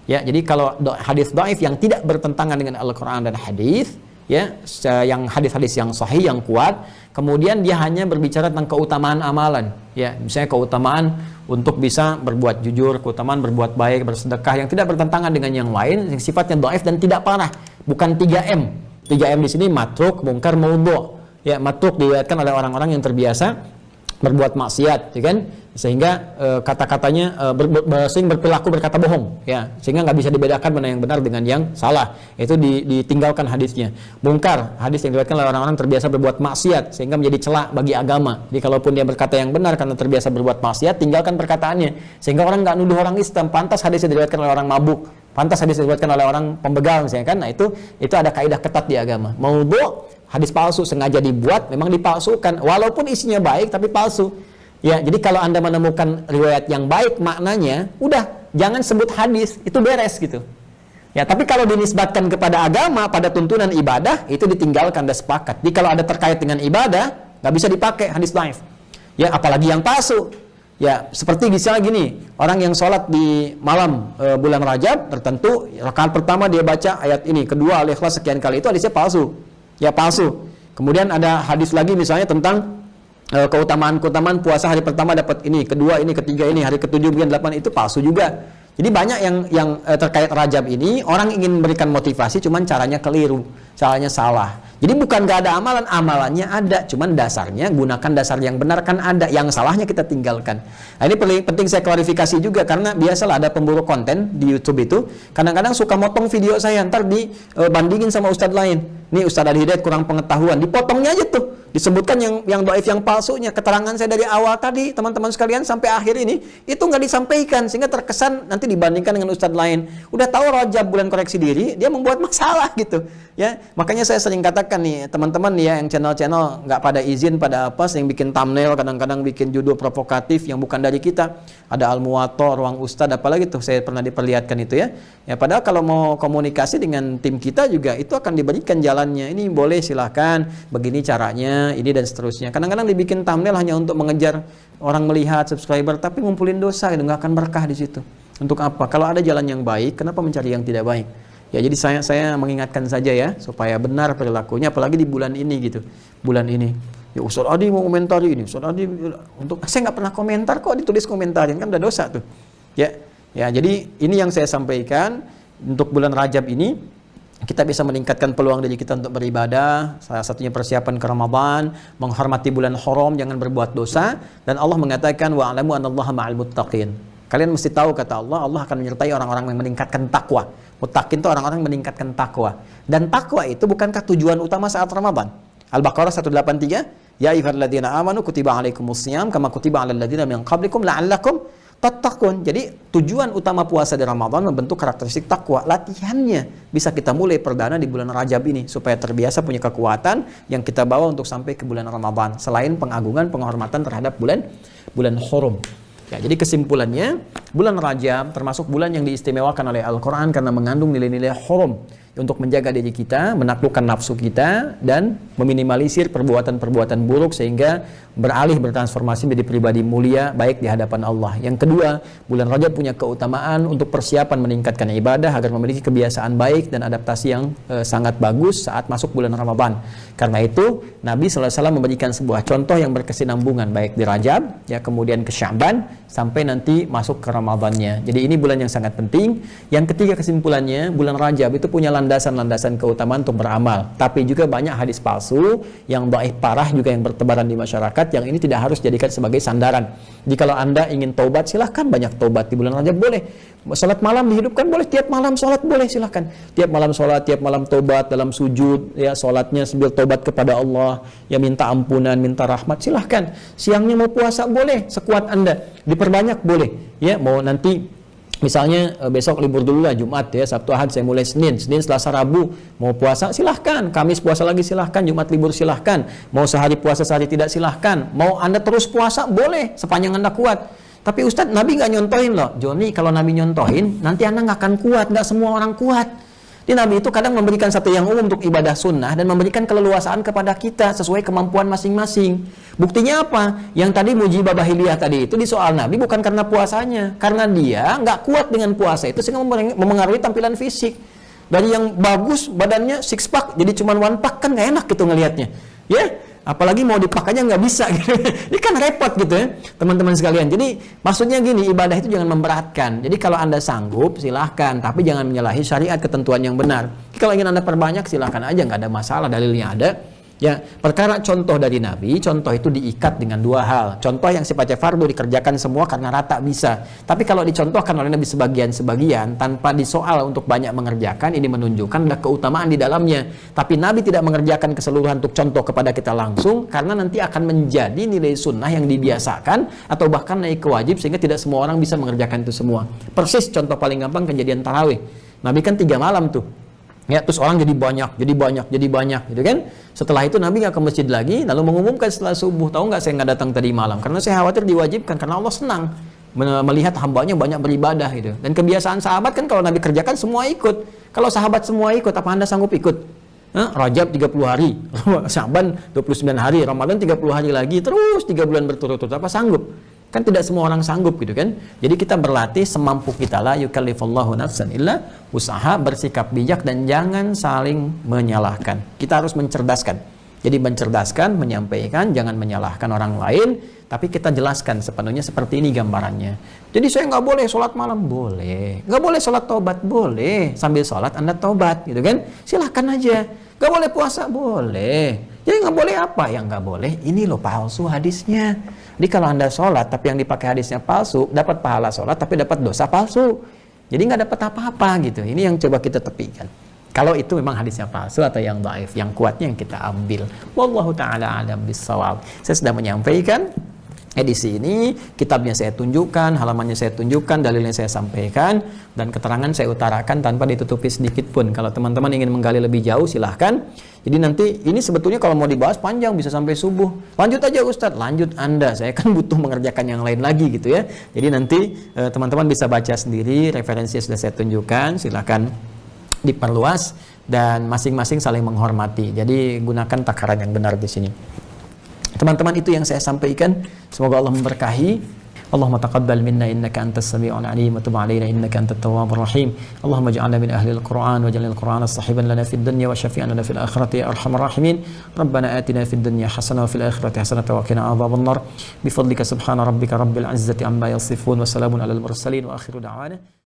Speaker 3: Ya, jadi kalau hadis dhaif yang tidak bertentangan dengan Al-Quran dan hadis, ya, yang hadis-hadis yang sahih, yang kuat, kemudian dia hanya berbicara tentang keutamaan amalan, ya, misalnya keutamaan untuk bisa berbuat jujur, keutamaan berbuat baik, bersedekah, yang tidak bertentangan dengan yang lain, yang sifatnya dhaif dan tidak parah, bukan 3M. 3M di sini matruk, mungkar, maudhu'. Ya, matruk diriwayatkan oleh orang-orang yang terbiasa berbuat maksiat, ya kan? Sehingga kata-katanya sering berperilaku berkata bohong, ya, sehingga nggak bisa dibedakan mana yang benar dengan yang salah. Itu ditinggalkan hadisnya. Mungkar, hadis yang diriwayatkan oleh orang-orang terbiasa berbuat maksiat sehingga menjadi celak bagi agama. Jadi kalaupun dia berkata yang benar karena terbiasa berbuat maksiat, tinggalkan perkataannya sehingga orang nggak nuduh orang Islam. Pantas hadisnya diriwayatkan oleh orang mabuk, pantas hadis diriwayatkan oleh orang pembegal, misalnya kan. Nah, itu ada kaidah ketat di agama. Maudhu', hadis palsu, sengaja dibuat, memang dipalsukan walaupun isinya baik tapi palsu. Ya, jadi kalau Anda menemukan riwayat yang baik maknanya, udah jangan sebut hadis, itu beres gitu. Ya, tapi kalau dinisbatkan kepada agama, pada tuntunan ibadah, itu ditinggalkan, dan sepakat. Jadi kalau ada terkait dengan ibadah, nggak bisa dipakai hadis dhaif. Ya, apalagi yang palsu. Ya, seperti misalnya gini, orang yang sholat di malam bulan Rajab tertentu, rakaat pertama dia baca ayat ini, kedua Al-Ikhlas sekian kali, itu hadisnya palsu. Ya, palsu. Kemudian ada hadis lagi misalnya tentang keutamaan puasa hari pertama dapat ini, kedua ini, ketiga ini, hari ke-7, 8, itu palsu juga. Jadi banyak yang terkait Rajab ini, orang ingin memberikan motivasi, cuman caranya keliru, caranya salah. Jadi bukan gak ada amalan, amalannya ada, cuman dasarnya gunakan dasar yang benar kan ada, yang salahnya kita tinggalkan. Nah, ini penting saya klarifikasi juga, karena biasalah ada pemburu konten di YouTube itu, kadang-kadang suka motong video saya, ntar dibandingin sama ustadz lain. Nih Ustadz Ali Hidayat kurang pengetahuan, dipotongnya aja tuh, disebutkan yang dhaif, yang palsunya. Keterangan saya dari awal tadi, teman-teman sekalian, sampai akhir ini itu nggak disampaikan, sehingga terkesan nanti dibandingkan dengan ustadz lain. Udah tahu Rajab bulan koreksi diri, dia membuat masalah gitu. Ya, makanya saya sering katakan nih, teman-teman ya, yang channel-channel nggak pada izin, pada apa, sering bikin thumbnail, kadang-kadang bikin judul provokatif yang bukan dari kita. Ada Al-Muwatta, Ruang Ustadz, apalagi tuh saya pernah diperlihatkan itu ya. Ya, padahal kalau mau komunikasi dengan tim kita juga itu akan diberikan jalannya. Ini boleh, silahkan, begini caranya, ini dan seterusnya. Kadang-kadang dibikin thumbnail hanya untuk mengejar orang melihat, subscriber, tapi ngumpulin dosa, itu nggak akan berkah di situ. Untuk apa? Kalau ada jalan yang baik, kenapa mencari yang tidak baik? Ya, jadi saya mengingatkan saja ya, supaya benar perilakunya, apalagi di bulan ini gitu. Bulan ini. Ya, Ustaz Adi mau komentari ini, Ustaz Adi untuk saya nggak pernah komentar kok, ditulis komentarin kan udah dosa tuh. Ya, Ya, jadi ini yang saya sampaikan untuk bulan Rajab ini kita bisa meningkatkan peluang diri kita untuk beribadah, salah satunya persiapan ke Ramadan, menghormati bulan haram, jangan berbuat dosa, dan Allah mengatakan wa'lamu anallaha ma'al muttaqin. Kalian mesti tahu kata Allah, Allah akan menyertai orang-orang yang meningkatkan takwa. Muttaqin itu orang-orang yang meningkatkan takwa. Dan takwa itu bukankah tujuan utama saat Ramadan? Al-Baqarah 183, ya ayyuhalladzina amanu kutiba alaikumusiyam kama kutiba alal ladzina min qablikum la'allakum tattaqun. Jadi tujuan utama puasa di Ramadan membentuk karakteristik takwa. Latihannya bisa kita mulai perdana di bulan Rajab ini supaya terbiasa punya kekuatan yang kita bawa untuk sampai ke bulan Ramadan. Selain pengagungan, penghormatan terhadap bulan haram. Ya, jadi kesimpulannya bulan Rajab termasuk bulan yang diistimewakan oleh Al-Quran karena mengandung nilai-nilai haram untuk menjaga diri kita, menaklukkan nafsu kita, dan meminimalisir perbuatan-perbuatan buruk sehingga beralih bertransformasi menjadi pribadi mulia baik di hadapan Allah. Yang kedua, bulan Rajab punya keutamaan untuk persiapan meningkatkan ibadah agar memiliki kebiasaan baik dan adaptasi yang sangat bagus saat masuk bulan Ramadan. Karena itu Nabi SAW memberikan sebuah contoh yang berkesinambungan baik di Rajab, ya kemudian ke Sya'ban sampai nanti masuk ke Ramadannya. Jadi ini bulan yang sangat penting. Yang ketiga kesimpulannya, bulan Rajab itu punya landasan-landasan keutamaan untuk beramal. Tapi juga banyak hadis palsu yang dhaif parah juga yang bertebaran di masyarakat, yang ini tidak harus dijadikan sebagai sandaran. Jadi kalau Anda ingin taubat, silahkan banyak taubat di bulan Rajab, boleh. Salat malam dihidupkan, boleh. Tiap malam salat, boleh, silahkan. Tiap malam salat, tiap malam taubat dalam sujud, ya salatnya sambil taubat kepada Allah, ya minta ampunan, minta rahmat, silahkan. Siangnya mau puasa, boleh, sekuat Anda. Diperbanyak, boleh. Ya, mau nanti misalnya besok libur dulu lah, Jumat ya, Sabtu Ahad saya mulai Senin, Selasa, Rabu mau puasa silahkan, Kamis puasa lagi silahkan, Jumat libur silahkan, mau sehari puasa sehari tidak silahkan, mau Anda terus puasa boleh sepanjang Anda kuat. Tapi Ustadz, Nabi nggak nyontohin loh, Joni. Kalau Nabi nyontohin nanti Anda nggak akan kuat, nggak semua orang kuat. Di Nabi itu kadang memberikan satu yang umum untuk ibadah sunnah dan memberikan keleluasaan kepada kita sesuai kemampuan masing-masing. Buktinya apa? Yang tadi mujibah bahiliyah tadi itu di soal Nabi bukan karena puasanya, karena dia nggak kuat dengan puasa itu sehingga memengaruhi tampilan fisik. Dari yang bagus badannya six pack jadi cuma one pack, kan nggak enak gitu ngelihatnya, ya. Apalagi mau dipakainya nggak bisa gitu. Ini kan repot gitu ya teman-teman sekalian. Jadi maksudnya gini, ibadah itu jangan memberatkan. Jadi kalau Anda sanggup silahkan, tapi jangan menyalahi syariat, ketentuan yang benar. Jadi kalau ingin Anda perbanyak silahkan aja, nggak ada masalah, dalilnya ada. Ya, perkara contoh dari Nabi, contoh itu diikat dengan dua hal. Contoh yang sifatnya fardu dikerjakan semua karena rata bisa. Tapi kalau dicontohkan oleh Nabi sebagian-sebagian tanpa disoal untuk banyak mengerjakan, ini menunjukkan ada keutamaan di dalamnya. Tapi Nabi tidak mengerjakan keseluruhan untuk contoh kepada kita langsung karena nanti akan menjadi nilai sunnah yang dibiasakan atau bahkan naik ke wajib sehingga tidak semua orang bisa mengerjakan itu semua. Persis contoh paling gampang kejadian tarawih. Nabi kan 3 malam tuh. Ya, terus orang jadi banyak, gitu kan? Setelah itu Nabi nggak ke masjid lagi, lalu mengumumkan setelah subuh, tahu nggak saya nggak datang tadi malam, karena saya khawatir diwajibkan, karena Allah senang melihat hambanya banyak beribadah gitu. Dan kebiasaan sahabat kan kalau Nabi kerjakan semua ikut. Kalau sahabat semua ikut, apa Anda sanggup ikut? Rajab 30 hari, Sya'ban 29 hari, Ramadan 30 hari lagi, terus 3 bulan berturut-turut, apa sanggup? Kan tidak semua orang sanggup gitu kan. Jadi kita berlatih semampu kita, la yukallifullahu nafsan illa usaha, bersikap bijak dan jangan saling menyalahkan. Kita harus mencerdaskan. Jadi mencerdaskan, menyampaikan, jangan menyalahkan orang lain, tapi kita jelaskan sepenuhnya seperti ini gambarannya. Jadi saya nggak boleh sholat malam, boleh. Nggak boleh sholat taubat, boleh. Sambil sholat Anda taubat gitu kan. Silahkan aja. Nggak boleh puasa, boleh. Jadi nggak boleh apa? Yang nggak boleh, ini loh palsu hadisnya. Jadi kalau Anda sholat tapi yang dipakai hadisnya palsu, dapat pahala sholat tapi dapat dosa palsu. Jadi nggak dapat apa-apa gitu. Ini yang coba kita tepikan. Kalau itu memang hadisnya palsu atau yang dhaif, yang kuatnya yang kita ambil. Wallahu ta'ala alam bissawab. Saya sudah menyampaikan edisi ini, kitabnya saya tunjukkan, halamannya saya tunjukkan, dalilnya saya sampaikan, dan keterangan saya utarakan tanpa ditutupi sedikit pun. Kalau teman-teman ingin menggali lebih jauh, silahkan. Jadi nanti ini sebetulnya kalau mau dibahas panjang, bisa sampai subuh. Lanjut aja Ustadz, lanjut Anda. Saya kan butuh mengerjakan yang lain lagi gitu ya. Jadi nanti teman-teman bisa baca sendiri, referensinya sudah saya tunjukkan, silahkan diperluas, dan masing-masing saling menghormati. Jadi gunakan takaran yang benar di sini. Teman-teman, itu yang saya sampaikan. Semoga Allah memberkahi.
Speaker 2: Allahumma taqabbal minna innaka antas sami'ul alim wa tub 'alaina innaka antat tawwabur rahim. Allahumma ij'alna min ahli al-Qur'an waj'al al-Qur'ana sahiban lana fid dunya wa syafi'an lana fil akhirati ya arhamar rahimin. Rabbana atina fid dunya hasanah wa fil akhirati hasanah wa qina adzaban nar. Bi fadlika subhana rabbika rabbil izzati amma yasifun wa salamun alal mursalin wa akhiru da'wana